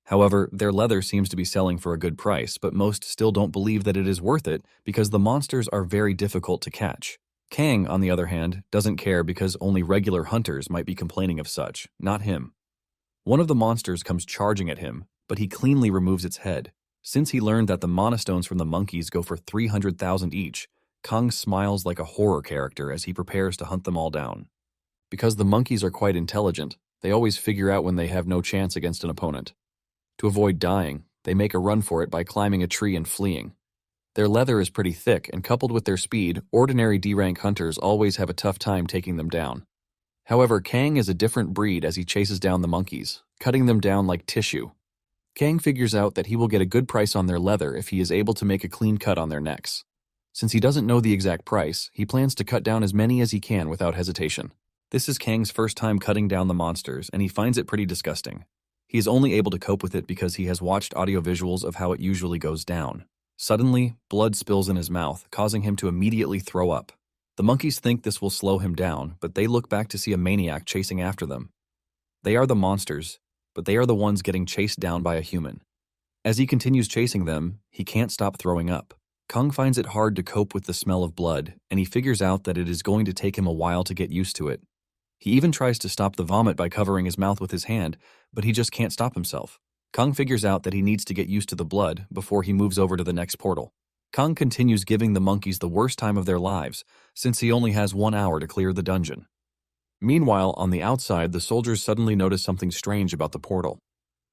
However, their leather seems to be selling for a good price, but most still don't believe that it is worth it because the monsters are very difficult to catch. Kang, on the other hand, doesn't care because only regular hunters might be complaining of such, not him. One of the monsters comes charging at him, but he cleanly removes its head. Since he learned that the mana stones from the monkeys go for 300,000 each, Kang smiles like a horror character as he prepares to hunt them all down. Because the monkeys are quite intelligent, they always figure out when they have no chance against an opponent. To avoid dying, they make a run for it by climbing a tree and fleeing. Their leather is pretty thick, and coupled with their speed, ordinary D-rank hunters always have a tough time taking them down. However, Kang is a different breed as he chases down the monkeys, cutting them down like tissue. Kang figures out that he will get a good price on their leather if he is able to make a clean cut on their necks. Since he doesn't know the exact price, he plans to cut down as many as he can without hesitation. This is Kang's first time cutting down the monsters, and he finds it pretty disgusting. He is only able to cope with it because he has watched audiovisuals of how it usually goes down. Suddenly, blood spills in his mouth, causing him to immediately throw up. The monkeys think this will slow him down, but they look back to see a maniac chasing after them. They are the monsters, but they are the ones getting chased down by a human. As he continues chasing them, he can't stop throwing up. Kang finds it hard to cope with the smell of blood, and he figures out that it is going to take him a while to get used to it. He even tries to stop the vomit by covering his mouth with his hand, but he just can't stop himself. Kang figures out that he needs to get used to the blood before he moves over to the next portal. Kang continues giving the monkeys the worst time of their lives, since he only has 1 hour to clear the dungeon. Meanwhile, on the outside, the soldiers suddenly notice something strange about the portal.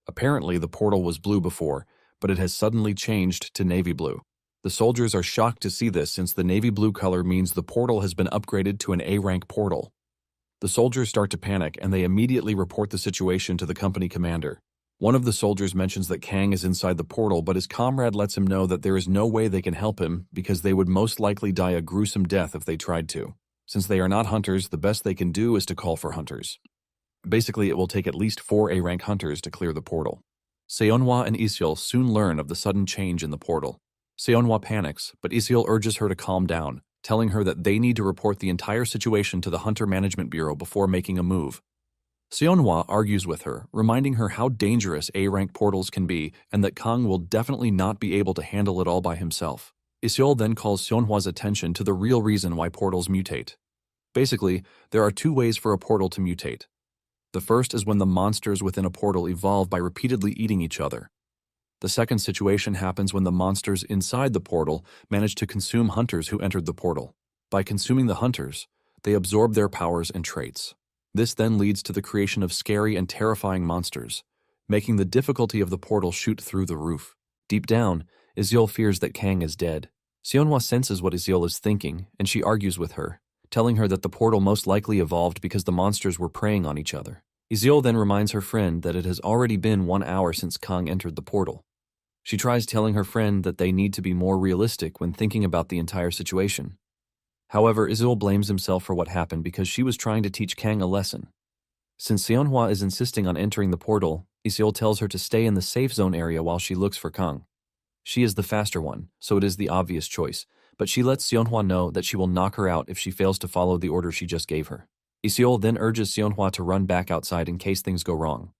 Apparently, the portal was blue before, but it has suddenly changed to navy blue. The soldiers are shocked to see this since the navy blue color means the portal has been upgraded to an A-rank portal. The soldiers start to panic and they immediately report the situation to the company commander. One of the soldiers mentions that Kang is inside the portal, but his comrade lets him know that there is no way they can help him because they would most likely die a gruesome death if they tried to. Since they are not hunters, the best they can do is to call for hunters. Basically, it will take at least 4 A-rank hunters to clear the portal. Seonhwa and Isil soon learn of the sudden change in the portal. Seonhwa panics, but Isil urges her to calm down, telling her that they need to report the entire situation to the Hunter Management Bureau before making a move. Seonhwa argues with her, reminding her how dangerous A-rank portals can be and that Kang will definitely not be able to handle it all by himself. Isil then calls Seonhwa's attention to the real reason why portals mutate. Basically, there are 2 ways for a portal to mutate. The first is when the monsters within a portal evolve by repeatedly eating each other. The second situation happens when the monsters inside the portal manage to consume hunters who entered the portal. By consuming the hunters, they absorb their powers and traits. This then leads to the creation of scary and terrifying monsters, making the difficulty of the portal shoot through the roof. Deep down, Isil fears that Kang is dead. Seonhwa senses what Isil is thinking, and she argues with her, telling her that the portal most likely evolved because the monsters were preying on each other. Isil then reminds her friend that it has already been 1 hour since Kang entered the portal. She tries telling her friend that they need to be more realistic when thinking about the entire situation. However, Isil blames himself for what happened because she was trying to teach Kang a lesson. Since Seonhwa is insisting on entering the portal, Isil tells her to stay in the safe zone area while she looks for Kang. She is the faster one, so it is the obvious choice, but she lets Seonhwa know that she will knock her out if she fails to follow the order she just gave her. Isil then urges Seonhwa to run back outside in case things go wrong.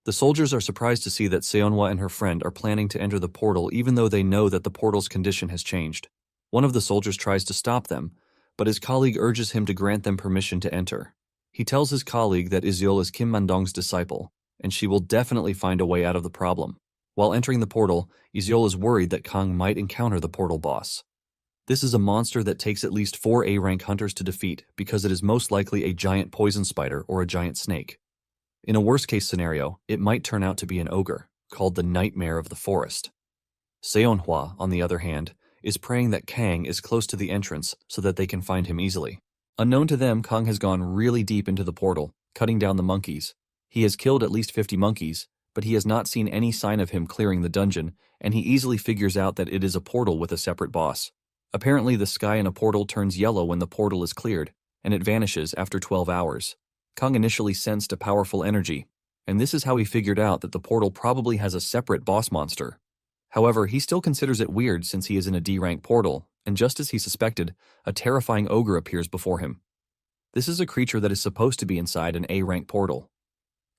The soldiers are surprised to see that Seonhwa and her friend are planning to enter the portal even though they know that the portal's condition has changed. One of the soldiers tries to stop them, but his colleague urges him to grant them permission to enter. He tells his colleague that Iseol is Kim Mandong's disciple, and she will definitely find a way out of the problem. While entering the portal, Iseol is worried that Kang might encounter the portal boss. This is a monster that takes at least 4 A-rank hunters to defeat because it is most likely a giant poison spider or a giant snake. In a worst-case scenario, it might turn out to be an ogre, called the Nightmare of the Forest. Seonhwa, on the other hand, is praying that Kang is close to the entrance so that they can find him easily. Unknown to them, Kang has gone really deep into the portal, cutting down the monkeys. He has killed at least 50 monkeys, but he has not seen any sign of him clearing the dungeon, and he easily figures out that it is a portal with a separate boss. Apparently, the sky in a portal turns yellow when the portal is cleared, and it vanishes after 12 hours. Kang initially sensed a powerful energy, and this is how he figured out that the portal probably has a separate boss monster. However, he still considers it weird since he is in a D-rank portal, and just as he suspected, a terrifying ogre appears before him. This is a creature that is supposed to be inside an A-rank portal.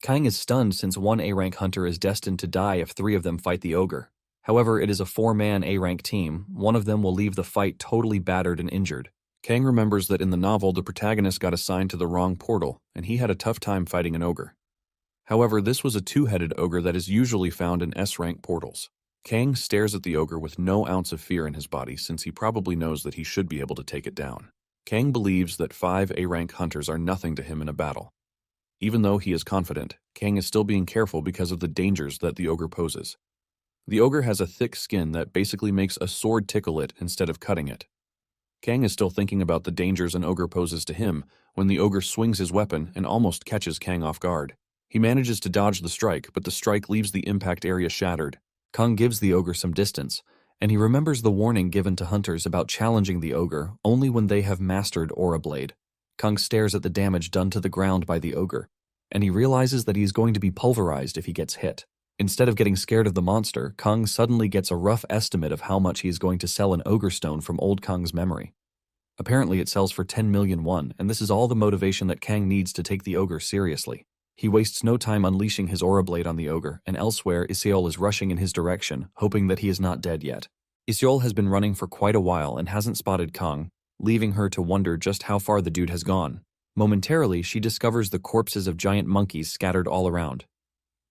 Kang is stunned since one A-rank hunter is destined to die if 3 of them fight the ogre. However, it is a 4-man A-rank team. One of them will leave the fight totally battered and injured. Kang remembers that in the novel the protagonist got assigned to the wrong portal, and he had a tough time fighting an ogre. However, this was a 2-headed ogre that is usually found in S-rank portals. Kang stares at the ogre with no ounce of fear in his body since he probably knows that he should be able to take it down. Kang believes that 5 A-rank hunters are nothing to him in a battle. Even though he is confident, Kang is still being careful because of the dangers that the ogre poses. The ogre has a thick skin that basically makes a sword tickle it instead of cutting it. Kang is still thinking about the dangers an ogre poses to him when the ogre swings his weapon and almost catches Kang off guard. He manages to dodge the strike, but the strike leaves the impact area shattered. Kang gives the ogre some distance, and he remembers the warning given to hunters about challenging the ogre only when they have mastered Aura Blade. Kang stares at the damage done to the ground by the ogre, and he realizes that he is going to be pulverized if he gets hit. Instead of getting scared of the monster, Kang suddenly gets a rough estimate of how much he is going to sell an ogre stone from old Kang's memory. Apparently it sells for 10 million won, and this is all the motivation that Kang needs to take the ogre seriously. He wastes no time unleashing his aura blade on the ogre, and elsewhere Iseol is rushing in his direction, hoping that he is not dead yet. Iseol has been running for quite a while and hasn't spotted Kang, leaving her to wonder just how far the dude has gone. Momentarily, she discovers the corpses of giant monkeys scattered all around.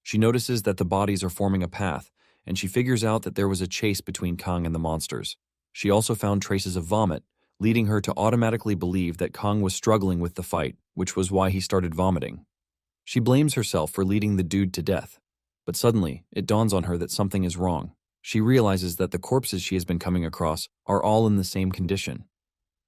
She notices that the bodies are forming a path, and she figures out that there was a chase between Kang and the monsters. She also found traces of vomit, leading her to automatically believe that Kang was struggling with the fight, which was why he started vomiting. She blames herself for leading the dude to death, but suddenly, it dawns on her that something is wrong. She realizes that the corpses she has been coming across are all in the same condition.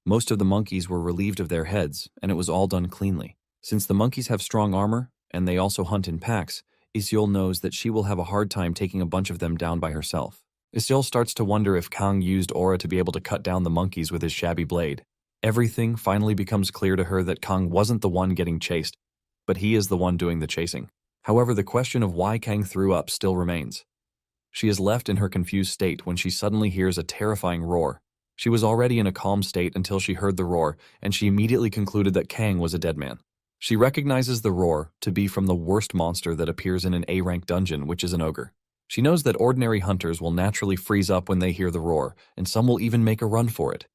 Most of the monkeys were relieved of their heads, and it was all done cleanly. Since the monkeys have strong armor, and they also hunt in packs, Iseol knows that she will have a hard time taking a bunch of them down by herself. Iseol starts to wonder if Kang used aura to be able to cut down the monkeys with his shabby blade. Everything finally becomes clear to her that Kang wasn't the one getting chased, but he is the one doing the chasing. However, the question of why Kang threw up still remains. She is left in her confused state when she suddenly hears a terrifying roar. She was already in a calm state until she heard the roar, and she immediately concluded that Kang was a dead man. She recognizes the roar to be from the worst monster that appears in an A-rank dungeon, which is an ogre. She knows that ordinary hunters will naturally freeze up when they hear the roar, and some will even make a run for it.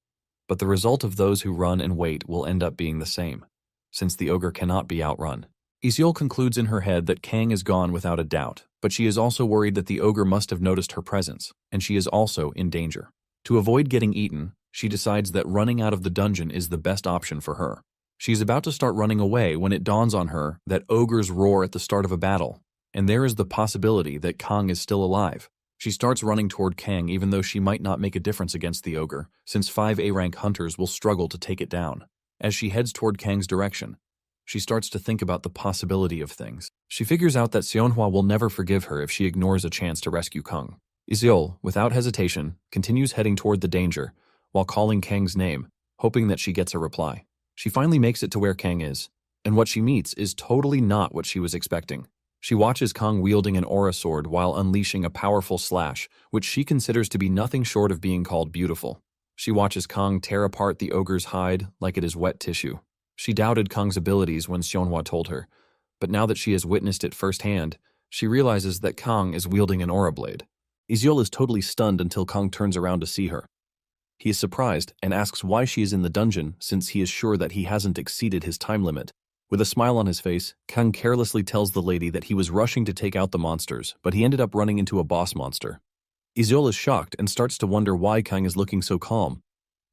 But the result of those who run and wait will end up being the same, since the ogre cannot be outrun. Iseol concludes in her head that Kang is gone without a doubt, but she is also worried that the ogre must have noticed her presence, and she is also in danger. To avoid getting eaten, she decides that running out of the dungeon is the best option for her. She is about to start running away when it dawns on her that ogres roar at the start of a battle, and there is the possibility that Kang is still alive. She starts running toward Kang even though she might not make a difference against the ogre, since 5 A-rank hunters will struggle to take it down. As she heads toward Kang's direction, she starts to think about the possibility of things. She figures out that Seonhwa will never forgive her if she ignores a chance to rescue Kang. Iseol, without hesitation, continues heading toward the danger, while calling Kang's name, hoping that she gets a reply. She finally makes it to where Kang is, and what she meets is totally not what she was expecting. She watches Kang wielding an aura sword while unleashing a powerful slash, which she considers to be nothing short of being called beautiful. She watches Kang tear apart the ogre's hide like it is wet tissue. She doubted Kang's abilities when Seonhwa told her, but now that she has witnessed it firsthand, She realizes that Kang is wielding an aura blade. Iseol is totally stunned until Kang turns around to see her. He is surprised and asks why she is in the dungeon since he is sure that he hasn't exceeded his time limit. With a smile on his face, Kang carelessly tells the lady that he was rushing to take out the monsters, but he ended up running into a boss monster. Iseol is shocked and starts to wonder why Kang is looking so calm.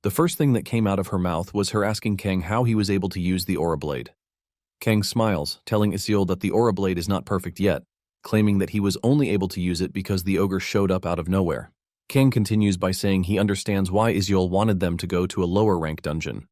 The first thing that came out of her mouth was her asking Kang how he was able to use the aura blade. Kang smiles, telling Iseol that the aura blade is not perfect yet, claiming that he was only able to use it because the ogre showed up out of nowhere. Kang continues by saying he understands why Iseol wanted them to go to a lower rank dungeon.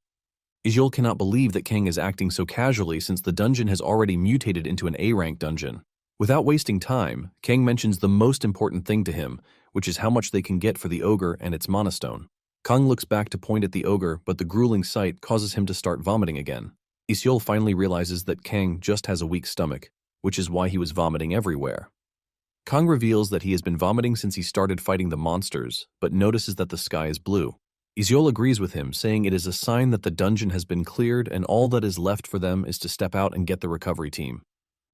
Iseol cannot believe that Kang is acting so casually since the dungeon has already mutated into an A-rank dungeon. Without wasting time, Kang mentions the most important thing to him, which is how much they can get for the ogre and its mana stone. Kang looks back to point at the ogre, but the grueling sight causes him to start vomiting again. Iseol finally realizes that Kang just has a weak stomach, which is why he was vomiting everywhere. Kang reveals that he has been vomiting since he started fighting the monsters, but notices that the sky is blue. Iseol agrees with him, saying it is a sign that the dungeon has been cleared and all that is left for them is to step out and get the recovery team.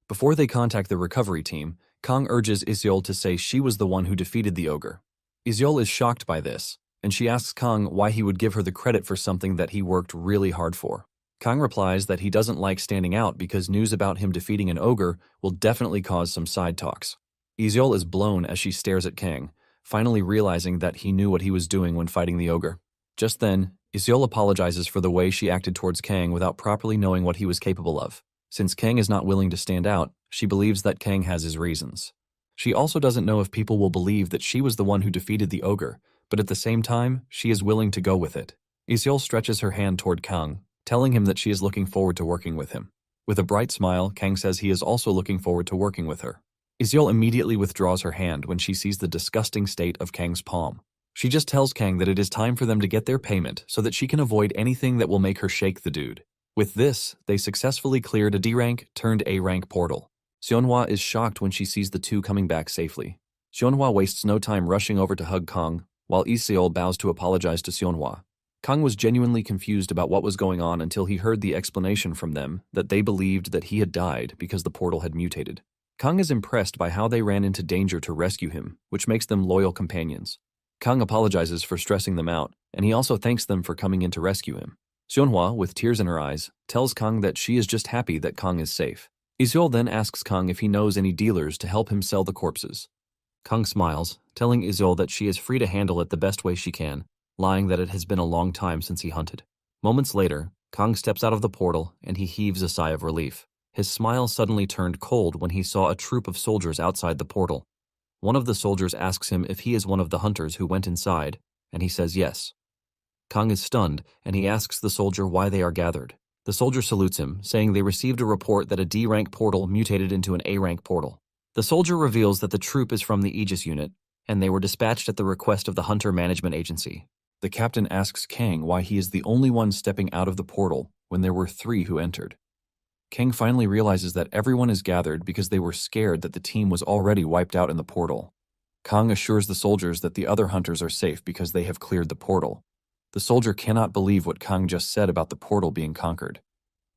Before they contact the recovery team, Kang urges Iseol to say she was the one who defeated the ogre. Iseol is shocked by this, and she asks Kang why he would give her the credit for something that he worked really hard for. Kang replies that he doesn't like standing out because news about him defeating an ogre will definitely cause some side talks. Iseol is blown as she stares at Kang, finally realizing that he knew what he was doing when fighting the ogre. Just then, Iseol apologizes for the way she acted towards Kang without properly knowing what he was capable of. Since Kang is not willing to stand out, she believes that Kang has his reasons. She also doesn't know if people will believe that she was the one who defeated the ogre, but at the same time, she is willing to go with it. Iseol stretches her hand toward Kang, telling him that she is looking forward to working with him. With a bright smile, Kang says he is also looking forward to working with her. Iseol immediately withdraws her hand when she sees the disgusting state of Kang's palm. She just tells Kang that it is time for them to get their payment so that she can avoid anything that will make her shake the dude. With this, they successfully cleared a D-rank turned A-rank portal. Seonhwa is shocked when she sees the two coming back safely. Seonhwa wastes no time rushing over to hug Kang, while Iseol bows to apologize to Seonhwa. Kang was genuinely confused about what was going on until he heard the explanation from them that they believed that he had died because the portal had mutated. Kang is impressed by how they ran into danger to rescue him, which makes them loyal companions. Kang apologizes for stressing them out, and he also thanks them for coming in to rescue him. Seonhwa, with tears in her eyes, tells Kang that she is just happy that Kang is safe. Iseol then asks Kang if he knows any dealers to help him sell the corpses. Kang smiles, telling Iseol that she is free to handle it the best way she can, lying that it has been a long time since he hunted. Moments later, Kang steps out of the portal and he heaves a sigh of relief. His smile suddenly turned cold when he saw a troop of soldiers outside the portal. One of the soldiers asks him if he is one of the hunters who went inside, and he says yes. Kang is stunned, and he asks the soldier why they are gathered. The soldier salutes him, saying they received a report that a D-rank portal mutated into an A-rank portal. The soldier reveals that the troop is from the Aegis unit, and they were dispatched at the request of the Hunter Management Agency. The captain asks Kang why he is the only one stepping out of the portal when there were 3 who entered. Kang finally realizes that everyone is gathered because they were scared that the team was already wiped out in the portal. Kang assures the soldiers that the other hunters are safe because they have cleared the portal. The soldier cannot believe what Kang just said about the portal being conquered.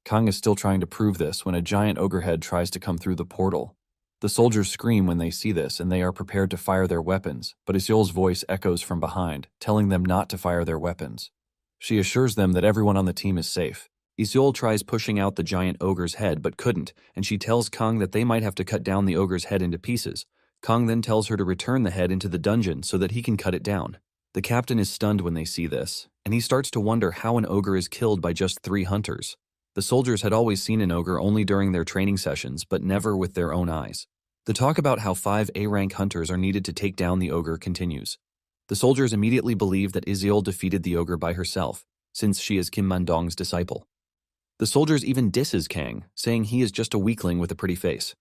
Kang is still trying to prove this when a giant ogre head tries to come through the portal. The soldiers scream when they see this and they are prepared to fire their weapons, but Iseol's voice echoes from behind, telling them not to fire their weapons. She assures them that everyone on the team is safe. Iseol tries pushing out the giant ogre's head but couldn't, and she tells Kang that they might have to cut down the ogre's head into pieces. Kang then tells her to return the head into the dungeon so that he can cut it down. The captain is stunned when they see this, and he starts to wonder how an ogre is killed by just 3 hunters. The soldiers had always seen an ogre only during their training sessions, but never with their own eyes. The talk about how 5 A-rank hunters are needed to take down the ogre continues. The soldiers immediately believe that Iseol defeated the ogre by herself, since she is Kim Man-dong's disciple. The soldiers even disses Kang, saying he is just a weakling with a pretty face.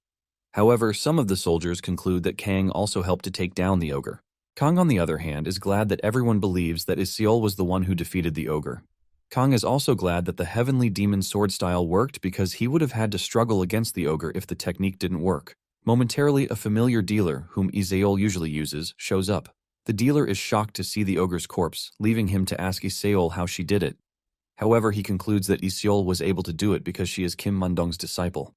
However, some of the soldiers conclude that Kang also helped to take down the ogre. Kang, on the other hand, is glad that everyone believes that Iseol was the one who defeated the ogre. Kang is also glad that the Heavenly Demon sword style worked because he would have had to struggle against the ogre if the technique didn't work. Momentarily, a familiar dealer, whom Iseol usually uses, shows up. The dealer is shocked to see the ogre's corpse, leaving him to ask Iseol how she did it. However, he concludes that Iseol was able to do it because she is Kim Man-dong's disciple.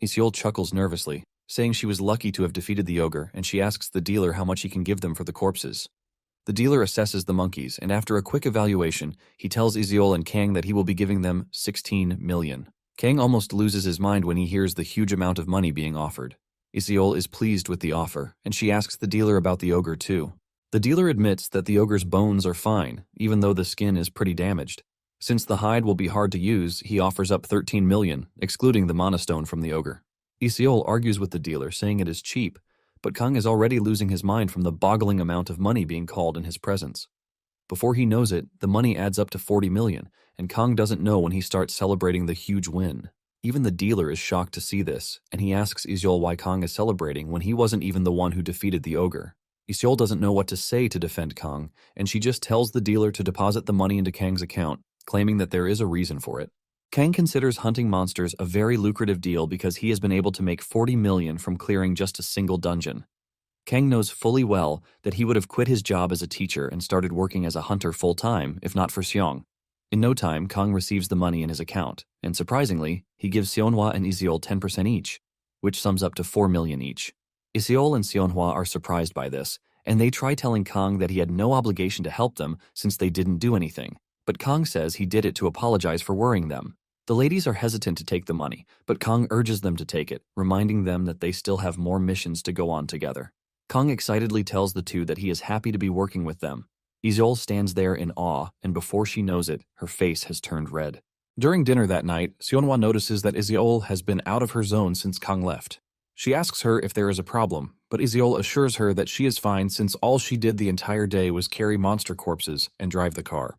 Iseol chuckles nervously, saying she was lucky to have defeated the ogre, and she asks the dealer how much he can give them for the corpses. The dealer assesses the monkeys, and after a quick evaluation, he tells Iseol and Kang that he will be giving them 16 million. Kang almost loses his mind when he hears the huge amount of money being offered. Iseol is pleased with the offer, and she asks the dealer about the ogre too. The dealer admits that the ogre's bones are fine, even though the skin is pretty damaged. Since the hide will be hard to use, he offers up 13 million, excluding the mana stone from the ogre. Iseol argues with the dealer, saying it is cheap, but Kang is already losing his mind from the boggling amount of money being called in his presence. Before he knows it, the money adds up to 40 million, and Kang doesn't know when he starts celebrating the huge win. Even the dealer is shocked to see this, and he asks Iseol why Kang is celebrating when he wasn't even the one who defeated the ogre. Iseol doesn't know what to say to defend Kang, and she just tells the dealer to deposit the money into Kang's account, claiming that there is a reason for it. Kang considers hunting monsters a very lucrative deal because he has been able to make 40 million from clearing just a single dungeon. Kang knows fully well that he would have quit his job as a teacher and started working as a hunter full-time if not for Seong. In no time, Kang receives the money in his account, and surprisingly, he gives Seonhwa and Iseol 10% each, which sums up to 4 million each. Iseol and Seonhwa are surprised by this, and they try telling Kang that he had no obligation to help them since they didn't do anything. But Kang says he did it to apologize for worrying them. The ladies are hesitant to take the money, but Kang urges them to take it, reminding them that they still have more missions to go on together. Kang excitedly tells the two that he is happy to be working with them. Iseol stands there in awe, and before she knows it, her face has turned red. During dinner that night, Seonhwa notices that Iseol has been out of her zone since Kang left. She asks her if there is a problem, but Iseol assures her that she is fine since all she did the entire day was carry monster corpses and drive the car.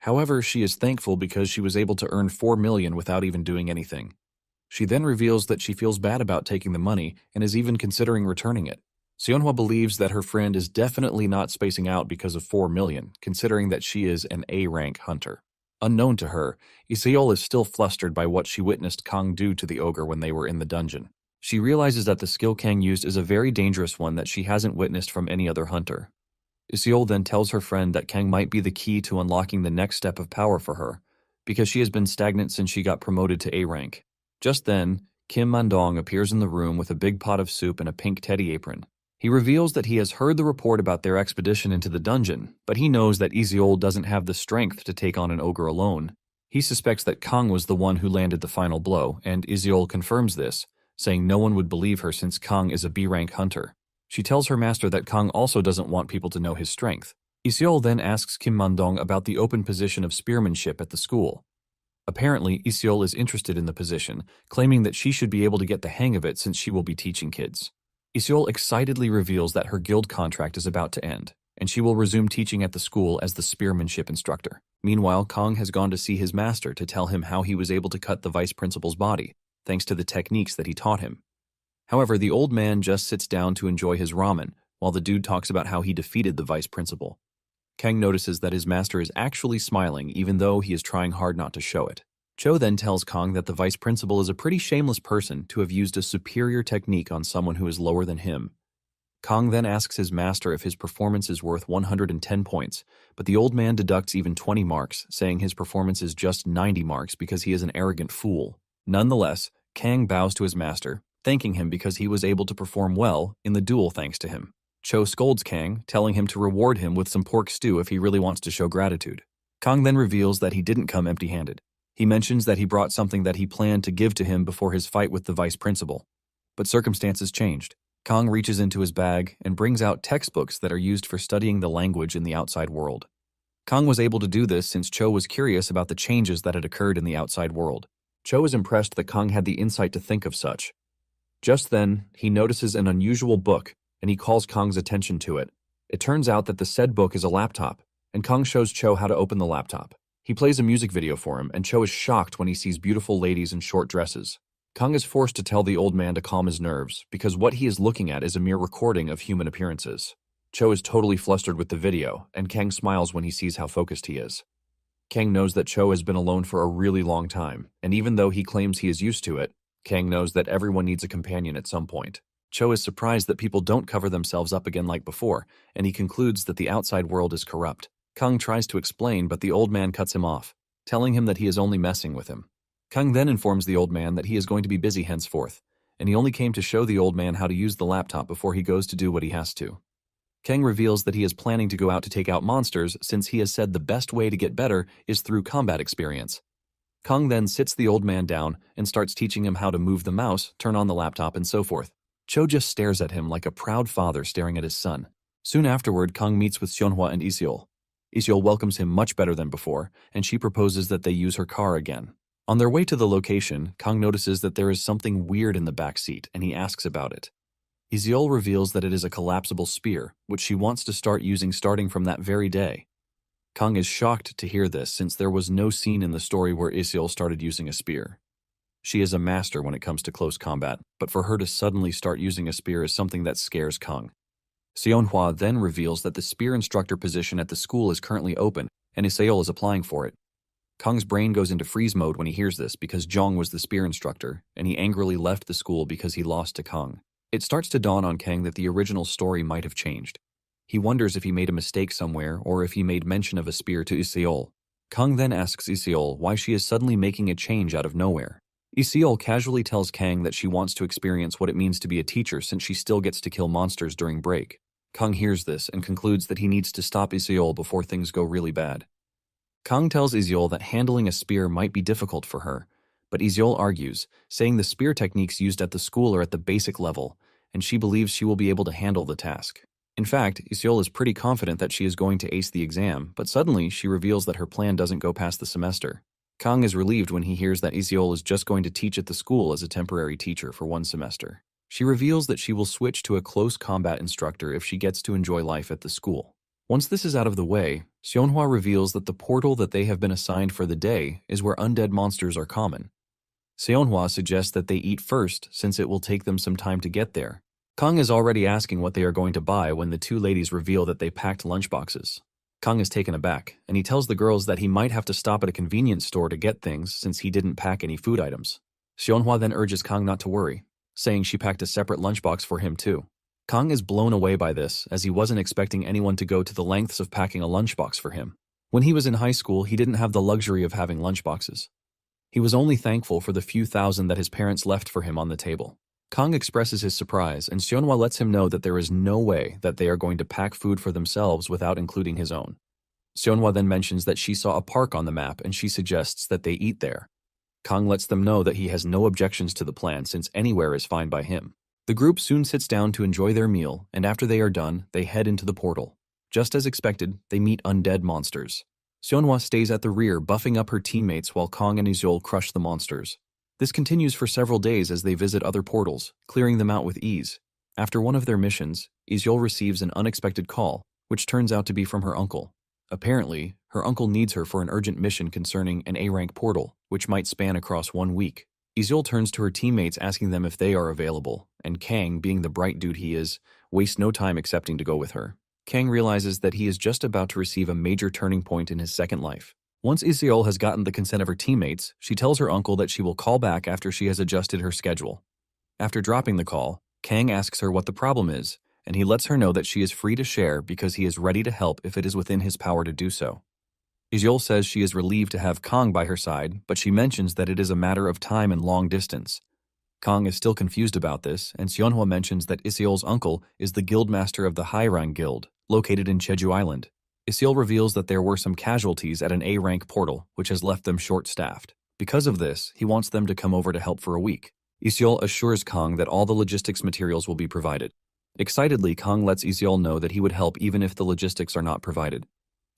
However, she is thankful because she was able to earn 4 million without even doing anything. She then reveals that she feels bad about taking the money and is even considering returning it. Seonhwa believes that her friend is definitely not spacing out because of 4 million, considering that she is an A-rank hunter. Unknown to her, Iseol is still flustered by what she witnessed Kang do to the ogre when they were in the dungeon. She realizes that the skill Kang used is a very dangerous one that she hasn't witnessed from any other hunter. Iseol then tells her friend that Kang might be the key to unlocking the next step of power for her, because she has been stagnant since she got promoted to A rank. Just then, Kim Mandong appears in the room with a big pot of soup and a pink teddy apron. He reveals that he has heard the report about their expedition into the dungeon, but he knows that Iseol doesn't have the strength to take on an ogre alone. He suspects that Kang was the one who landed the final blow, and Iseol confirms this, saying no one would believe her since Kang is a B-rank hunter. She tells her master that Kang also doesn't want people to know his strength. Iseol then asks Kim Mandong about the open position of spearmanship at the school. Apparently, Iseol is interested in the position, claiming that she should be able to get the hang of it since she will be teaching kids. Iseol excitedly reveals that her guild contract is about to end, and she will resume teaching at the school as the spearmanship instructor. Meanwhile, Kang has gone to see his master to tell him how he was able to cut the vice principal's body, thanks to the techniques that he taught him. However, the old man just sits down to enjoy his ramen, while the dude talks about how he defeated the vice principal. Kang notices that his master is actually smiling even though he is trying hard not to show it. Cho then tells Kang that the vice principal is a pretty shameless person to have used a superior technique on someone who is lower than him. Kang then asks his master if his performance is worth 110 points, but the old man deducts even 20 marks, saying his performance is just 90 marks because he is an arrogant fool. Nonetheless, Kang bows to his master, thanking him because he was able to perform well in the duel thanks to him. Cho scolds Kang, telling him to reward him with some pork stew if he really wants to show gratitude. Kang then reveals that he didn't come empty-handed. He mentions that he brought something that he planned to give to him before his fight with the vice principal. But circumstances changed. Kang reaches into his bag and brings out textbooks that are used for studying the language in the outside world. Kang was able to do this since Cho was curious about the changes that had occurred in the outside world. Cho is impressed that Kang had the insight to think of such. Just then, he notices an unusual book, and he calls Kang's attention to it. It turns out that the said book is a laptop, and Kang shows Cho how to open the laptop. He plays a music video for him, and Cho is shocked when he sees beautiful ladies in short dresses. Kang is forced to tell the old man to calm his nerves, because what he is looking at is a mere recording of human appearances. Cho is totally flustered with the video, and Kang smiles when he sees how focused he is. Kang knows that Cho has been alone for a really long time, and even though he claims he is used to it, Kang knows that everyone needs a companion at some point. Cho is surprised that people don't cover themselves up again like before, and he concludes that the outside world is corrupt. Kang tries to explain, but the old man cuts him off, telling him that he is only messing with him. Kang then informs the old man that he is going to be busy henceforth, and he only came to show the old man how to use the laptop before he goes to do what he has to. Kang reveals that he is planning to go out to take out monsters since he has said the best way to get better is through combat experience. Kang then sits the old man down and starts teaching him how to move the mouse, turn on the laptop, and so forth. Cho just stares at him like a proud father staring at his son. Soon afterward, Kang meets with Seonhwa and Iseol. Iseol welcomes him much better than before, and she proposes that they use her car again. On their way to the location, Kang notices that there is something weird in the back seat, and he asks about it. Iseol reveals that it is a collapsible spear, which she wants to start using starting from that very day. Kang is shocked to hear this since there was no scene in the story where Iseol started using a spear. She is a master when it comes to close combat, but for her to suddenly start using a spear is something that scares Kang. Seonhwa then reveals that the spear instructor position at the school is currently open, and Iseol is applying for it. Kang's brain goes into freeze mode when he hears this because Jong was the spear instructor, and he angrily left the school because he lost to Kang. It starts to dawn on Kang that the original story might have changed. He wonders if he made a mistake somewhere or if he made mention of a spear to Iseol. Kang then asks Iseol why she is suddenly making a change out of nowhere. Iseol casually tells Kang that she wants to experience what it means to be a teacher since she still gets to kill monsters during break. Kang hears this and concludes that he needs to stop Iseol before things go really bad. Kang tells Iseol that handling a spear might be difficult for her, but Iseol argues, saying the spear techniques used at the school are at the basic level, and she believes she will be able to handle the task. In fact, Iseol is pretty confident that she is going to ace the exam, but suddenly she reveals that her plan doesn't go past the semester. Kang is relieved when he hears that Iseol is just going to teach at the school as a temporary teacher for one semester. She reveals that she will switch to a close combat instructor if she gets to enjoy life at the school. Once this is out of the way, Seonhwa reveals that the portal that they have been assigned for the day is where undead monsters are common. Seonhwa suggests that they eat first since it will take them some time to get there. Kang is already asking what they are going to buy when the two ladies reveal that they packed lunchboxes. Kang is taken aback, and he tells the girls that he might have to stop at a convenience store to get things since he didn't pack any food items. Seonhwa then urges Kang not to worry, saying she packed a separate lunchbox for him too. Kang is blown away by this, as he wasn't expecting anyone to go to the lengths of packing a lunchbox for him. When he was in high school, he didn't have the luxury of having lunchboxes. He was only thankful for the few thousand that his parents left for him on the table. Kang expresses his surprise, and Seonhwa lets him know that there is no way that they are going to pack food for themselves without including his own. Seonhwa then mentions that she saw a park on the map and she suggests that they eat there. Kang lets them know that he has no objections to the plan since anywhere is fine by him. The group soon sits down to enjoy their meal, and after they are done, they head into the portal. Just as expected, they meet undead monsters. Seonhwa stays at the rear, buffing up her teammates while Kang and Iseol crush the monsters. This continues for several days as they visit other portals, clearing them out with ease. After one of their missions, Iseol receives an unexpected call, which turns out to be from her uncle. Apparently, her uncle needs her for an urgent mission concerning an A-rank portal, which might span across 1 week. Iseol turns to her teammates asking them if they are available, and Kang, being the bright dude he is, wastes no time accepting to go with her. Kang realizes that he is just about to receive a major turning point in his second life. Once Iseol has gotten the consent of her teammates, she tells her uncle that she will call back after she has adjusted her schedule. After dropping the call, Kang asks her what the problem is, and he lets her know that she is free to share because he is ready to help if it is within his power to do so. Iseol says she is relieved to have Kang by her side, but she mentions that it is a matter of time and long distance. Kang is still confused about this, and Seonhwa mentions that Iseol's uncle is the guildmaster of the High-Rank Guild, located in Jeju Island. Iseol reveals that there were some casualties at an A-rank portal, which has left them short-staffed. Because of this, he wants them to come over to help for a week. Iseol assures Kang that all the logistics materials will be provided. Excitedly, Kang lets Iseol know that he would help even if the logistics are not provided.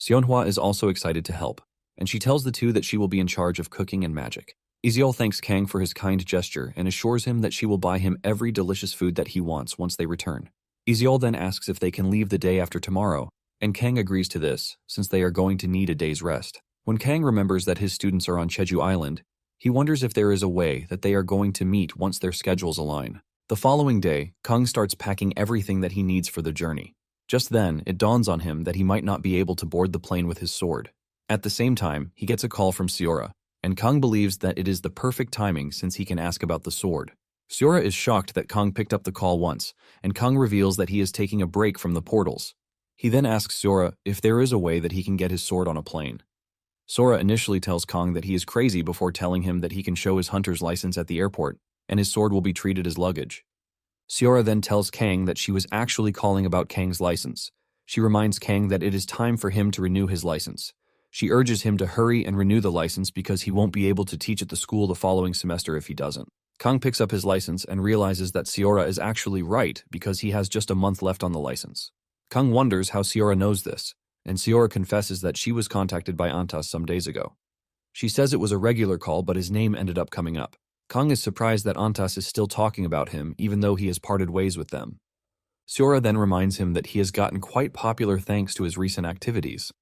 Seonhwa is also excited to help, and she tells the two that she will be in charge of cooking and magic. Iseol thanks Kang for his kind gesture and assures him that she will buy him every delicious food that he wants once they return. Iseol then asks if they can leave the day after tomorrow, and Kang agrees to this, since they are going to need a day's rest. When Kang remembers that his students are on Jeju Island, he wonders if there is a way that they are going to meet once their schedules align. The following day, Kang starts packing everything that he needs for the journey. Just then, it dawns on him that he might not be able to board the plane with his sword. At the same time, he gets a call from Seora, and Kang believes that it is the perfect timing since he can ask about the sword. Seora is shocked that Kang picked up the call once, and Kang reveals that he is taking a break from the portals. He then asks Seora if there is a way that he can get his sword on a plane. Sora initially tells Kang that he is crazy before telling him that he can show his hunter's license at the airport, and his sword will be treated as luggage. Seora then tells Kang that she was actually calling about Kang's license. She reminds Kang that it is time for him to renew his license. She urges him to hurry and renew the license because he won't be able to teach at the school the following semester if he doesn't. Kang picks up his license and realizes that Seora is actually right because he has just a month left on the license. Kang wonders how Seora knows this, and Seora confesses that she was contacted by Antas some days ago. She says it was a regular call, but his name ended up coming up. Kang is surprised that Antas is still talking about him, even though he has parted ways with them. Seora then reminds him that he has gotten quite popular thanks to his recent activities.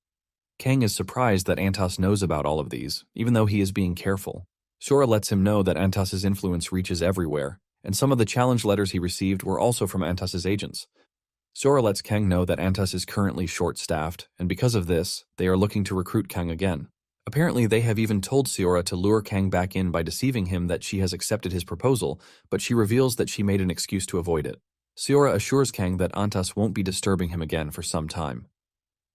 Kang is surprised that Antas knows about all of these, even though he is being careful. Seora lets him know that Antas's influence reaches everywhere, and some of the challenge letters he received were also from Antas's agents. Seora lets Kang know that Antas is currently short-staffed, and because of this, they are looking to recruit Kang again. Apparently, they have even told Seora to lure Kang back in by deceiving him that she has accepted his proposal, but she reveals that she made an excuse to avoid it. Seora assures Kang that Antas won't be disturbing him again for some time.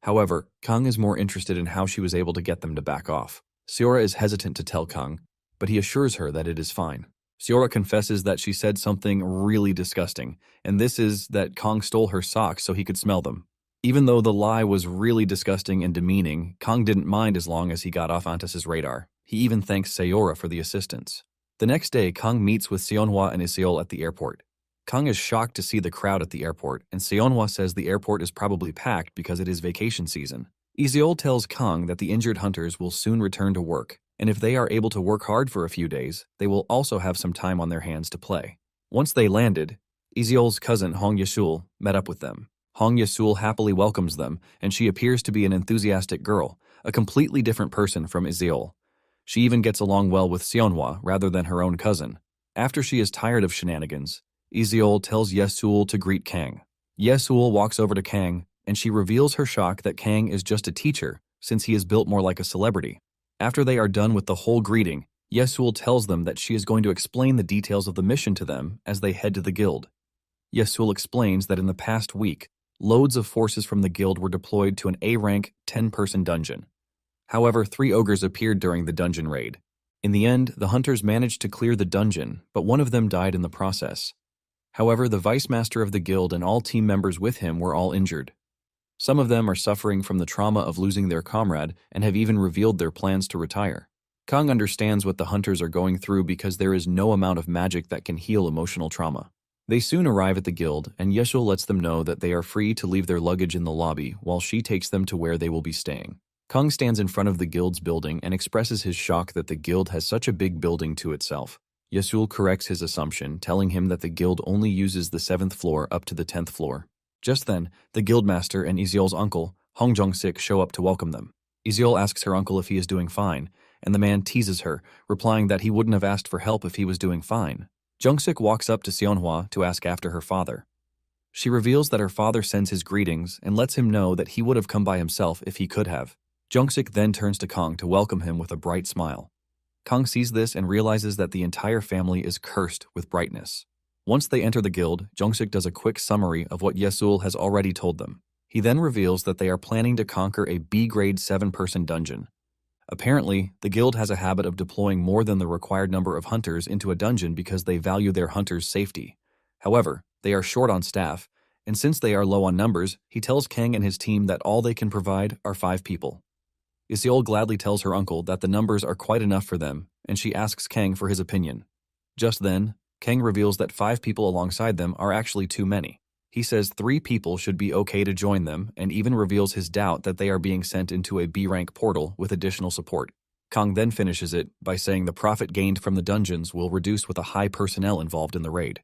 However, Kang is more interested in how she was able to get them to back off. Seora is hesitant to tell Kang, but he assures her that it is fine. Seora confesses that she said something really disgusting, and this is that Kang stole her socks so he could smell them. Even though the lie was really disgusting and demeaning, Kang didn't mind as long as he got off Antas's radar. He even thanks Seora for the assistance. The next day, Kang meets with Seonhwa and Iseol at the airport. Kang is shocked to see the crowd at the airport, and Seonhwa says the airport is probably packed because it is vacation season. Iseol tells Kang that the injured hunters will soon return to work, and if they are able to work hard for a few days, they will also have some time on their hands to play. Once they landed, Iseol's cousin Hong Yesul met up with them. Hong Yesul happily welcomes them, and she appears to be an enthusiastic girl, a completely different person from Iseol. She even gets along well with Seonhwa rather than her own cousin. After she is tired of shenanigans, Iseol tells Yesul to greet Kang. Yesul walks over to Kang, and she reveals her shock that Kang is just a teacher, since he is built more like a celebrity. After they are done with the whole greeting, Yesul tells them that she is going to explain the details of the mission to them as they head to the guild. Yesul explains that in the past week, loads of forces from the guild were deployed to an A-rank 10-person dungeon. However, 3 ogres appeared during the dungeon raid. In the end, the hunters managed to clear the dungeon, but one of them died in the process. However, the vice master of the guild and all team members with him were all injured. Some of them are suffering from the trauma of losing their comrade and have even revealed their plans to retire. Kang understands what the hunters are going through because there is no amount of magic that can heal emotional trauma. They soon arrive at the guild, and Yesul lets them know that they are free to leave their luggage in the lobby while she takes them to where they will be staying. Kang stands in front of the guild's building and expresses his shock that the guild has such a big building to itself. Yesul corrects his assumption, telling him that the guild only uses the 7th floor up to the 10th floor. Just then, the guildmaster and Iseol's uncle, Hong Jong-sik, show up to welcome them. Iseol asks her uncle if he is doing fine, and the man teases her, replying that he wouldn't have asked for help if he was doing fine. Jung-sik walks up to Seonhwa to ask after her father. She reveals that her father sends his greetings and lets him know that he would have come by himself if he could have. Jung-sik then turns to Kang to welcome him with a bright smile. Kang sees this and realizes that the entire family is cursed with brightness. Once they enter the guild, Jung-sik does a quick summary of what Yesul has already told them. He then reveals that they are planning to conquer a B-grade 7-person dungeon. Apparently, the guild has a habit of deploying more than the required number of hunters into a dungeon because they value their hunters' safety. However, they are short on staff, and since they are low on numbers, he tells Kang and his team that all they can provide are 5 people. Iseol gladly tells her uncle that the numbers are quite enough for them, and she asks Kang for his opinion. Just then, Kang reveals that 5 people alongside them are actually too many. He says 3 people should be okay to join them, and even reveals his doubt that they are being sent into a B-rank portal with additional support. Kang then finishes it by saying the profit gained from the dungeons will reduce with a high personnel involved in the raid.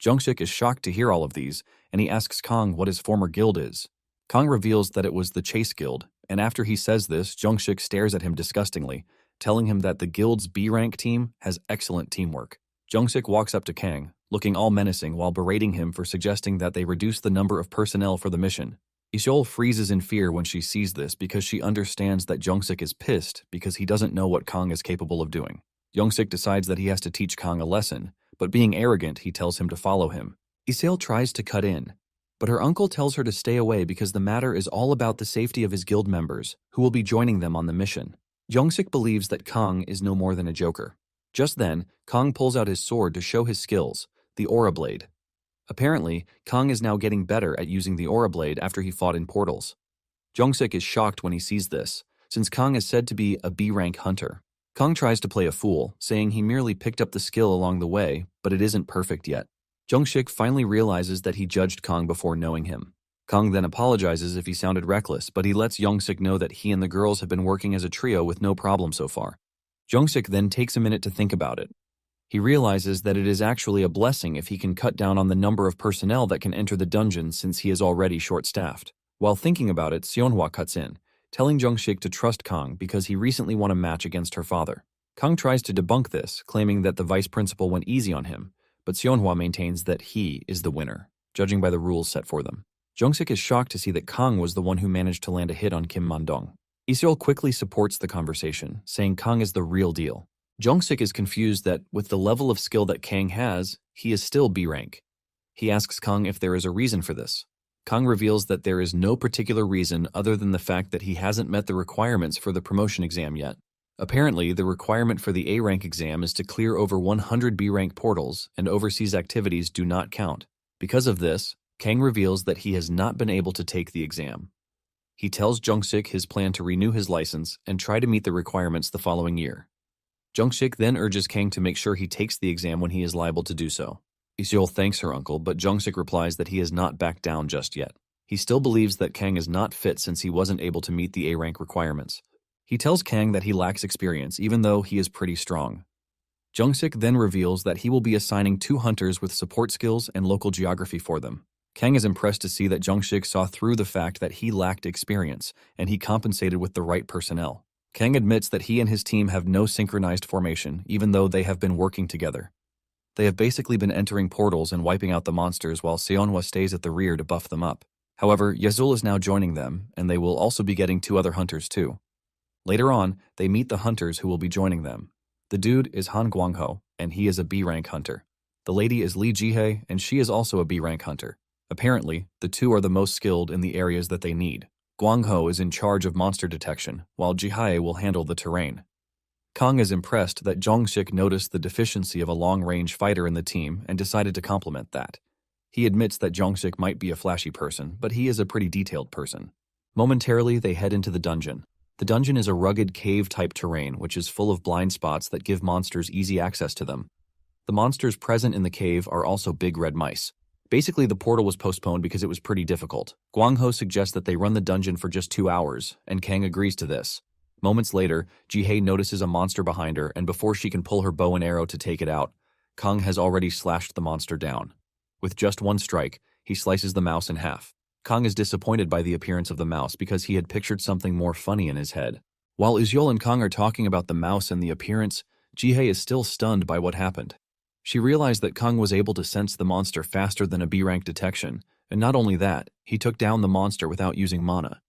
Jung-sik is shocked to hear all of these, and he asks Kang what his former guild is. Kang reveals that it was the Chase Guild, and after he says this, Jung-sik stares at him disgustingly, telling him that the guild's B-rank team has excellent teamwork. Jung-sik walks up to Kang, looking all menacing while berating him for suggesting that they reduce the number of personnel for the mission. Iseol freezes in fear when she sees this because she understands that Jung-sik is pissed because he doesn't know what Kang is capable of doing. Jung-sik decides that he has to teach Kang a lesson, but being arrogant, he tells him to follow him. Iseol tries to cut in, but her uncle tells her to stay away because the matter is all about the safety of his guild members, who will be joining them on the mission. Jung-sik believes that Kang is no more than a joker. Just then, Kong pulls out his sword to show his skills, the Aura Blade. Apparently, Kong is now getting better at using the Aura Blade after he fought in portals. Jungsik is shocked when he sees this, since Kong is said to be a B-rank hunter. Kong tries to play a fool, saying he merely picked up the skill along the way, but it isn't perfect yet. Jungsik finally realizes that he judged Kong before knowing him. Kong then apologizes if he sounded reckless, but he lets Jungsik know that he and the girls have been working as a trio with no problem so far. Jungsik then takes a minute to think about it. He realizes that it is actually a blessing if he can cut down on the number of personnel that can enter the dungeon since he is already short-staffed. While thinking about it, Seonhwa cuts in, telling Jungsik to trust Kong because he recently won a match against her father. Kong tries to debunk this, claiming that the vice principal went easy on him, but Seonhwa maintains that he is the winner, judging by the rules set for them. Jungsik is shocked to see that Kong was the one who managed to land a hit on Kim Mandong. Iseol quickly supports the conversation, saying Kong is the real deal. Jungsik is confused that, with the level of skill that Kang has, he is still B-rank. He asks Kong if there is a reason for this. Kong reveals that there is no particular reason other than the fact that he hasn't met the requirements for the promotion exam yet. Apparently, the requirement for the A-rank exam is to clear over 100 B-rank portals, and overseas activities do not count. Because of this, Kang reveals that he has not been able to take the exam. He tells Jungsik his plan to renew his license and try to meet the requirements the following year. Jungsik then urges Kang to make sure he takes the exam when he is liable to do so. Iseol thanks her uncle, but Jungsik replies that he has not backed down just yet. He still believes that Kang is not fit since he wasn't able to meet the A-rank requirements. He tells Kang that he lacks experience, even though he is pretty strong. Jungsik then reveals that he will be assigning 2 hunters with support skills and local geography for them. Kang is impressed to see that Jungsik saw through the fact that he lacked experience, and he compensated with the right personnel. Kang admits that he and his team have no synchronized formation, even though they have been working together. They have basically been entering portals and wiping out the monsters while Seonhwa stays at the rear to buff them up. However, Yazul is now joining them, and they will also be getting 2 other hunters too. Later on, they meet the hunters who will be joining them. The dude is Han Guangho, and he is a B-rank hunter. The lady is Lee Jihye, and she is also a B-rank hunter. Apparently, the 2 are the most skilled in the areas that they need. Guangho is in charge of monster detection, while Jihye will handle the terrain. Kong is impressed that Jungsik noticed the deficiency of a long-range fighter in the team and decided to compliment that. He admits that Jungsik might be a flashy person, but he is a pretty detailed person. Momentarily, they head into the dungeon. The dungeon is a rugged cave-type terrain which is full of blind spots that give monsters easy access to them. The monsters present in the cave are also big red mice. Basically, the portal was postponed because it was pretty difficult. Guangho suggests that they run the dungeon for just 2 hours, and Kang agrees to this. Moments later, Jihye notices a monster behind her, and before she can pull her bow and arrow to take it out, Kong has already slashed the monster down. With just 1 strike, he slices the mouse in half. Kong is disappointed by the appearance of the mouse because he had pictured something more funny in his head. While Iseol and Kong are talking about the mouse and the appearance, Jihye is still stunned by what happened. She realized that Kong was able to sense the monster faster than a B-rank detection, and not only that, he took down the monster without using mana.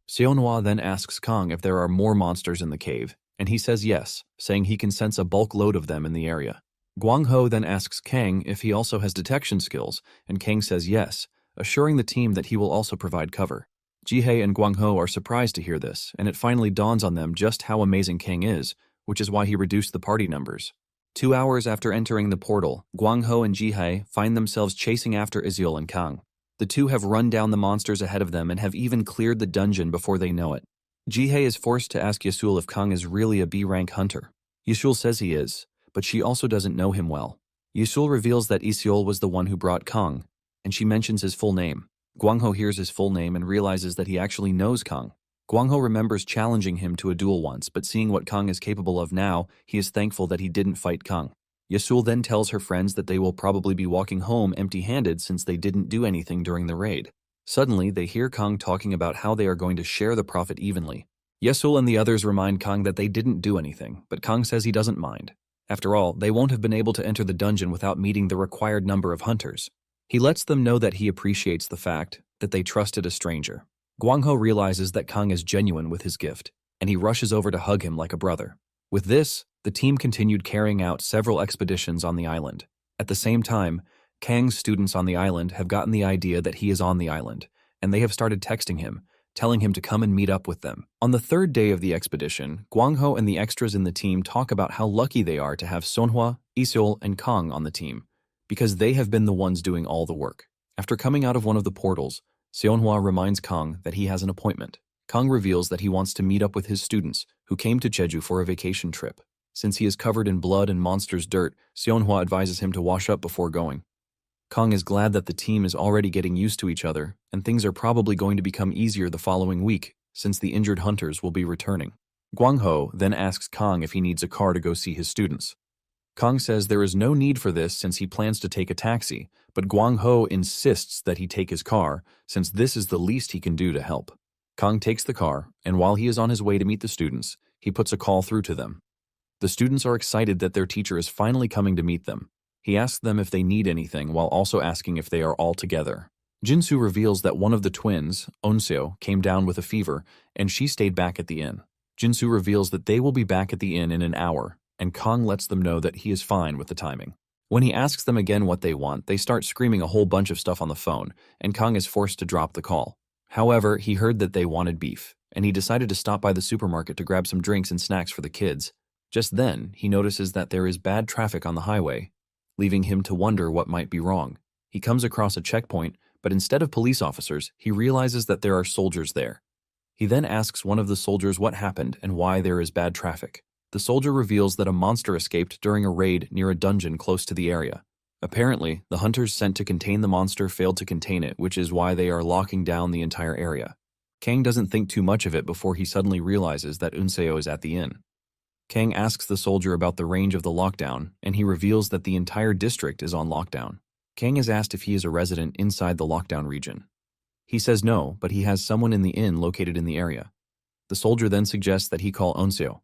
Seonhwa then asks Kong if there are more monsters in the cave, and he says yes, saying he can sense a bulk load of them in the area. Guangho then asks Kang if he also has detection skills, and Kang says yes, assuring the team that he will also provide cover. Jihye and Guangho are surprised to hear this, and it finally dawns on them just how amazing Kang is, which is why he reduced the party numbers. 2 hours after entering the portal, Guangho and Jihye find themselves chasing after Iseol and Kang. The 2 have run down the monsters ahead of them and have even cleared the dungeon before they know it. Jihye is forced to ask Yasul if Kang is really a B-rank hunter. Yasul says he is, but she also doesn't know him well. Yasul reveals that Iseol was the one who brought Kang, and she mentions his full name. Guangho hears his full name and realizes that he actually knows Kang. Guangho remembers challenging him to a duel once, but seeing what Kang is capable of now, he is thankful that he didn't fight Kang. Yasul then tells her friends that they will probably be walking home empty-handed since they didn't do anything during the raid. Suddenly, they hear Kang talking about how they are going to share the profit evenly. Yasul and the others remind Kang that they didn't do anything, but Kang says he doesn't mind. After all, they won't have been able to enter the dungeon without meeting the required number of hunters. He lets them know that he appreciates the fact that they trusted a stranger. Guangho realizes that Kang is genuine with his gift, and he rushes over to hug him like a brother. With this, the team continued carrying out several expeditions on the island. At the same time, Kang's students on the island have gotten the idea that he is on the island, and they have started texting him, telling him to come and meet up with them. On the third day of the expedition, Guangho and the extras in the team talk about how lucky they are to have Sonhwa, Iseol, and Kang on the team, because they have been the ones doing all the work. After coming out of one of the portals, Seonhwa reminds Kang that he has an appointment. Kang reveals that he wants to meet up with his students, who came to Jeju for a vacation trip. Since he is covered in blood and monsters' dirt, Seonhwa advises him to wash up before going. Kang is glad that the team is already getting used to each other, and things are probably going to become easier the following week, since the injured hunters will be returning. Guangho then asks Kang if he needs a car to go see his students. Kang says there is no need for this since he plans to take a taxi, but Guangho insists that he take his car, since this is the least he can do to help. Kang takes the car, and while he is on his way to meet the students, he puts a call through to them. The students are excited that their teacher is finally coming to meet them. He asks them if they need anything while also asking if they are all together. Jinsu reveals that one of the twins, Onseo, came down with a fever, and she stayed back at the inn. Jinsu reveals that they will be back at the inn in an hour, and Kang lets them know that he is fine with the timing. When he asks them again what they want, they start screaming a whole bunch of stuff on the phone, and Kang is forced to drop the call. However, he heard that they wanted beef, and he decided to stop by the supermarket to grab some drinks and snacks for the kids. Just then, he notices that there is bad traffic on the highway, leaving him to wonder what might be wrong. He comes across a checkpoint, but instead of police officers, he realizes that there are soldiers there. He then asks one of the soldiers what happened and why there is bad traffic. The soldier reveals that a monster escaped during a raid near a dungeon close to the area. Apparently, the hunters sent to contain the monster failed to contain it, which is why they are locking down the entire area. Kang doesn't think too much of it before he suddenly realizes that Unseo is at the inn. Kang asks the soldier about the range of the lockdown, and he reveals that the entire district is on lockdown. Kang is asked if he is a resident inside the lockdown region. He says no, but he has someone in the inn located in the area. The soldier then suggests that he call Onseo.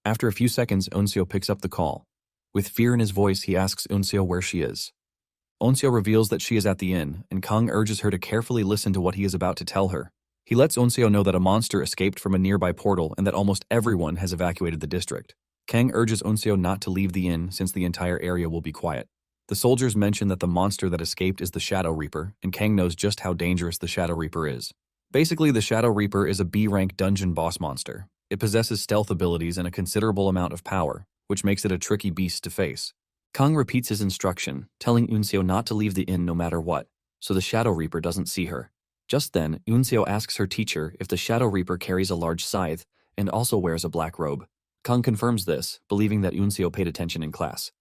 After a few seconds, Onseo picks up the call. With fear in his voice, he asks Onseo where she is. Onseo reveals that she is at the inn, and Kang urges her to carefully listen to what he is about to tell her. He lets Onseo know that a monster escaped from a nearby portal and that almost everyone has evacuated the district. Kang urges Onseo not to leave the inn since the entire area will be quiet. The soldiers mention that the monster that escaped is the Shadow Reaper, and Kang knows just how dangerous the Shadow Reaper is. Basically, the Shadow Reaper is a B-rank dungeon boss monster. It possesses stealth abilities and a considerable amount of power, which makes it a tricky beast to face. Kang repeats his instruction, telling Onseo not to leave the inn no matter what, so the Shadow Reaper doesn't see her. Just then, Onseo asks her teacher if the Shadow Reaper carries a large scythe and also wears a black robe. Kang confirms this, believing that Onseo paid attention in class.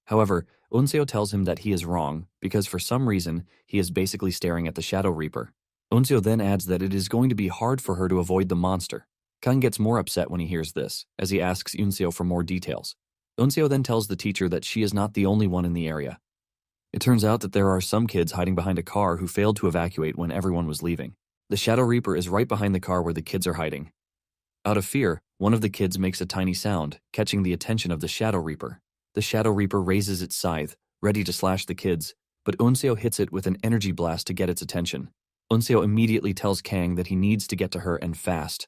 However, Onseo tells him that he is wrong because for some reason he is basically staring at the Shadow Reaper. Onseo then adds that it is going to be hard for her to avoid the monster. Kang gets more upset when he hears this, as he asks Onseo for more details. Onseo then tells the teacher that she is not the only one in the area. It turns out that there are some kids hiding behind a car who failed to evacuate when everyone was leaving. The Shadow Reaper is right behind the car where the kids are hiding. Out of fear, one of the kids makes a tiny sound, catching the attention of the Shadow Reaper. The Shadow Reaper raises its scythe, ready to slash the kids, but Onseo hits it with an energy blast to get its attention. Onseo immediately tells Kang that he needs to get to her and fast.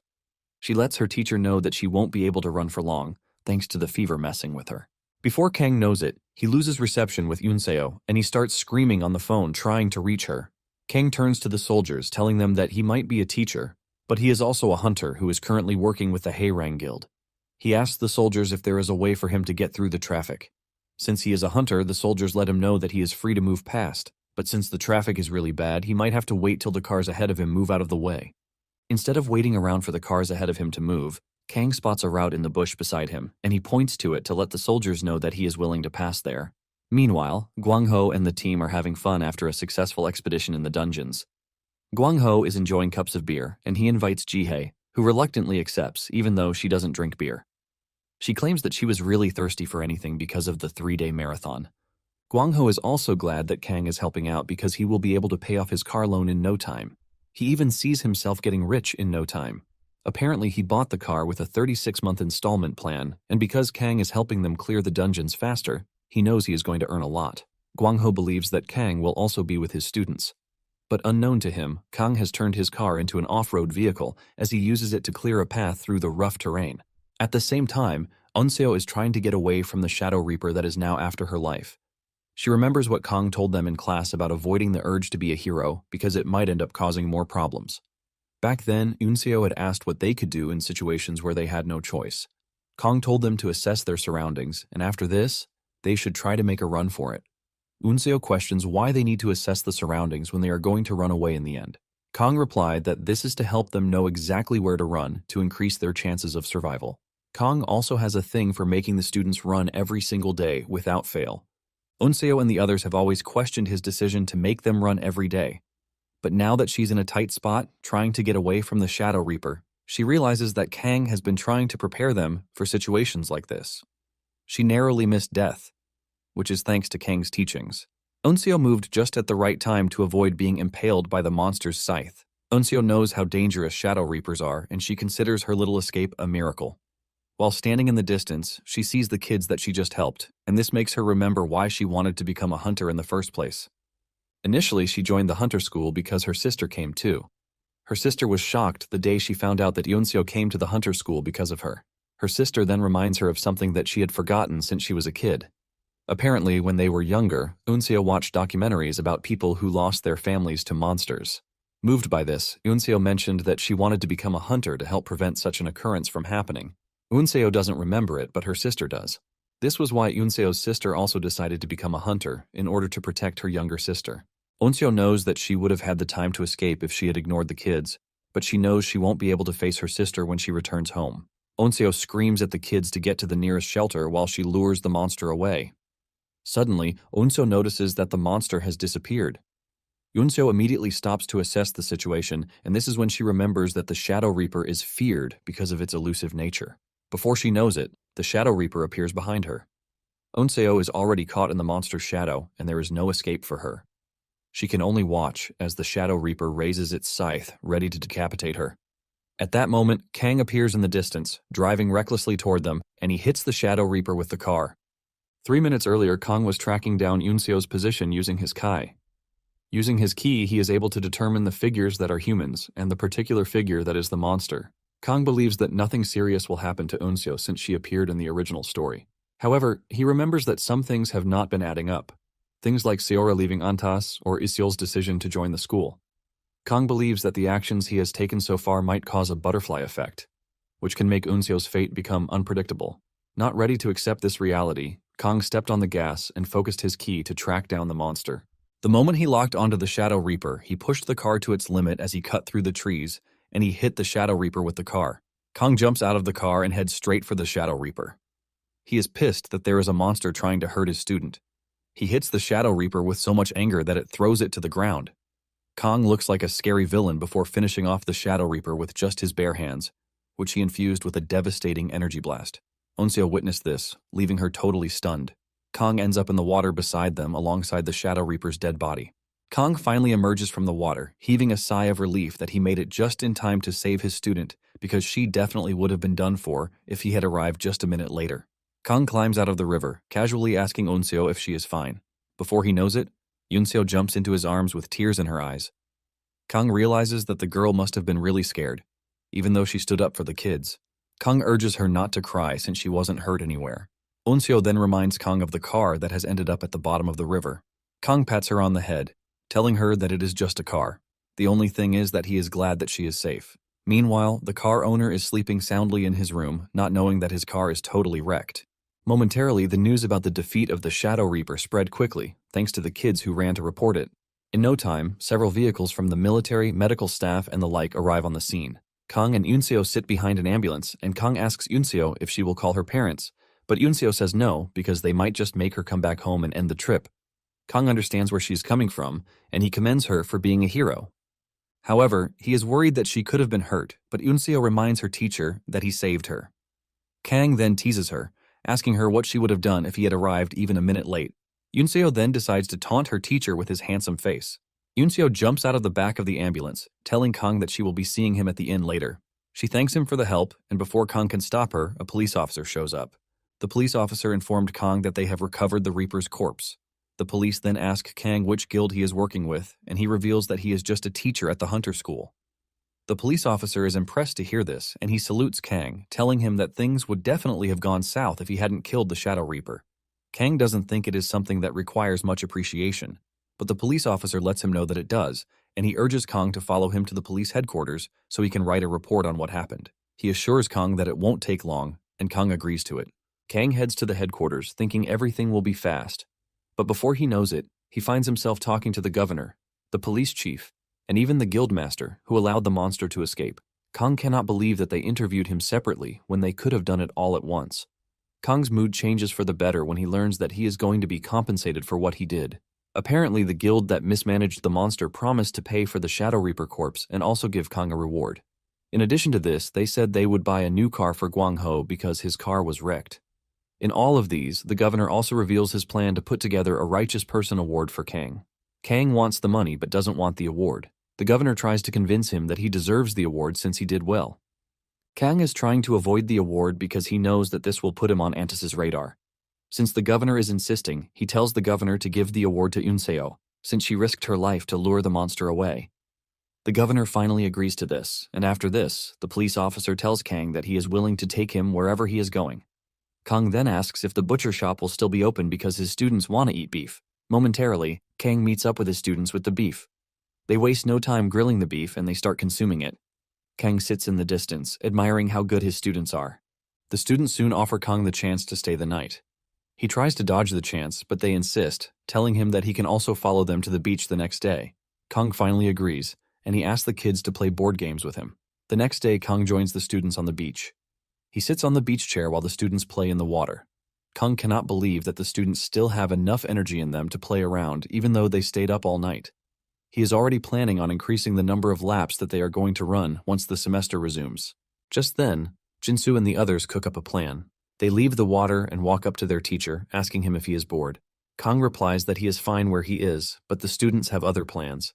She lets her teacher know that she won't be able to run for long, thanks to the fever messing with her. Before Kang knows it, he loses reception with Onseo, and he starts screaming on the phone trying to reach her. Kang turns to the soldiers, telling them that he might be a teacher, but he is also a hunter who is currently working with the Haerang Guild. He asks the soldiers if there is a way for him to get through the traffic. Since he is a hunter, the soldiers let him know that he is free to move past, but since the traffic is really bad, he might have to wait till the cars ahead of him move out of the way. Instead of waiting around for the cars ahead of him to move, Kang spots a route in the bush beside him, and he points to it to let the soldiers know that he is willing to pass there. Meanwhile, Guangho and the team are having fun after a successful expedition in the dungeons. Guangho is enjoying cups of beer, and he invites Jihei, who reluctantly accepts even though she doesn't drink beer. She claims that she was really thirsty for anything because of the 3-day marathon. Guangho is also glad that Kang is helping out because he will be able to pay off his car loan in no time. He even sees himself getting rich in no time. Apparently, he bought the car with a 36-month installment plan, and because Kang is helping them clear the dungeons faster, he knows he is going to earn a lot. Guangho believes that Kang will also be with his students. But unknown to him, Kang has turned his car into an off-road vehicle as he uses it to clear a path through the rough terrain. At the same time, Onseo is trying to get away from the Shadow Reaper that is now after her life. She remembers what Kang told them in class about avoiding the urge to be a hero because it might end up causing more problems. Back then, Unseo had asked what they could do in situations where they had no choice. Kong told them to assess their surroundings, and after this, they should try to make a run for it. Unseo questions why they need to assess the surroundings when they are going to run away in the end. Kong replied that this is to help them know exactly where to run to increase their chances of survival. Kong also has a thing for making the students run every single day without fail. Unseo and the others have always questioned his decision to make them run every day. But now that she's in a tight spot, trying to get away from the Shadow Reaper, she realizes that Kang has been trying to prepare them for situations like this. She narrowly missed death, which is thanks to Kang's teachings. Unseo moved just at the right time to avoid being impaled by the monster's scythe. Unseo knows how dangerous Shadow Reapers are, and she considers her little escape a miracle. While standing in the distance, she sees the kids that she just helped, and this makes her remember why she wanted to become a hunter in the first place. Initially, she joined the hunter school because her sister came too. Her sister was shocked the day she found out that Unseo came to the hunter school because of her. Her sister then reminds her of something that she had forgotten since she was a kid. Apparently, when they were younger, Unseo watched documentaries about people who lost their families to monsters. Moved by this, Unseo mentioned that she wanted to become a hunter to help prevent such an occurrence from happening. Unseo doesn't remember it, but her sister does. This was why Unseo's sister also decided to become a hunter, in order to protect her younger sister. Unseo knows that she would have had the time to escape if she had ignored the kids, but she knows she won't be able to face her sister when she returns home. Unseo screams at the kids to get to the nearest shelter while she lures the monster away. Suddenly, Unseo notices that the monster has disappeared. Unseo immediately stops to assess the situation, and this is when she remembers that the Shadow Reaper is feared because of its elusive nature. Before she knows it, the Shadow Reaper appears behind her. Unseo is already caught in the monster's shadow, and there is no escape for her. She can only watch as the Shadow Reaper raises its scythe, ready to decapitate her. At that moment, Kang appears in the distance, driving recklessly toward them, and he hits the Shadow Reaper with the car. 3 minutes earlier, Kang was tracking down Unseo's position using his Kai. Using his ki, he is able to determine the figures that are humans, and the particular figure that is the monster. Kang believes that nothing serious will happen to Unseo since she appeared in the original story. However, he remembers that some things have not been adding up. Things like Seora leaving Antas or Iseol's decision to join the school. Kang believes that the actions he has taken so far might cause a butterfly effect, which can make Unseo's fate become unpredictable. Not ready to accept this reality, Kang stepped on the gas and focused his ki to track down the monster. The moment he locked onto the Shadow Reaper, he pushed the car to its limit as he cut through the trees, and he hit the Shadow Reaper with the car. Kang jumps out of the car and heads straight for the Shadow Reaper. He is pissed that there is a monster trying to hurt his student. He hits the Shadow Reaper with so much anger that it throws it to the ground. Kang looks like a scary villain before finishing off the Shadow Reaper with just his bare hands, which he infused with a devastating energy blast. Unseo witnessed this, leaving her totally stunned. Kang ends up in the water beside them alongside the Shadow Reaper's dead body. Kang finally emerges from the water, heaving a sigh of relief that he made it just in time to save his student, because she definitely would have been done for if he had arrived just a minute later. Kang climbs out of the river, casually asking Unseo if she is fine. Before he knows it, Unseo jumps into his arms with tears in her eyes. Kang realizes that the girl must have been really scared, even though she stood up for the kids. Kang urges her not to cry since she wasn't hurt anywhere. Unseo then reminds Kang of the car that has ended up at the bottom of the river. Kang pats her on the head, telling her that it is just a car. The only thing is that he is glad that she is safe. Meanwhile, the car owner is sleeping soundly in his room, not knowing that his car is totally wrecked. Momentarily, the news about the defeat of the Shadow Reaper spread quickly, thanks to the kids who ran to report it. In no time, several vehicles from the military, medical staff, and the like arrive on the scene. Kang and Unseo sit behind an ambulance, and Kang asks Unseo if she will call her parents, but Unseo says no because they might just make her come back home and end the trip. Kang understands where she's coming from, and he commends her for being a hero. However, he is worried that she could have been hurt, but Unseo reminds her teacher that he saved her. Kang then teases her, asking her what she would have done if he had arrived even a minute late. Unseo then decides to taunt her teacher with his handsome face. Unseo jumps out of the back of the ambulance, telling Kang that she will be seeing him at the inn later. She thanks him for the help, and before Kang can stop her, a police officer shows up. The police officer informed Kang that they have recovered the Reaper's corpse. The police then ask Kang which guild he is working with, and he reveals that he is just a teacher at the hunter school. The police officer is impressed to hear this, and he salutes Kang, telling him that things would definitely have gone south if he hadn't killed the Shadow Reaper. Kang doesn't think it is something that requires much appreciation, but the police officer lets him know that it does, and he urges Kang to follow him to the police headquarters so he can write a report on what happened. He assures Kang that it won't take long, and Kang agrees to it. Kang heads to the headquarters thinking everything will be fast. But before he knows it, he finds himself talking to the governor, the police chief, and even the guildmaster who allowed the monster to escape. Kang cannot believe that they interviewed him separately when they could have done it all at once. Kang's mood changes for the better when he learns that he is going to be compensated for what he did. Apparently, the guild that mismanaged the monster promised to pay for the Shadow Reaper corpse and also give Kang a reward. In addition to this, they said they would buy a new car for Guang Ho because his car was wrecked. In all of these, the governor also reveals his plan to put together a Righteous Person award for Kang. Kang wants the money but doesn't want the award. The governor tries to convince him that he deserves the award since he did well. Kang is trying to avoid the award because he knows that this will put him on Antis's radar. Since the governor is insisting, he tells the governor to give the award to Unseo, since she risked her life to lure the monster away. The governor finally agrees to this, and after this, the police officer tells Kang that he is willing to take him wherever he is going. Kang then asks if the butcher shop will still be open because his students want to eat beef. Momentarily, Kang meets up with his students with the beef. They waste no time grilling the beef and they start consuming it. Kang sits in the distance, admiring how good his students are. The students soon offer Kang the chance to stay the night. He tries to dodge the chance, but they insist, telling him that he can also follow them to the beach the next day. Kang finally agrees, and he asks the kids to play board games with him. The next day, Kang joins the students on the beach. He sits on the beach chair while the students play in the water. Kang cannot believe that the students still have enough energy in them to play around even though they stayed up all night. He is already planning on increasing the number of laps that they are going to run once the semester resumes. Just then, Jinsu and the others cook up a plan. They leave the water and walk up to their teacher, asking him if he is bored. Kang replies that he is fine where he is, but the students have other plans.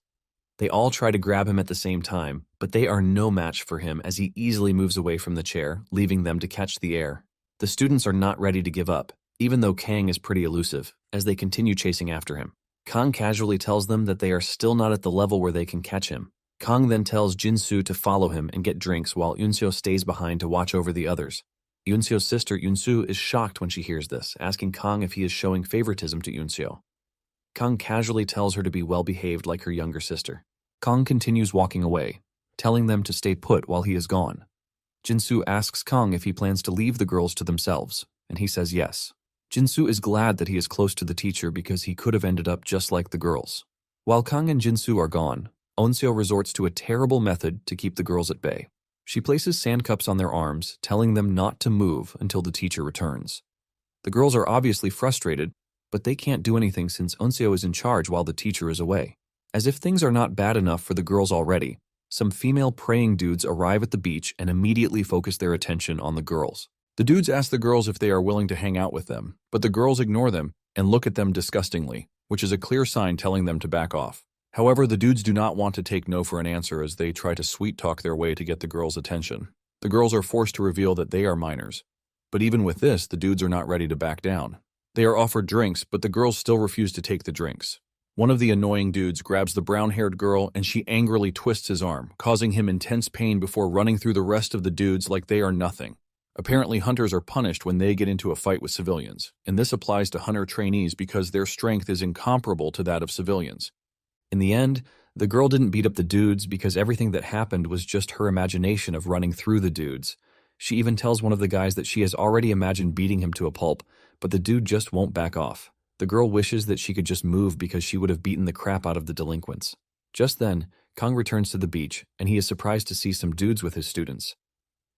They all try to grab him at the same time, but they are no match for him as he easily moves away from the chair, leaving them to catch the air. The students are not ready to give up, even though Kang is pretty elusive, as they continue chasing after him. Kang casually tells them that they are still not at the level where they can catch him. Kang then tells Jinsu to follow him and get drinks while Unseo stays behind to watch over the others. Unseo's sister Yunsu is shocked when she hears this, asking Kang if he is showing favoritism to Unseo. Kang casually tells her to be well-behaved like her younger sister. Kang continues walking away, telling them to stay put while he is gone. Jinsu asks Kang if he plans to leave the girls to themselves, and he says yes. Jinsu is glad that he is close to the teacher because he could have ended up just like the girls. While Kang and Jinsu are gone, Unseo resorts to a terrible method to keep the girls at bay. She places sandcups on their arms, telling them not to move until the teacher returns. The girls are obviously frustrated, but they can't do anything since Unseo is in charge while the teacher is away. As if things are not bad enough for the girls already, some female praying dudes arrive at the beach and immediately focus their attention on the girls. The dudes ask the girls if they are willing to hang out with them, but the girls ignore them and look at them disgustingly, which is a clear sign telling them to back off. However, the dudes do not want to take no for an answer as they try to sweet-talk their way to get the girls' attention. The girls are forced to reveal that they are minors. But even with this, the dudes are not ready to back down. They are offered drinks, but the girls still refuse to take the drinks. One of the annoying dudes grabs the brown-haired girl and she angrily twists his arm, causing him intense pain before running through the rest of the dudes like they are nothing. Apparently, hunters are punished when they get into a fight with civilians, and this applies to hunter trainees because their strength is incomparable to that of civilians. In the end, the girl didn't beat up the dudes because everything that happened was just her imagination of running through the dudes. She even tells one of the guys that she has already imagined beating him to a pulp, but the dude just won't back off. The girl wishes that she could just move because she would have beaten the crap out of the delinquents. Just then, Kang returns to the beach, and he is surprised to see some dudes with his students.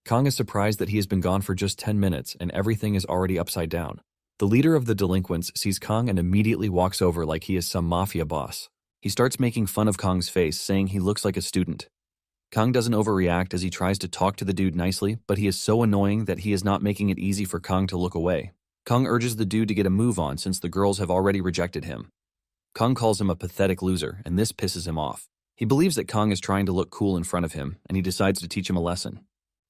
Kang is surprised that he has been gone for just 10 minutes and everything is already upside down. The leader of the delinquents sees Kang and immediately walks over like he is some mafia boss. He starts making fun of Kang's face, saying he looks like a student. Kang doesn't overreact as he tries to talk to the dude nicely, but he is so annoying that he is not making it easy for Kang to look away. Kang urges the dude to get a move on since the girls have already rejected him. Kang calls him a pathetic loser, and this pisses him off. He believes that Kang is trying to look cool in front of him, and he decides to teach him a lesson.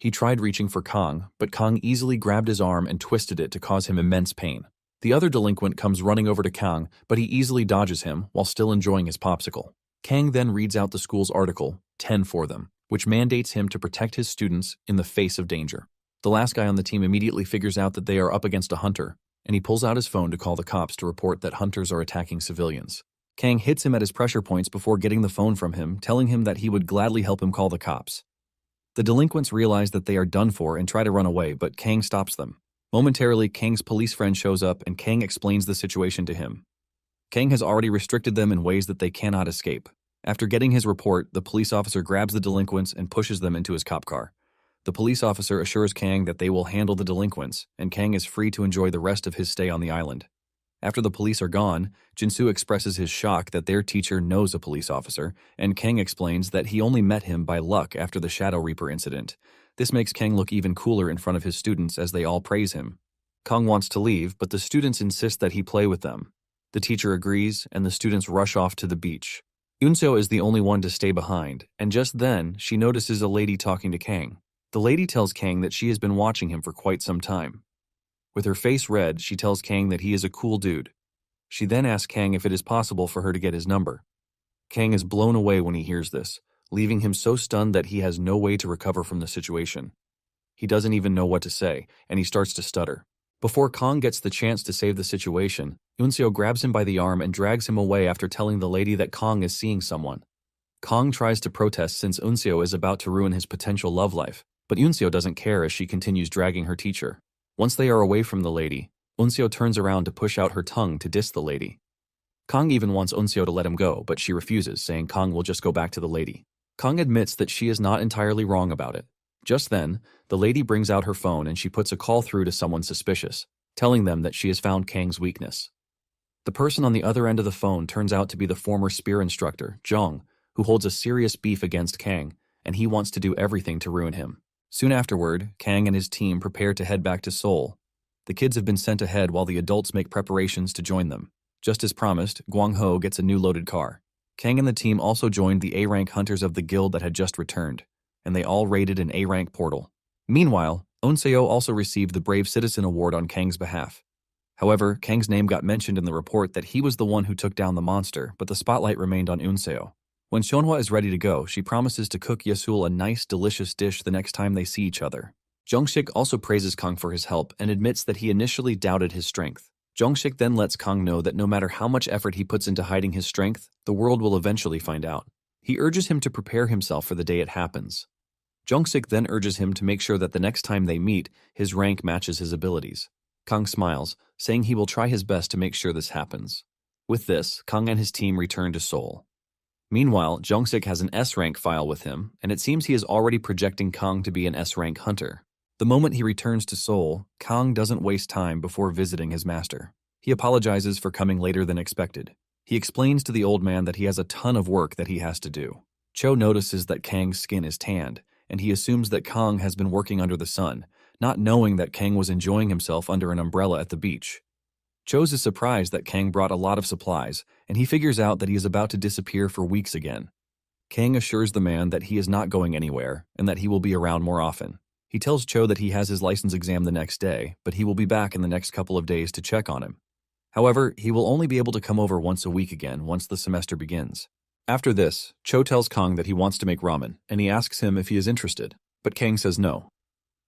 He tried reaching for Kang, but Kang easily grabbed his arm and twisted it to cause him immense pain. The other delinquent comes running over to Kang, but he easily dodges him while still enjoying his popsicle. Kang then reads out the school's article, 10 for them, which mandates him to protect his students in the face of danger. The last guy on the team immediately figures out that they are up against a hunter, and he pulls out his phone to call the cops to report that hunters are attacking civilians. Kang hits him at his pressure points before getting the phone from him, telling him that he would gladly help him call the cops. The delinquents realize that they are done for and try to run away, but Kang stops them. Momentarily, Kang's police friend shows up and Kang explains the situation to him. Kang has already restricted them in ways that they cannot escape. After getting his report, the police officer grabs the delinquents and pushes them into his cop car. The police officer assures Kang that they will handle the delinquents, and Kang is free to enjoy the rest of his stay on the island. After the police are gone, Jinsu expresses his shock that their teacher knows a police officer, and Kang explains that he only met him by luck after the Shadow Reaper incident. This makes Kang look even cooler in front of his students as they all praise him. Kang wants to leave, but the students insist that he play with them. The teacher agrees, and the students rush off to the beach. Unseo is the only one to stay behind, and just then, she notices a lady talking to Kang. The lady tells Kang that she has been watching him for quite some time. With her face red, she tells Kang that he is a cool dude. She then asks Kang if it is possible for her to get his number. Kang is blown away when he hears this, leaving him so stunned that he has no way to recover from the situation. He doesn't even know what to say, and he starts to stutter. Before Kang gets the chance to save the situation, Unseo grabs him by the arm and drags him away after telling the lady that Kang is seeing someone. Kang tries to protest since Unseo is about to ruin his potential love life, but Unseo doesn't care as she continues dragging her teacher. Once they are away from the lady, Unseo turns around to push out her tongue to diss the lady. Kang even wants Unseo to let him go, but she refuses, saying Kang will just go back to the lady. Kang admits that she is not entirely wrong about it. Just then, the lady brings out her phone and she puts a call through to someone suspicious, telling them that she has found Kang's weakness. The person on the other end of the phone turns out to be the former spear instructor, Jong, who holds a serious beef against Kang, and he wants to do everything to ruin him. Soon afterward, Kang and his team prepare to head back to Seoul. The kids have been sent ahead while the adults make preparations to join them. Just as promised, Gwang-ho gets a new loaded car. Kang and the team also joined the A-rank hunters of the guild that had just returned, and they all raided an A-rank portal. Meanwhile, Unseo also received the Brave Citizen Award on Kang's behalf. However, Kang's name got mentioned in the report that he was the one who took down the monster, but the spotlight remained on Unseo. When Seonhwa is ready to go, she promises to cook Yesul a nice, delicious dish the next time they see each other. Jongshik also praises Kang for his help and admits that he initially doubted his strength. Jongshik then lets Kang know that no matter how much effort he puts into hiding his strength, the world will eventually find out. He urges him to prepare himself for the day it happens. Jongshik then urges him to make sure that the next time they meet, his rank matches his abilities. Kang smiles, saying he will try his best to make sure this happens. With this, Kang and his team return to Seoul. Meanwhile, Jongshik has an S-rank file with him, and it seems he is already projecting Kang to be an S-rank hunter. The moment he returns to Seoul, Kang doesn't waste time before visiting his master. He apologizes for coming later than expected. He explains to the old man that he has a ton of work that he has to do. Cho notices that Kang's skin is tanned, and he assumes that Kang has been working under the sun, not knowing that Kang was enjoying himself under an umbrella at the beach. Cho is surprised that Kang brought a lot of supplies, and he figures out that he is about to disappear for weeks again. Kang assures the man that he is not going anywhere, and that he will be around more often. He tells Cho that he has his license exam the next day, but he will be back in the next couple of days to check on him. However, he will only be able to come over once a week again once the semester begins. After this, Cho tells Kang that he wants to make ramen, and he asks him if he is interested, but Kang says no.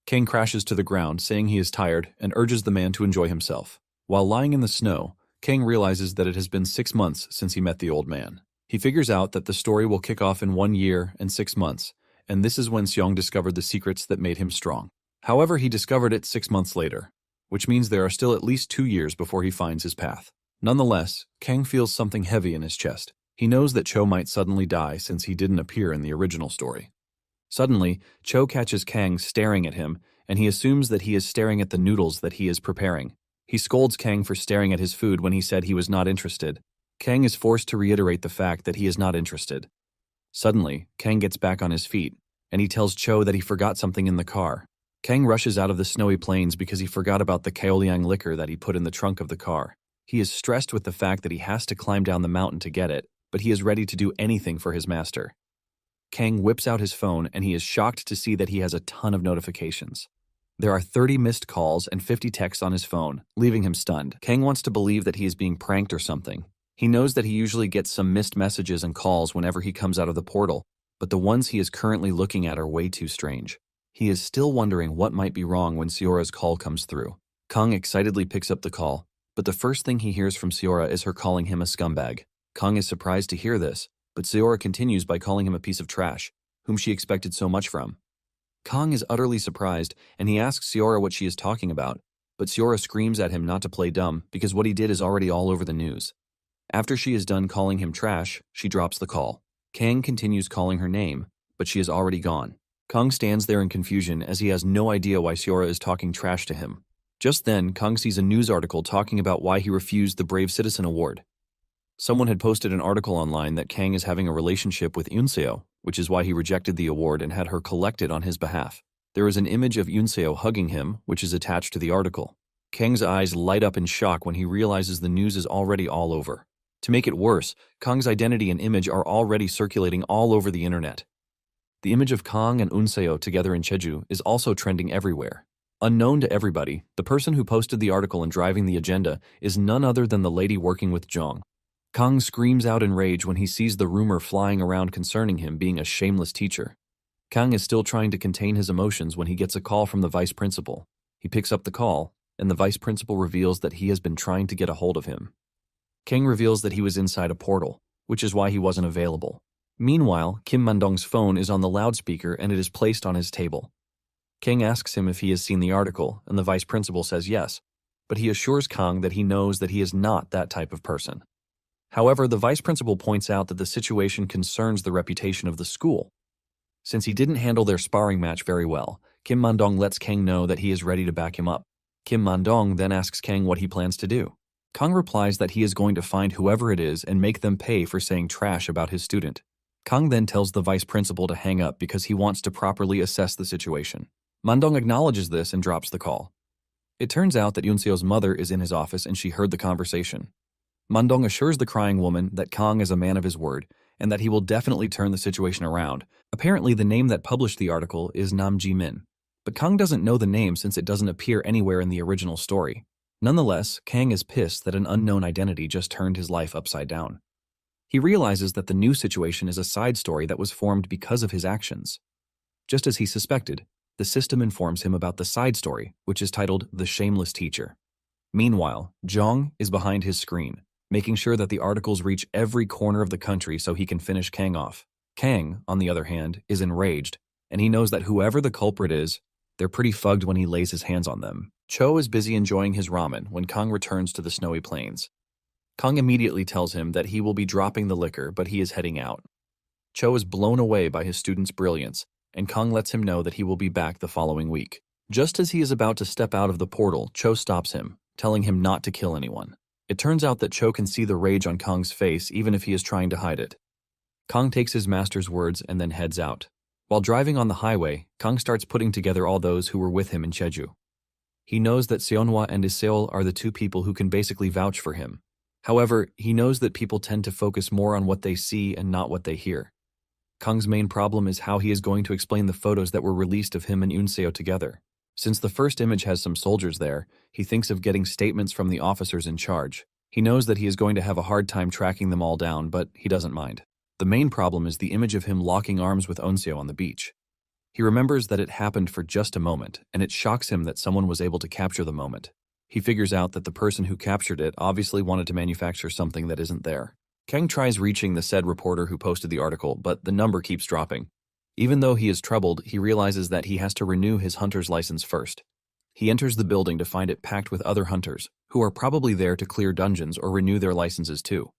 Kang crashes to the ground, saying he is tired, and urges the man to enjoy himself. While lying in the snow, Kang realizes that it has been 6 months since he met the old man. He figures out that the story will kick off in 1 year and 6 months, and this is when Seong discovered the secrets that made him strong. However, he discovered it 6 months later, which means there are still at least 2 years before he finds his path. Nonetheless, Kang feels something heavy in his chest. He knows that Cho might suddenly die since he didn't appear in the original story. Suddenly, Cho catches Kang staring at him, and he assumes that he is staring at the noodles that he is preparing. He scolds Kang for staring at his food when he said he was not interested. Kang is forced to reiterate the fact that he is not interested. Suddenly, Kang gets back on his feet, and he tells Cho that he forgot something in the car. Kang rushes out of the snowy plains because he forgot about the Kaoliang liquor that he put in the trunk of the car. He is stressed with the fact that he has to climb down the mountain to get it, but he is ready to do anything for his master. Kang whips out his phone, and he is shocked to see that he has a ton of notifications. There are 30 missed calls and 50 texts on his phone, leaving him stunned. Kang wants to believe that he is being pranked or something. He knows that he usually gets some missed messages and calls whenever he comes out of the portal, but the ones he is currently looking at are way too strange. He is still wondering what might be wrong when Seora's call comes through. Kang excitedly picks up the call, but the first thing he hears from Seora is her calling him a scumbag. Kang is surprised to hear this, but Seora continues by calling him a piece of trash, whom she expected so much from. Kang is utterly surprised, and he asks Seora what she is talking about, but Seora screams at him not to play dumb because what he did is already all over the news. After she is done calling him trash, she drops the call. Kang continues calling her name, but she is already gone. Kang stands there in confusion as he has no idea why Seora is talking trash to him. Just then, Kang sees a news article talking about why he refused the Brave Citizen Award. Someone had posted an article online that Kang is having a relationship with Yunseo, which is why he rejected the award and had her collected on his behalf. There is an image of Yunseo hugging him, which is attached to the article. Kang's eyes light up in shock when he realizes the news is already all over. To make it worse, Kang's identity and image are already circulating all over the internet. The image of Kang and Unseo together in Jeju is also trending everywhere. Unknown to everybody, the person who posted the article and driving the agenda is none other than the lady working with Jong. Kang screams out in rage when he sees the rumor flying around concerning him being a shameless teacher. Kang is still trying to contain his emotions when he gets a call from the vice principal. He picks up the call, and the vice principal reveals that he has been trying to get a hold of him. Kang reveals that he was inside a portal, which is why he wasn't available. Meanwhile, Kim Man-dong's phone is on the loudspeaker and it is placed on his table. Kang asks him if he has seen the article, and the vice principal says yes, but he assures Kang that he knows that he is not that type of person. However, the vice principal points out that the situation concerns the reputation of the school. Since he didn't handle their sparring match very well, Kim Man-dong lets Kang know that he is ready to back him up. Kim Man-dong then asks Kang what he plans to do. Kang replies that he is going to find whoever it is and make them pay for saying trash about his student. Kang then tells the vice principal to hang up because he wants to properly assess the situation. Man-dong acknowledges this and drops the call. It turns out that Yunseo's mother is in his office and she heard the conversation. Man-dong assures the crying woman that Kang is a man of his word and that he will definitely turn the situation around. Apparently, the name that published the article is Nam Ji-min, but Kang doesn't know the name since it doesn't appear anywhere in the original story. Nonetheless, Kang is pissed that an unknown identity just turned his life upside down. He realizes that the new situation is a side story that was formed because of his actions. Just as he suspected, the system informs him about the side story, which is titled The Shameless Teacher. Meanwhile, Jong is behind his screen, making sure that the articles reach every corner of the country so he can finish Kang off. Kang, on the other hand, is enraged, and he knows that whoever the culprit is, they're pretty fucked when he lays his hands on them. Cho is busy enjoying his ramen when Kang returns to the snowy plains. Kang immediately tells him that he will be dropping the liquor, but he is heading out. Cho is blown away by his student's brilliance, and Kang lets him know that he will be back the following week. Just as he is about to step out of the portal, Cho stops him, telling him not to kill anyone. It turns out that Cho can see the rage on Kang's face even if he is trying to hide it. Kang takes his master's words and then heads out. While driving on the highway, Kang starts putting together all those who were with him in Jeju. He knows that Seonhwa and Iseol are the two people who can basically vouch for him. However, he knows that people tend to focus more on what they see and not what they hear. Kang's main problem is how he is going to explain the photos that were released of him and Unseo together. Since the first image has some soldiers there, he thinks of getting statements from the officers in charge. He knows that he is going to have a hard time tracking them all down, but he doesn't mind. The main problem is the image of him locking arms with Unseo on the beach. He remembers that it happened for just a moment, and it shocks him that someone was able to capture the moment. He figures out that the person who captured it obviously wanted to manufacture something that isn't there. Kang tries reaching the said reporter who posted the article, but the number keeps dropping. Even though he is troubled, he realizes that he has to renew his hunter's license first. He enters the building to find it packed with other hunters, who are probably there to clear dungeons or renew their licenses too.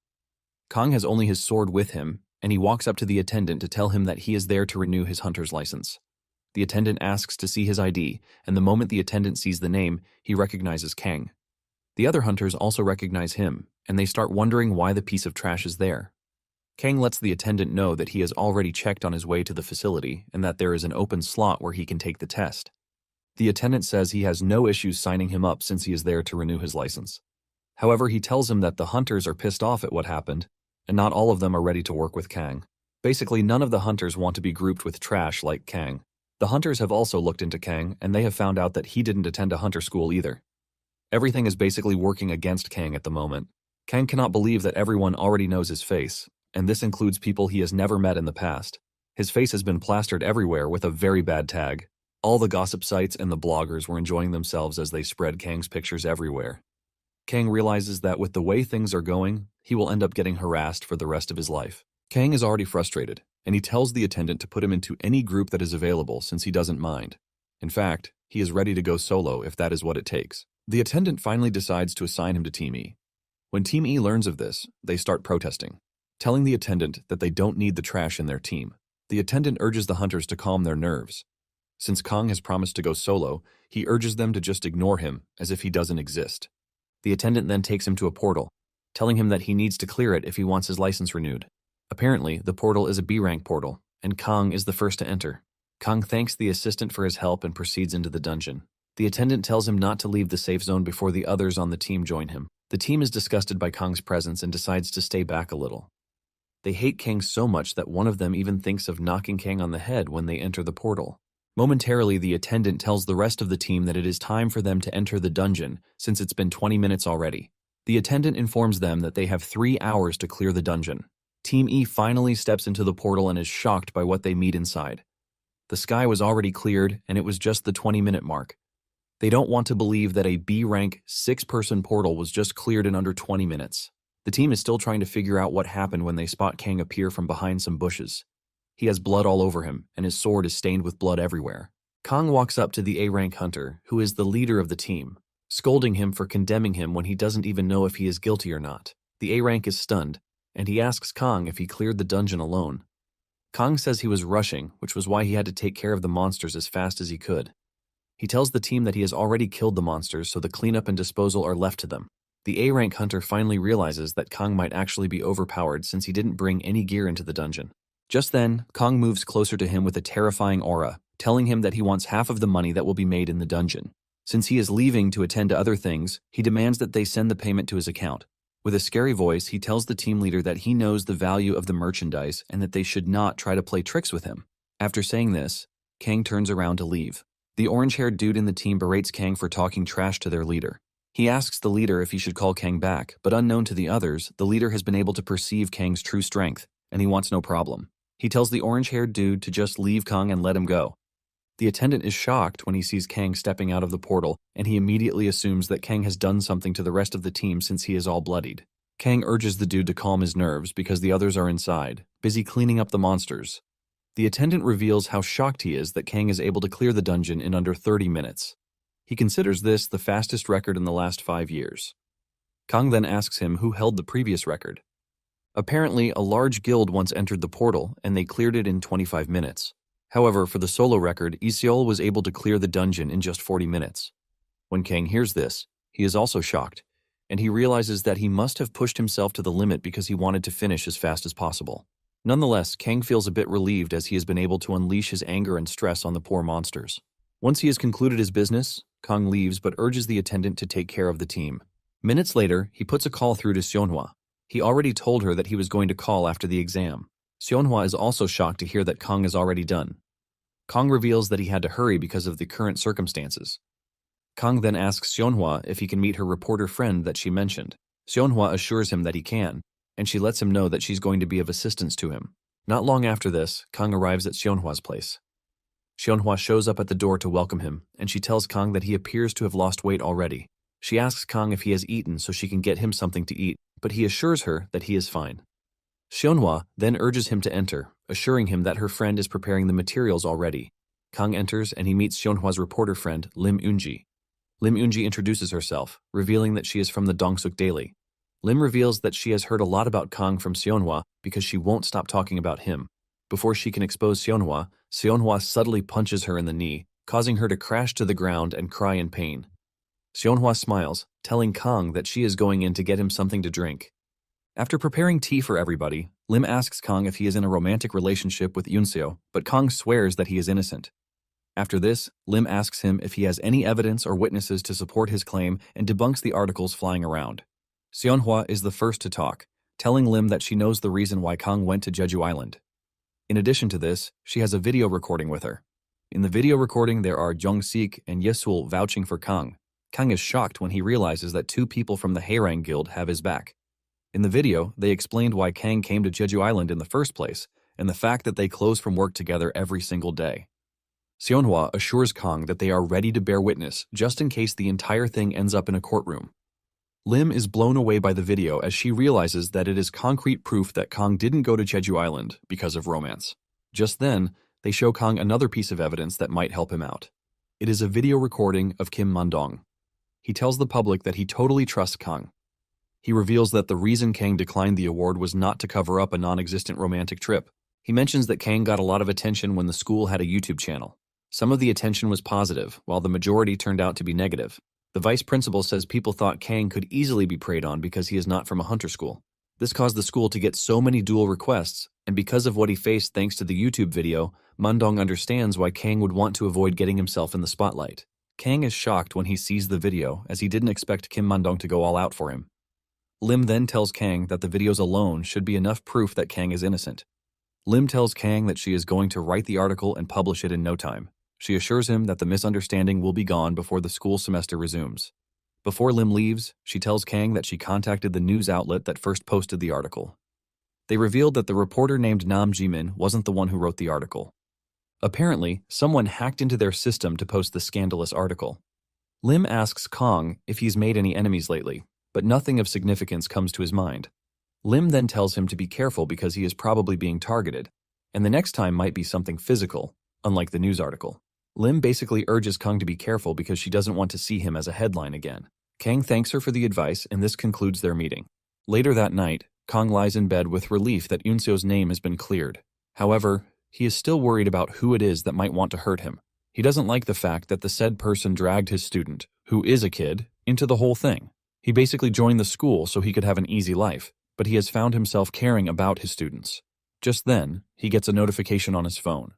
Kang has only his sword with him, and he walks up to the attendant to tell him that he is there to renew his hunter's license. The attendant asks to see his ID, and the moment the attendant sees the name, he recognizes Kang. The other hunters also recognize him, and they start wondering why the piece of trash is there. Kang lets the attendant know that he has already checked on his way to the facility and that there is an open slot where he can take the test. The attendant says he has no issues signing him up since he is there to renew his license. However, he tells him that the hunters are pissed off at what happened, and not all of them are ready to work with Kang. Basically, none of the hunters want to be grouped with trash like Kang. The hunters have also looked into Kang, and they have found out that he didn't attend a hunter school either. Everything is basically working against Kang at the moment. Kang cannot believe that everyone already knows his face, and this includes people he has never met in the past. His face has been plastered everywhere with a very bad tag. All the gossip sites and the bloggers were enjoying themselves as they spread Kang's pictures everywhere. Kang realizes that with the way things are going, he will end up getting harassed for the rest of his life. Kang is already frustrated, and he tells the attendant to put him into any group that is available since he doesn't mind. In fact, he is ready to go solo if that is what it takes. The attendant finally decides to assign him to Team E. When Team E learns of this, they start protesting, telling the attendant that they don't need the trash in their team. The attendant urges the hunters to calm their nerves. Since Kang has promised to go solo, he urges them to just ignore him as if he doesn't exist. The attendant then takes him to a portal, telling him that he needs to clear it if he wants his license renewed. Apparently, the portal is a B-rank portal, and Kang is the first to enter. Kang thanks the assistant for his help and proceeds into the dungeon. The attendant tells him not to leave the safe zone before the others on the team join him. The team is disgusted by Kang's presence and decides to stay back a little. They hate Kang so much that one of them even thinks of knocking Kang on the head when they enter the portal. Momentarily, the attendant tells the rest of the team that it is time for them to enter the dungeon since it's been 20 minutes already. The attendant informs them that they have 3 hours to clear the dungeon. Team E finally steps into the portal and is shocked by what they meet inside. The sky was already cleared, and it was just the 20-minute mark. They don't want to believe that a B-rank 6-person portal was just cleared in under 20 minutes. The team is still trying to figure out what happened when they spot Kang appear from behind some bushes. He has blood all over him, and his sword is stained with blood everywhere. Kang walks up to the A-rank hunter, who is the leader of the team, scolding him for condemning him when he doesn't even know if he is guilty or not. The A-rank is stunned, and he asks Kang if he cleared the dungeon alone. Kang says he was rushing, which was why he had to take care of the monsters as fast as he could. He tells the team that he has already killed the monsters, so the cleanup and disposal are left to them. The A-rank hunter finally realizes that Kang might actually be overpowered since he didn't bring any gear into the dungeon. Just then, Kang moves closer to him with a terrifying aura, telling him that he wants half of the money that will be made in the dungeon. Since he is leaving to attend to other things, he demands that they send the payment to his account. With a scary voice, he tells the team leader that he knows the value of the merchandise and that they should not try to play tricks with him. After saying this, Kang turns around to leave. The orange-haired dude in the team berates Kang for talking trash to their leader. He asks the leader if he should call Kang back, but unknown to the others, the leader has been able to perceive Kang's true strength, and he wants no problem. He tells the orange-haired dude to just leave Kang and let him go. The attendant is shocked when he sees Kang stepping out of the portal, and he immediately assumes that Kang has done something to the rest of the team since he is all bloodied. Kang urges the dude to calm his nerves because the others are inside, busy cleaning up the monsters. The attendant reveals how shocked he is that Kang is able to clear the dungeon in under 30 minutes. He considers this the fastest record in the last 5 years. Kang then asks him who held the previous record. Apparently, a large guild once entered the portal, and they cleared it in 25 minutes. However, for the solo record, Iseol was able to clear the dungeon in just 40 minutes. When Kang hears this, he is also shocked, and he realizes that he must have pushed himself to the limit because he wanted to finish as fast as possible. Nonetheless, Kang feels a bit relieved as he has been able to unleash his anger and stress on the poor monsters. Once he has concluded his business, Kang leaves but urges the attendant to take care of the team. Minutes later, he puts a call through to Seonhwa. He already told her that he was going to call after the exam. Seonhwa is also shocked to hear that Kang is already done. Kang reveals that he had to hurry because of the current circumstances. Kang then asks Seonhwa if he can meet her reporter friend that she mentioned. Seonhwa assures him that he can, and she lets him know that she's going to be of assistance to him. Not long after this, Kang arrives at Seonhwa's place. Seonhwa shows up at the door to welcome him, and she tells Kang that he appears to have lost weight already. She asks Kang if he has eaten so she can get him something to eat, but he assures her that he is fine. Seonhwa then urges him to enter, assuring him that her friend is preparing the materials already. Kang enters and he meets Seonhwa's reporter friend, Lim Eunji. Lim Eunji introduces herself, revealing that she is from the Dongsuk Daily. Lim reveals that she has heard a lot about Kang from Seonhwa because she won't stop talking about him. Before she can expose Seonhwa, Seonhwa subtly punches her in the knee, causing her to crash to the ground and cry in pain. Seonhwa smiles, telling Kang that she is going in to get him something to drink. After preparing tea for everybody, Lim asks Kang if he is in a romantic relationship with Yunseo, but Kang swears that he is innocent. After this, Lim asks him if he has any evidence or witnesses to support his claim and debunks the articles flying around. Seonhwa is the first to talk, telling Lim that she knows the reason why Kang went to Jeju Island. In addition to this, she has a video recording with her. In the video recording, there are Jung-sik and Yesul vouching for Kang. Kang is shocked when he realizes that 2 people from the Haerang Guild have his back. In the video, they explained why Kang came to Jeju Island in the first place, and the fact that they close from work together every single day. Seonhwa assures Kang that they are ready to bear witness just in case the entire thing ends up in a courtroom. Lim is blown away by the video as she realizes that it is concrete proof that Kang didn't go to Jeju Island because of romance. Just then, they show Kang another piece of evidence that might help him out. It is a video recording of Kim Mandong. He tells the public that he totally trusts Kang. He reveals that the reason Kang declined the award was not to cover up a non-existent romantic trip. He mentions that Kang got a lot of attention when the school had a YouTube channel. Some of the attention was positive, while the majority turned out to be negative. The vice principal says people thought Kang could easily be preyed on because he is not from a hunter school. This caused the school to get so many dual requests, and because of what he faced thanks to the YouTube video, Mandong understands why Kang would want to avoid getting himself in the spotlight. Kang is shocked when he sees the video, as he didn't expect Kim Mandong to go all out for him. Lim then tells Kang that the videos alone should be enough proof that Kang is innocent. Lim tells Kang that she is going to write the article and publish it in no time. She assures him that the misunderstanding will be gone before the school semester resumes. Before Lim leaves, she tells Kang that she contacted the news outlet that first posted the article. They revealed that the reporter named Nam Jimin wasn't the one who wrote the article. Apparently, someone hacked into their system to post the scandalous article. Lim asks Kang if he's made any enemies lately, but nothing of significance comes to his mind. Lim then tells him to be careful because he is probably being targeted, and the next time might be something physical, unlike the news article. Lim basically urges Kang to be careful because she doesn't want to see him as a headline again. Kang thanks her for the advice, and this concludes their meeting. Later that night, Kang lies in bed with relief that Eunseo's name has been cleared. However, he is still worried about who it is that might want to hurt him. He doesn't like the fact that the said person dragged his student, who is a kid, into the whole thing. He basically joined the school so he could have an easy life, but he has found himself caring about his students. Just then, he gets a notification on his phone.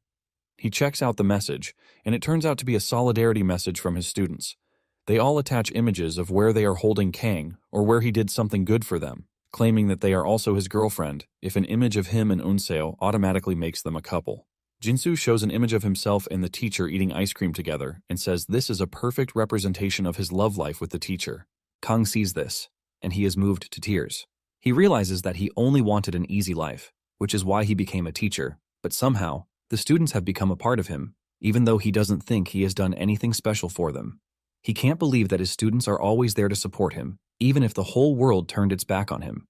He checks out the message, and it turns out to be a solidarity message from his students. They all attach images of where they are holding Kang or where he did something good for them, claiming that they are also his girlfriend if an image of him and Eunseok automatically makes them a couple. Jinsu shows an image of himself and the teacher eating ice cream together and says this is a perfect representation of his love life with the teacher. Kang sees this, and he is moved to tears. He realizes that he only wanted an easy life, which is why he became a teacher, but somehow, the students have become a part of him, even though he doesn't think he has done anything special for them. He can't believe that his students are always there to support him, even if the whole world turned its back on him.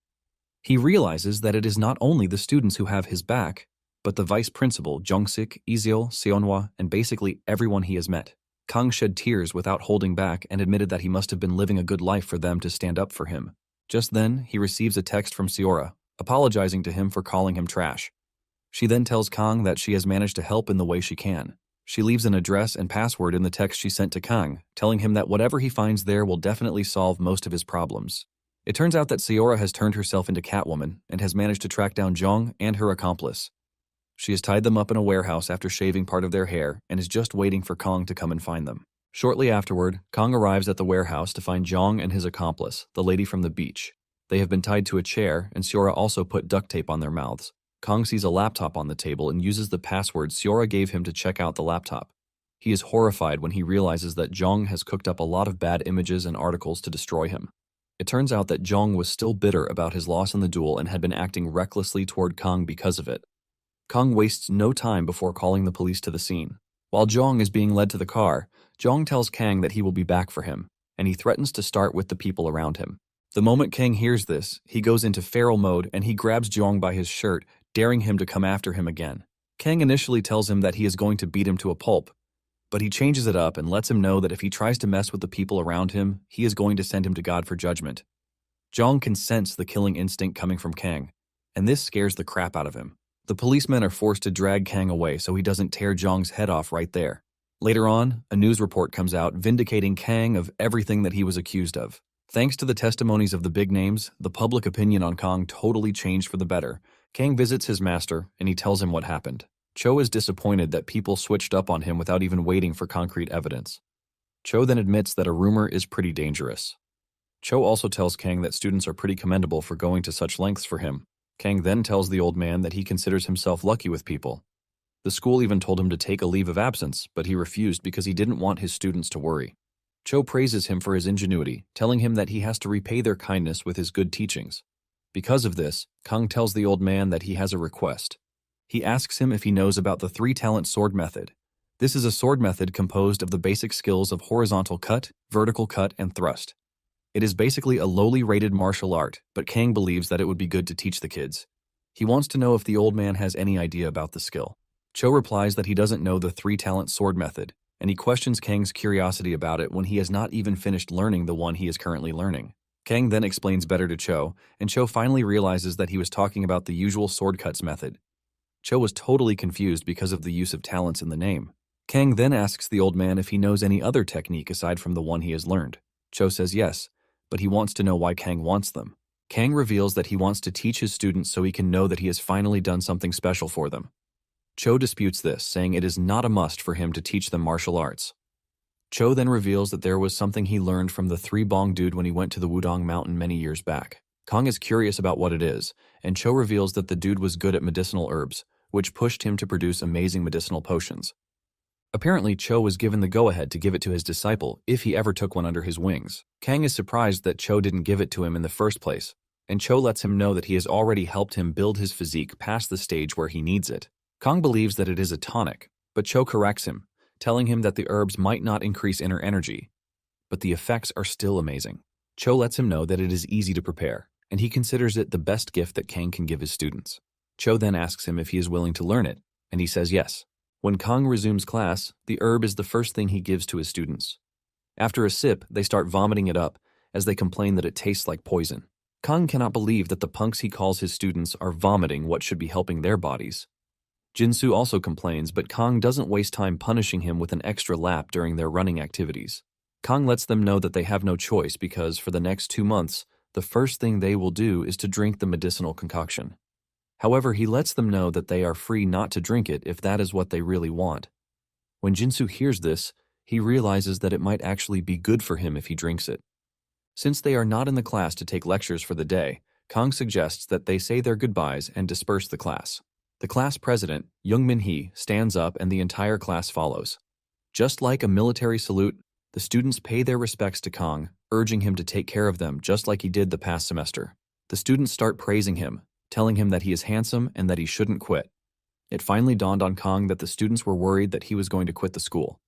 He realizes that it is not only the students who have his back, but the vice principal, Jungsik, Iseol, Seonhwa, and basically everyone he has met. Kang shed tears without holding back and admitted that he must have been living a good life for them to stand up for him. Just then, he receives a text from Seora, apologizing to him for calling him trash. She then tells Kang that she has managed to help in the way she can. She leaves an address and password in the text she sent to Kang, telling him that whatever he finds there will definitely solve most of his problems. It turns out that Seora has turned herself into Catwoman and has managed to track down Jong and her accomplice. She has tied them up in a warehouse after shaving part of their hair and is just waiting for Kang to come and find them. Shortly afterward, Kang arrives at the warehouse to find Jong and his accomplice, the lady from the beach. They have been tied to a chair, and Seora also put duct tape on their mouths. Kang sees a laptop on the table and uses the password Seora gave him to check out the laptop. He is horrified when he realizes that Jong has cooked up a lot of bad images and articles to destroy him. It turns out that Jong was still bitter about his loss in the duel and had been acting recklessly toward Kang because of it. Kang wastes no time before calling the police to the scene. While Jong is being led to the car, Jong tells Kang that he will be back for him, and he threatens to start with the people around him. The moment Kang hears this, he goes into feral mode and he grabs Jong by his shirt, daring him to come after him again. Kang initially tells him that he is going to beat him to a pulp, but he changes it up and lets him know that if he tries to mess with the people around him, he is going to send him to God for judgment. Jong can sense the killing instinct coming from Kang, and this scares the crap out of him. The policemen are forced to drag Kang away so he doesn't tear Jong's head off right there. Later on, a news report comes out vindicating Kang of everything that he was accused of. Thanks to the testimonies of the big names, the public opinion on Kang totally changed for the better. Kang visits his master, and he tells him what happened. Cho is disappointed that people switched up on him without even waiting for concrete evidence. Cho then admits that a rumor is pretty dangerous. Cho also tells Kang that students are pretty commendable for going to such lengths for him. Kang then tells the old man that he considers himself lucky with people. The school even told him to take a leave of absence, but he refused because he didn't want his students to worry. Cho praises him for his ingenuity, telling him that he has to repay their kindness with his good teachings. Because of this, Kang tells the old man that he has a request. He asks him if he knows about the 3-talent sword method. This is a sword method composed of the basic skills of horizontal cut, vertical cut, and thrust. It is basically a lowly rated martial art, but Kang believes that it would be good to teach the kids. He wants to know if the old man has any idea about the skill. Cho replies that he doesn't know the three-talent sword method, and he questions Kang's curiosity about it when he has not even finished learning the one he is currently learning. Kang then explains better to Cho, and Cho finally realizes that he was talking about the usual sword cuts method. Cho was totally confused because of the use of talents in the name. Kang then asks the old man if he knows any other technique aside from the one he has learned. Cho says yes, but he wants to know why Kang wants them. Kang reveals that he wants to teach his students so he can know that he has finally done something special for them. Cho disputes this, saying it is not a must for him to teach them martial arts. Cho then reveals that there was something he learned from the three-bong dude when he went to the Wudong Mountain many years back. Kang is curious about what it is, and Cho reveals that the dude was good at medicinal herbs, which pushed him to produce amazing medicinal potions. Apparently, Cho was given the go-ahead to give it to his disciple if he ever took one under his wings. Kang is surprised that Cho didn't give it to him in the first place, and Cho lets him know that he has already helped him build his physique past the stage where he needs it. Kang believes that it is a tonic, but Cho corrects him, telling him that the herbs might not increase inner energy, but the effects are still amazing. Cho lets him know that it is easy to prepare, and he considers it the best gift that Kang can give his students. Cho then asks him if he is willing to learn it, and he says yes. When Kang resumes class, the herb is the first thing he gives to his students. After a sip, they start vomiting it up, as they complain that it tastes like poison. Kang cannot believe that the punks he calls his students are vomiting what should be helping their bodies. Jinsu also complains, but Kang doesn't waste time punishing him with an extra lap during their running activities. Kang lets them know that they have no choice because for the next 2 months, the first thing they will do is to drink the medicinal concoction. However, he lets them know that they are free not to drink it if that is what they really want. When Jinsu hears this, he realizes that it might actually be good for him if he drinks it. Since they are not in the class to take lectures for the day, Kang suggests that they say their goodbyes and disperse the class. The class president, Young Min-hee, stands up and the entire class follows. Just like a military salute, the students pay their respects to Kang, urging him to take care of them just like he did the past semester. The students start praising him, telling him that he is handsome and that he shouldn't quit. It finally dawned on Kang that the students were worried that he was going to quit the school.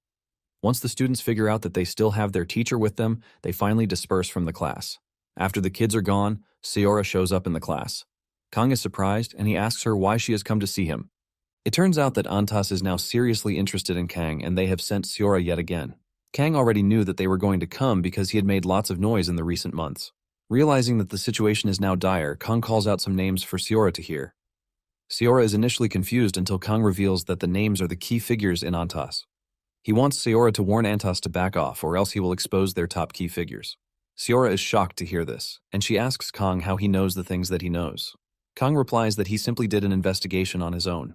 Once the students figure out that they still have their teacher with them, they finally disperse from the class. After the kids are gone, Seora shows up in the class. Kang is surprised and he asks her why she has come to see him. It turns out that Antas is now seriously interested in Kang and they have sent Seora yet again. Kang already knew that they were going to come because he had made lots of noise in the recent months. Realizing that the situation is now dire, Kang calls out some names for Seora to hear. Seora is initially confused until Kang reveals that the names are the key figures in Antas. He wants Seora to warn Antas to back off or else he will expose their top key figures. Seora is shocked to hear this, and she asks Kang how he knows the things that he knows. Kang replies that he simply did an investigation on his own.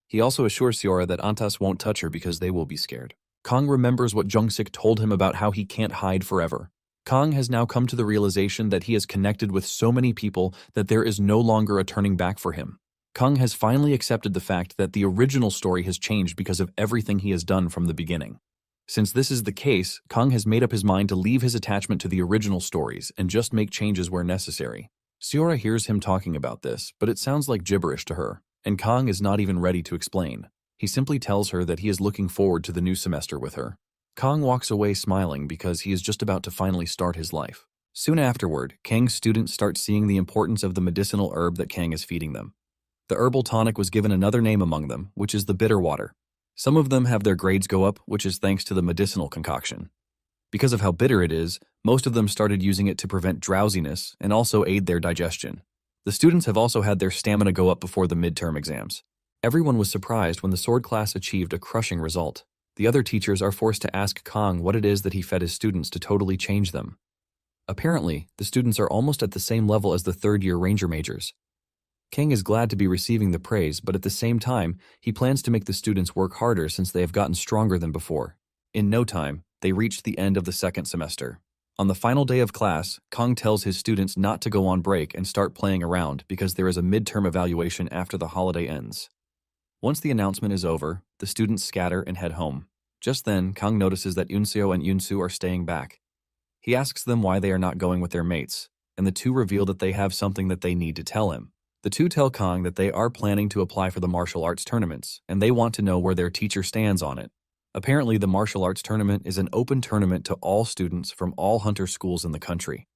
He also assures Seora that Antas won't touch her because they will be scared. Kang remembers what Jungsik told him about how he can't hide forever. Kang has now come to the realization that he has connected with so many people that there is no longer a turning back for him. Kang has finally accepted the fact that the original story has changed because of everything he has done from the beginning. Since this is the case, Kang has made up his mind to leave his attachment to the original stories and just make changes where necessary. Seora hears him talking about this, but it sounds like gibberish to her, and Kang is not even ready to explain. He simply tells her that he is looking forward to the new semester with her. Kang walks away smiling because he is just about to finally start his life. Soon afterward, Kang's students start seeing the importance of the medicinal herb that Kang is feeding them. The herbal tonic was given another name among them, which is the bitter water. Some of them have their grades go up, which is thanks to the medicinal concoction. Because of how bitter it is, most of them started using it to prevent drowsiness and also aid their digestion. The students have also had their stamina go up before the midterm exams. Everyone was surprised when the sword class achieved a crushing result. The other teachers are forced to ask Kang what it is that he fed his students to totally change them. Apparently, the students are almost at the same level as the third-year ranger majors. Kang is glad to be receiving the praise, but at the same time, he plans to make the students work harder since they have gotten stronger than before. In no time, they reached the end of the second semester. On the final day of class, Kang tells his students not to go on break and start playing around because there is a midterm evaluation after the holiday ends. Once the announcement is over, the students scatter and head home. Just then, Kang notices that Unseo and Yunsu are staying back. He asks them why they are not going with their mates, and the two reveal that they have something that they need to tell him. The two tell Kang that they are planning to apply for the martial arts tournaments, and they want to know where their teacher stands on it. Apparently, the martial arts tournament is an open tournament to all students from all hunter schools in the country.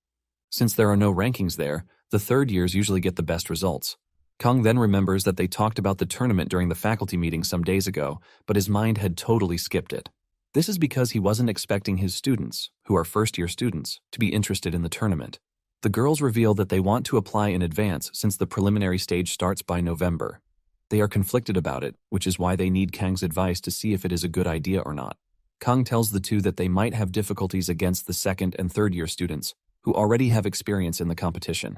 Since there are no rankings there, the third years usually get the best results. Kang then remembers that they talked about the tournament during the faculty meeting some days ago, but his mind had totally skipped it. This is because he wasn't expecting his students, who are first-year students, to be interested in the tournament. The girls reveal that they want to apply in advance since the preliminary stage starts by November. They are conflicted about it, which is why they need Kang's advice to see if it is a good idea or not. Kang tells the two that they might have difficulties against the second and third-year students, who already have experience in the competition.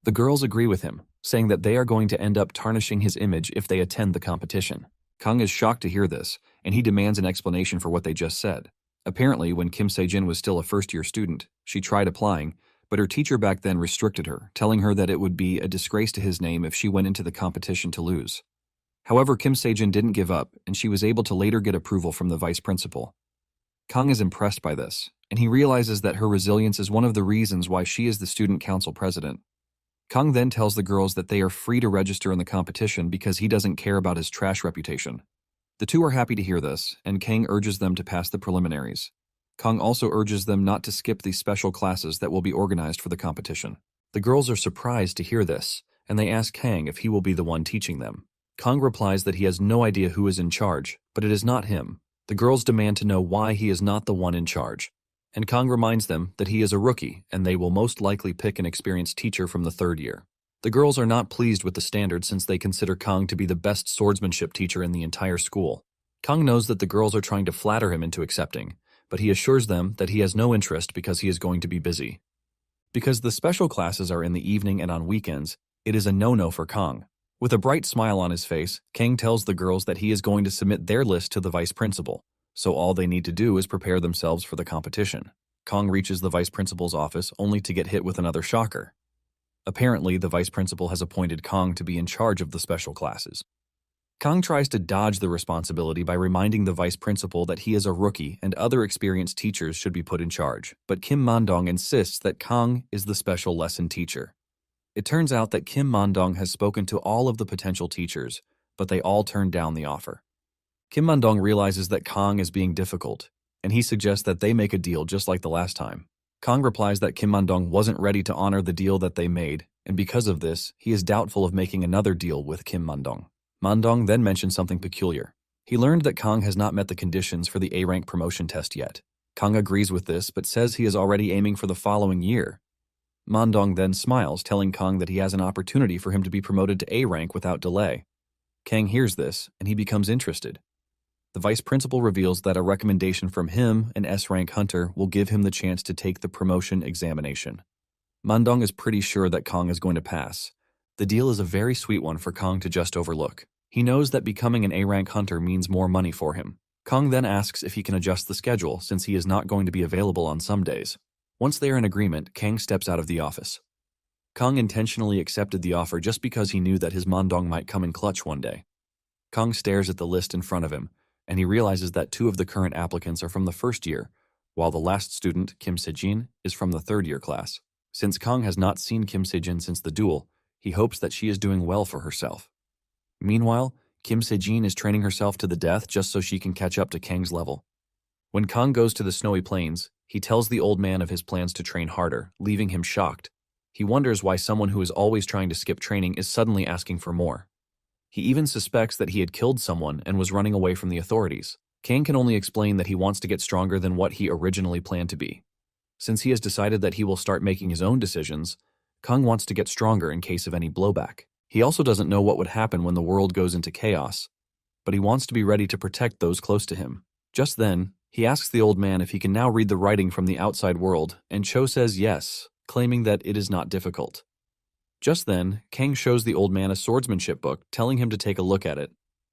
The girls agree with him, saying that they are going to end up tarnishing his image if they attend the competition. Kang is shocked to hear this, and he demands an explanation for what they just said. Apparently, when Kim Se-jin was still a first-year student, she tried applying, but her teacher back then restricted her, telling her that it would be a disgrace to his name if she went into the competition to lose. However, Kim Se-jin didn't give up, and she was able to later get approval from the vice principal. Kang is impressed by this, and he realizes that her resilience is one of the reasons why she is the student council president. Kang then tells the girls that they are free to register in the competition because he doesn't care about his trash reputation. The two are happy to hear this, and Kang urges them to pass the preliminaries. Kang also urges them not to skip the special classes that will be organized for the competition. The girls are surprised to hear this, and they ask Kang if he will be the one teaching them. Kang replies that he has no idea who is in charge, but it is not him. The girls demand to know why he is not the one in charge, and Kang reminds them that he is a rookie and they will most likely pick an experienced teacher from the third year. The girls are not pleased with the standard since they consider Kang to be the best swordsmanship teacher in the entire school. Kang knows that the girls are trying to flatter him into accepting, but he assures them that he has no interest because he is going to be busy. Because the special classes are in the evening and on weekends, it is a no-no for Kang. With a bright smile on his face, Kang tells the girls that he is going to submit their list to the vice principal, so all they need to do is prepare themselves for the competition. Kang reaches the vice principal's office only to get hit with another shocker. Apparently, the vice principal has appointed Kang to be in charge of the special classes. Kang tries to dodge the responsibility by reminding the vice principal that he is a rookie and other experienced teachers should be put in charge, but Kim Man-dong insists that Kang is the special lesson teacher. It turns out that Kim Man-dong has spoken to all of the potential teachers, but they all turned down the offer. Kim Man-dong realizes that Kang is being difficult, and he suggests that they make a deal just like the last time. Kang replies that Kim Man-dong wasn't ready to honor the deal that they made, and because of this, he is doubtful of making another deal with Kim Man-dong. Man-dong then mentions something peculiar. He learned that Kang has not met the conditions for the A-rank promotion test yet. Kang agrees with this, but says he is already aiming for the following year. Man-dong then smiles, telling Kang that he has an opportunity for him to be promoted to A-rank without delay. Kang hears this, and he becomes interested. The vice principal reveals that a recommendation from him, an S-rank hunter, will give him the chance to take the promotion examination. Man-dong is pretty sure that Kang is going to pass. The deal is a very sweet one for Kang to just overlook. He knows that becoming an A-rank hunter means more money for him. Kang then asks if he can adjust the schedule since he is not going to be available on some days. Once they are in agreement, Kang steps out of the office. Kang intentionally accepted the offer just because he knew that his Man-dong might come in clutch one day. Kang stares at the list in front of him, and he realizes that 2 of the current applicants are from the first year, while the last student, Kim Se-jin, is from the third-year class. Since Kang has not seen Kim Se-jin since the duel, he hopes that she is doing well for herself. Meanwhile, Kim Se-jin is training herself to the death just so she can catch up to Kang's level. When Kang goes to the snowy plains, he tells the old man of his plans to train harder, leaving him shocked. He wonders why someone who is always trying to skip training is suddenly asking for more. He even suspects that he had killed someone and was running away from the authorities. Kang can only explain that he wants to get stronger than what he originally planned to be. Since he has decided that he will start making his own decisions, Kang wants to get stronger in case of any blowback. He also doesn't know what would happen when the world goes into chaos, but he wants to be ready to protect those close to him. Just then, he asks the old man if he can now read the writing from the outside world, and Cho says yes, claiming that it is not difficult. Just then, Kang shows the old man a swordsmanship book, telling him to take a look at it.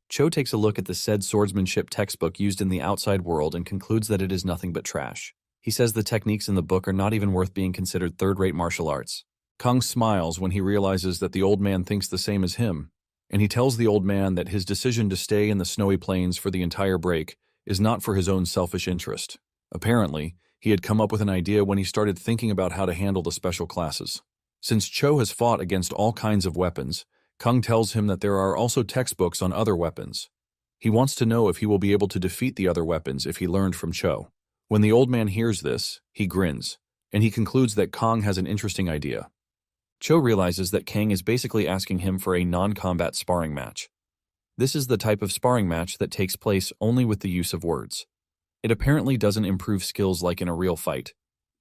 Cho takes a look at the said swordsmanship textbook used in the outside world and concludes that it is nothing but trash. He says the techniques in the book are not even worth being considered third-rate martial arts. Kang smiles when he realizes that the old man thinks the same as him, and he tells the old man that his decision to stay in the snowy plains for the entire break is not for his own selfish interest. Apparently, he had come up with an idea when he started thinking about how to handle the special classes. Since Cho has fought against all kinds of weapons, Kang tells him that there are also textbooks on other weapons. He wants to know if he will be able to defeat the other weapons if he learned from Cho. When the old man hears this, he grins. and he concludes that Kang has an interesting idea. Cho realizes that Kang is basically asking him for a non-combat sparring match. This is the type of sparring match that takes place only with the use of words. It apparently doesn't improve skills like in a real fight,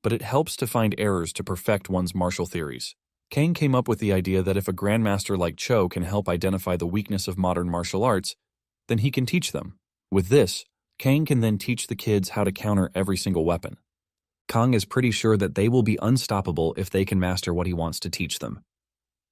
but it helps to find errors to perfect one's martial theories. Kang came up with the idea that if a grandmaster like Cho can help identify the weakness of modern martial arts, then he can teach them. With this, Kang can then teach the kids how to counter every single weapon. Kang is pretty sure that they will be unstoppable if they can master what he wants to teach them.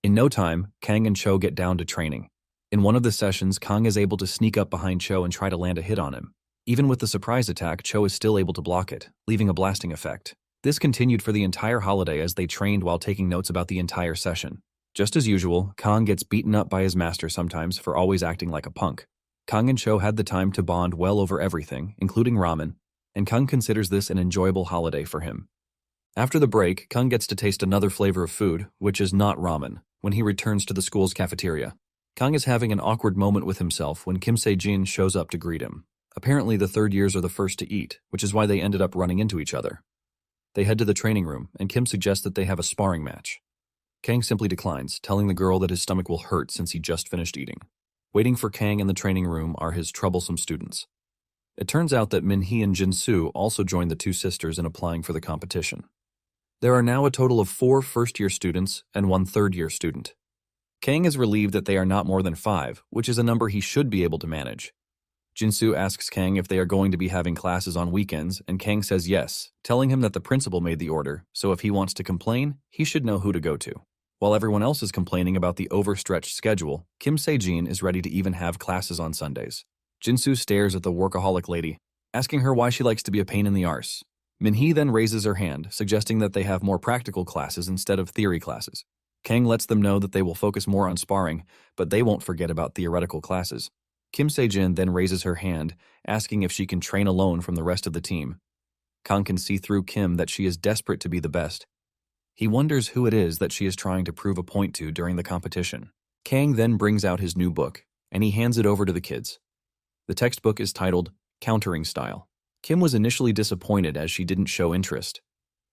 In no time, Kang and Cho get down to training. In one of the sessions, Kang is able to sneak up behind Cho and try to land a hit on him. Even with the surprise attack, Cho is still able to block it, leaving a blasting effect. This continued for the entire holiday as they trained while taking notes about the entire session. Just as usual, Kang gets beaten up by his master sometimes for always acting like a punk. Kang and Cho had the time to bond well over everything, including ramen, and Kang considers this an enjoyable holiday for him. After the break, Kang gets to taste another flavor of food, which is not ramen, when he returns to the school's cafeteria. Kang is having an awkward moment with himself when Kim Se-jin shows up to greet him. Apparently the third years are the first to eat, which is why they ended up running into each other. They head to the training room, and Kim suggests that they have a sparring match. Kang simply declines, telling the girl that his stomach will hurt since he just finished eating. Waiting for Kang in the training room are his troublesome students. It turns out that Min-hee and Jin-soo also joined the two sisters in applying for the competition. There are now a total of 4 first-year students and 1 third-year student. Kang is relieved that they are not more than 5, which is a number he should be able to manage. Jin-soo asks Kang if they are going to be having classes on weekends, and Kang says yes, telling him that the principal made the order, so if he wants to complain, he should know who to go to. While everyone else is complaining about the overstretched schedule, Kim Se-jin is ready to even have classes on Sundays. Jin-soo stares at the workaholic lady, asking her why she likes to be a pain in the arse. Min-hee then raises her hand, suggesting that they have more practical classes instead of theory classes. Kang lets them know that they will focus more on sparring, but they won't forget about theoretical classes. Kim Se-jin then raises her hand, asking if she can train alone from the rest of the team. Kang can see through Kim that she is desperate to be the best. He wonders who it is that she is trying to prove a point to during the competition. Kang then brings out his new book, and he hands it over to the kids. The textbook is titled Countering Style. Kim was initially disappointed as she didn't show interest,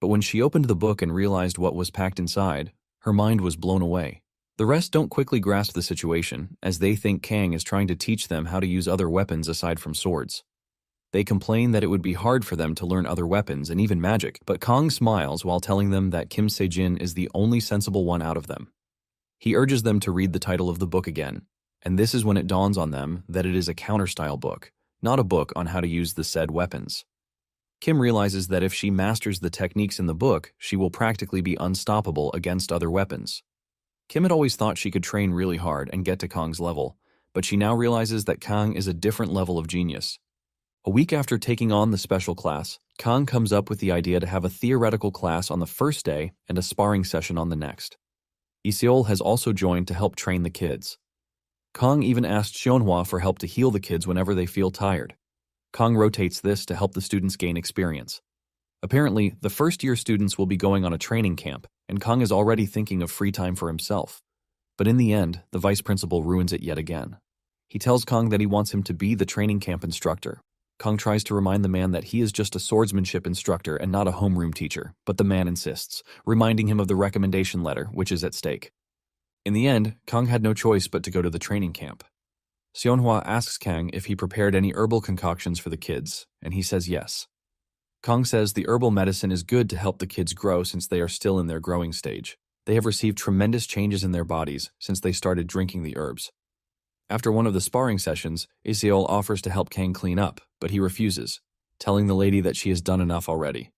but when she opened the book and realized what was packed inside, her mind was blown away. The rest don't quickly grasp the situation, as they think Kang is trying to teach them how to use other weapons aside from swords. They complain that it would be hard for them to learn other weapons and even magic, but Kang smiles while telling them that Kim Se-jin is the only sensible one out of them. He urges them to read the title of the book again, and this is when it dawns on them that it is a counter-style book, not a book on how to use the said weapons. Kim realizes that if she masters the techniques in the book, she will practically be unstoppable against other weapons. Kim had always thought she could train really hard and get to Kang's level, but she now realizes that Kang is a different level of genius. A week after taking on the special class, Kang comes up with the idea to have a theoretical class on the first day and a sparring session on the next. Iseol has also joined to help train the kids. Kang even asked Seonhwa for help to heal the kids whenever they feel tired. Kang rotates this to help the students gain experience. Apparently, the first-year students will be going on a training camp, and Kang is already thinking of free time for himself. But in the end, the vice principal ruins it yet again. He tells Kang that he wants him to be the training camp instructor. Kang tries to remind the man that he is just a swordsmanship instructor and not a homeroom teacher, but the man insists, reminding him of the recommendation letter, which is at stake. In the end, Kang had no choice but to go to the training camp. Seonhwa asks Kang if he prepared any herbal concoctions for the kids, and he says yes. Kang says the herbal medicine is good to help the kids grow since they are still in their growing stage. They have received tremendous changes in their bodies since they started drinking the herbs. After one of the sparring sessions, Iseol offers to help Kang clean up, but he refuses, telling the lady that she has done enough already.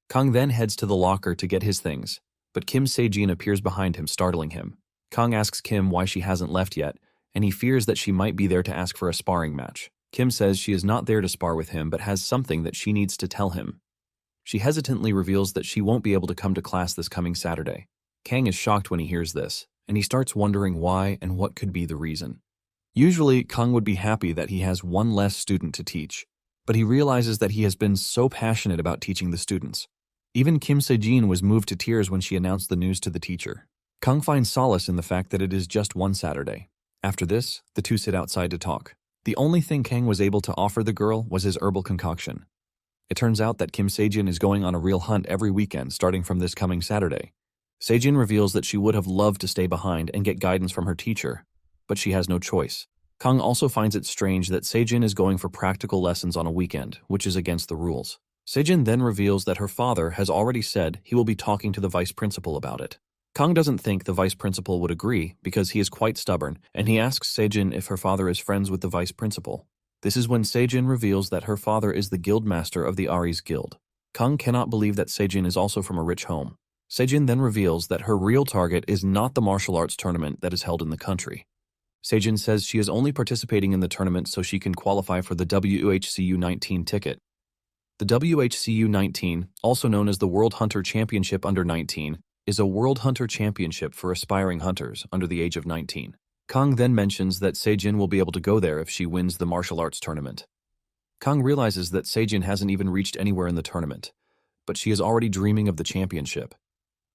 Kang then heads to the locker to get his things, but Kim Se-jin appears behind him, startling him. Kang asks Kim why she hasn't left yet, and he fears that she might be there to ask for a sparring match. Kim says she is not there to spar with him but has something that she needs to tell him. She hesitantly reveals that she won't be able to come to class this coming Saturday. Kang is shocked when he hears this, and he starts wondering why and what could be the reason. Usually, Kang would be happy that he has one less student to teach, but he realizes that he has been so passionate about teaching the students. Even Kim Se-jin was moved to tears when she announced the news to the teacher. Kang finds solace in the fact that it is just one Saturday. After this, the two sit outside to talk. The only thing Kang was able to offer the girl was his herbal concoction. It turns out that Kim Sejin is going on a real hunt every weekend starting from this coming Saturday. Sejin reveals that she would have loved to stay behind and get guidance from her teacher, but she has no choice. Kang also finds it strange that Sejin is going for practical lessons on a weekend, which is against the rules. Sejin then reveals that her father has already said he will be talking to the vice principal about it. Kang doesn't think the vice principal would agree because he is quite stubborn, and he asks Sejin if her father is friends with the vice principal. This is when Sejin reveals that her father is the guild master of the Aries Guild. Kang cannot believe that Sejin is also from a rich home. Sejin then reveals that her real target is not the martial arts tournament that is held in the country. Sejin says she is only participating in the tournament so she can qualify for the WHCU 19 ticket. The WHCU 19, also known as the World Hunter Championship Under 19, is a World Hunter Championship for aspiring hunters under the age of 19. Kang then mentions that Sejin will be able to go there if she wins the martial arts tournament. Kang realizes that Sejin hasn't even reached anywhere in the tournament, but she is already dreaming of the championship.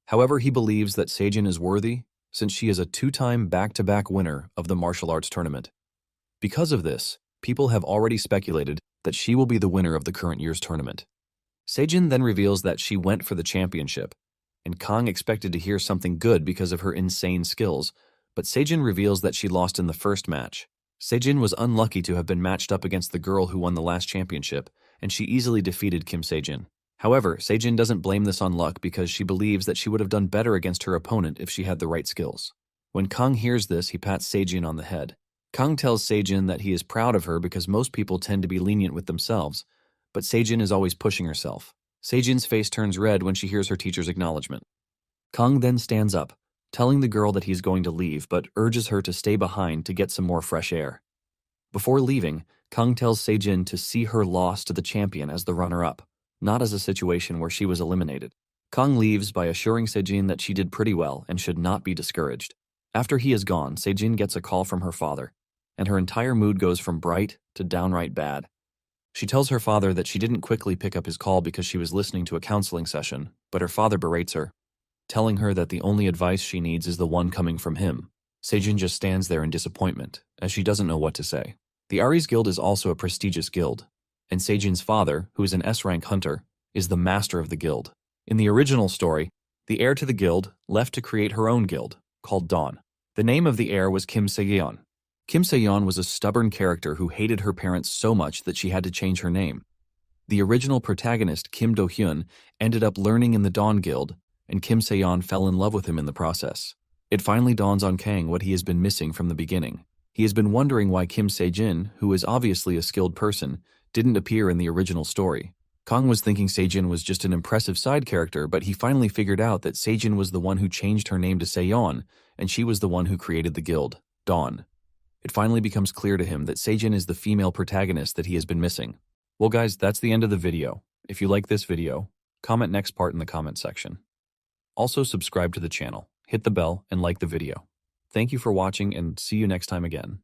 However, he believes that Sejin is worthy since she is a two-time back-to-back winner of the martial arts tournament. Because of this, people have already speculated that she will be the winner of the current year's tournament. Sejin then reveals that she went for the championship, and Kang expected to hear something good because of her insane skills, but Sejin reveals that she lost in the first match. Sejin was unlucky to have been matched up against the girl who won the last championship, and she easily defeated Kim Sejin. However, Sejin doesn't blame this on luck because she believes that she would have done better against her opponent if she had the right skills. When Kang hears this, he pats Sejin on the head. Kang tells Sejin that he is proud of her because most people tend to be lenient with themselves, but Sejin is always pushing herself. Sejin's face turns red when she hears her teacher's acknowledgement. Kang then stands up, telling the girl that he's going to leave, but urges her to stay behind to get some more fresh air. Before leaving, Kang tells Sejin to see her loss to the champion as the runner-up, not as a situation where she was eliminated. Kang leaves by assuring Sejin that she did pretty well and should not be discouraged. After he is gone, Sejin gets a call from her father, and her entire mood goes from bright to downright bad. She tells her father that she didn't quickly pick up his call because she was listening to a counseling session, but her father berates her, telling her that the only advice she needs is the one coming from him. Sejin just stands there in disappointment, as she doesn't know what to say. The Aries Guild is also a prestigious guild, and Sejin's father, who is an S-rank hunter, is the master of the guild. In the original story, the heir to the guild left to create her own guild, called Dawn. The name of the heir was Kim Se-yeon. Kim Se-yeon was a stubborn character who hated her parents so much that she had to change her name. The original protagonist, Kim Do-hyun, ended up learning in the Dawn Guild, and Kim Se-yeon fell in love with him in the process. It finally dawns on Kang what he has been missing from the beginning. He has been wondering why Kim Se-jin, who is obviously a skilled person, didn't appear in the original story. Kang was thinking Sejin was just an impressive side character, but he finally figured out that Sejin was the one who changed her name to Se-yeon, and she was the one who created the guild, Dawn. It finally becomes clear to him that Sejin is the female protagonist that he has been missing. Well guys, that's the end of the video. If you like this video, comment next part in the comment section. Also subscribe to the channel, hit the bell, and like the video. Thank you for watching and see you next time again.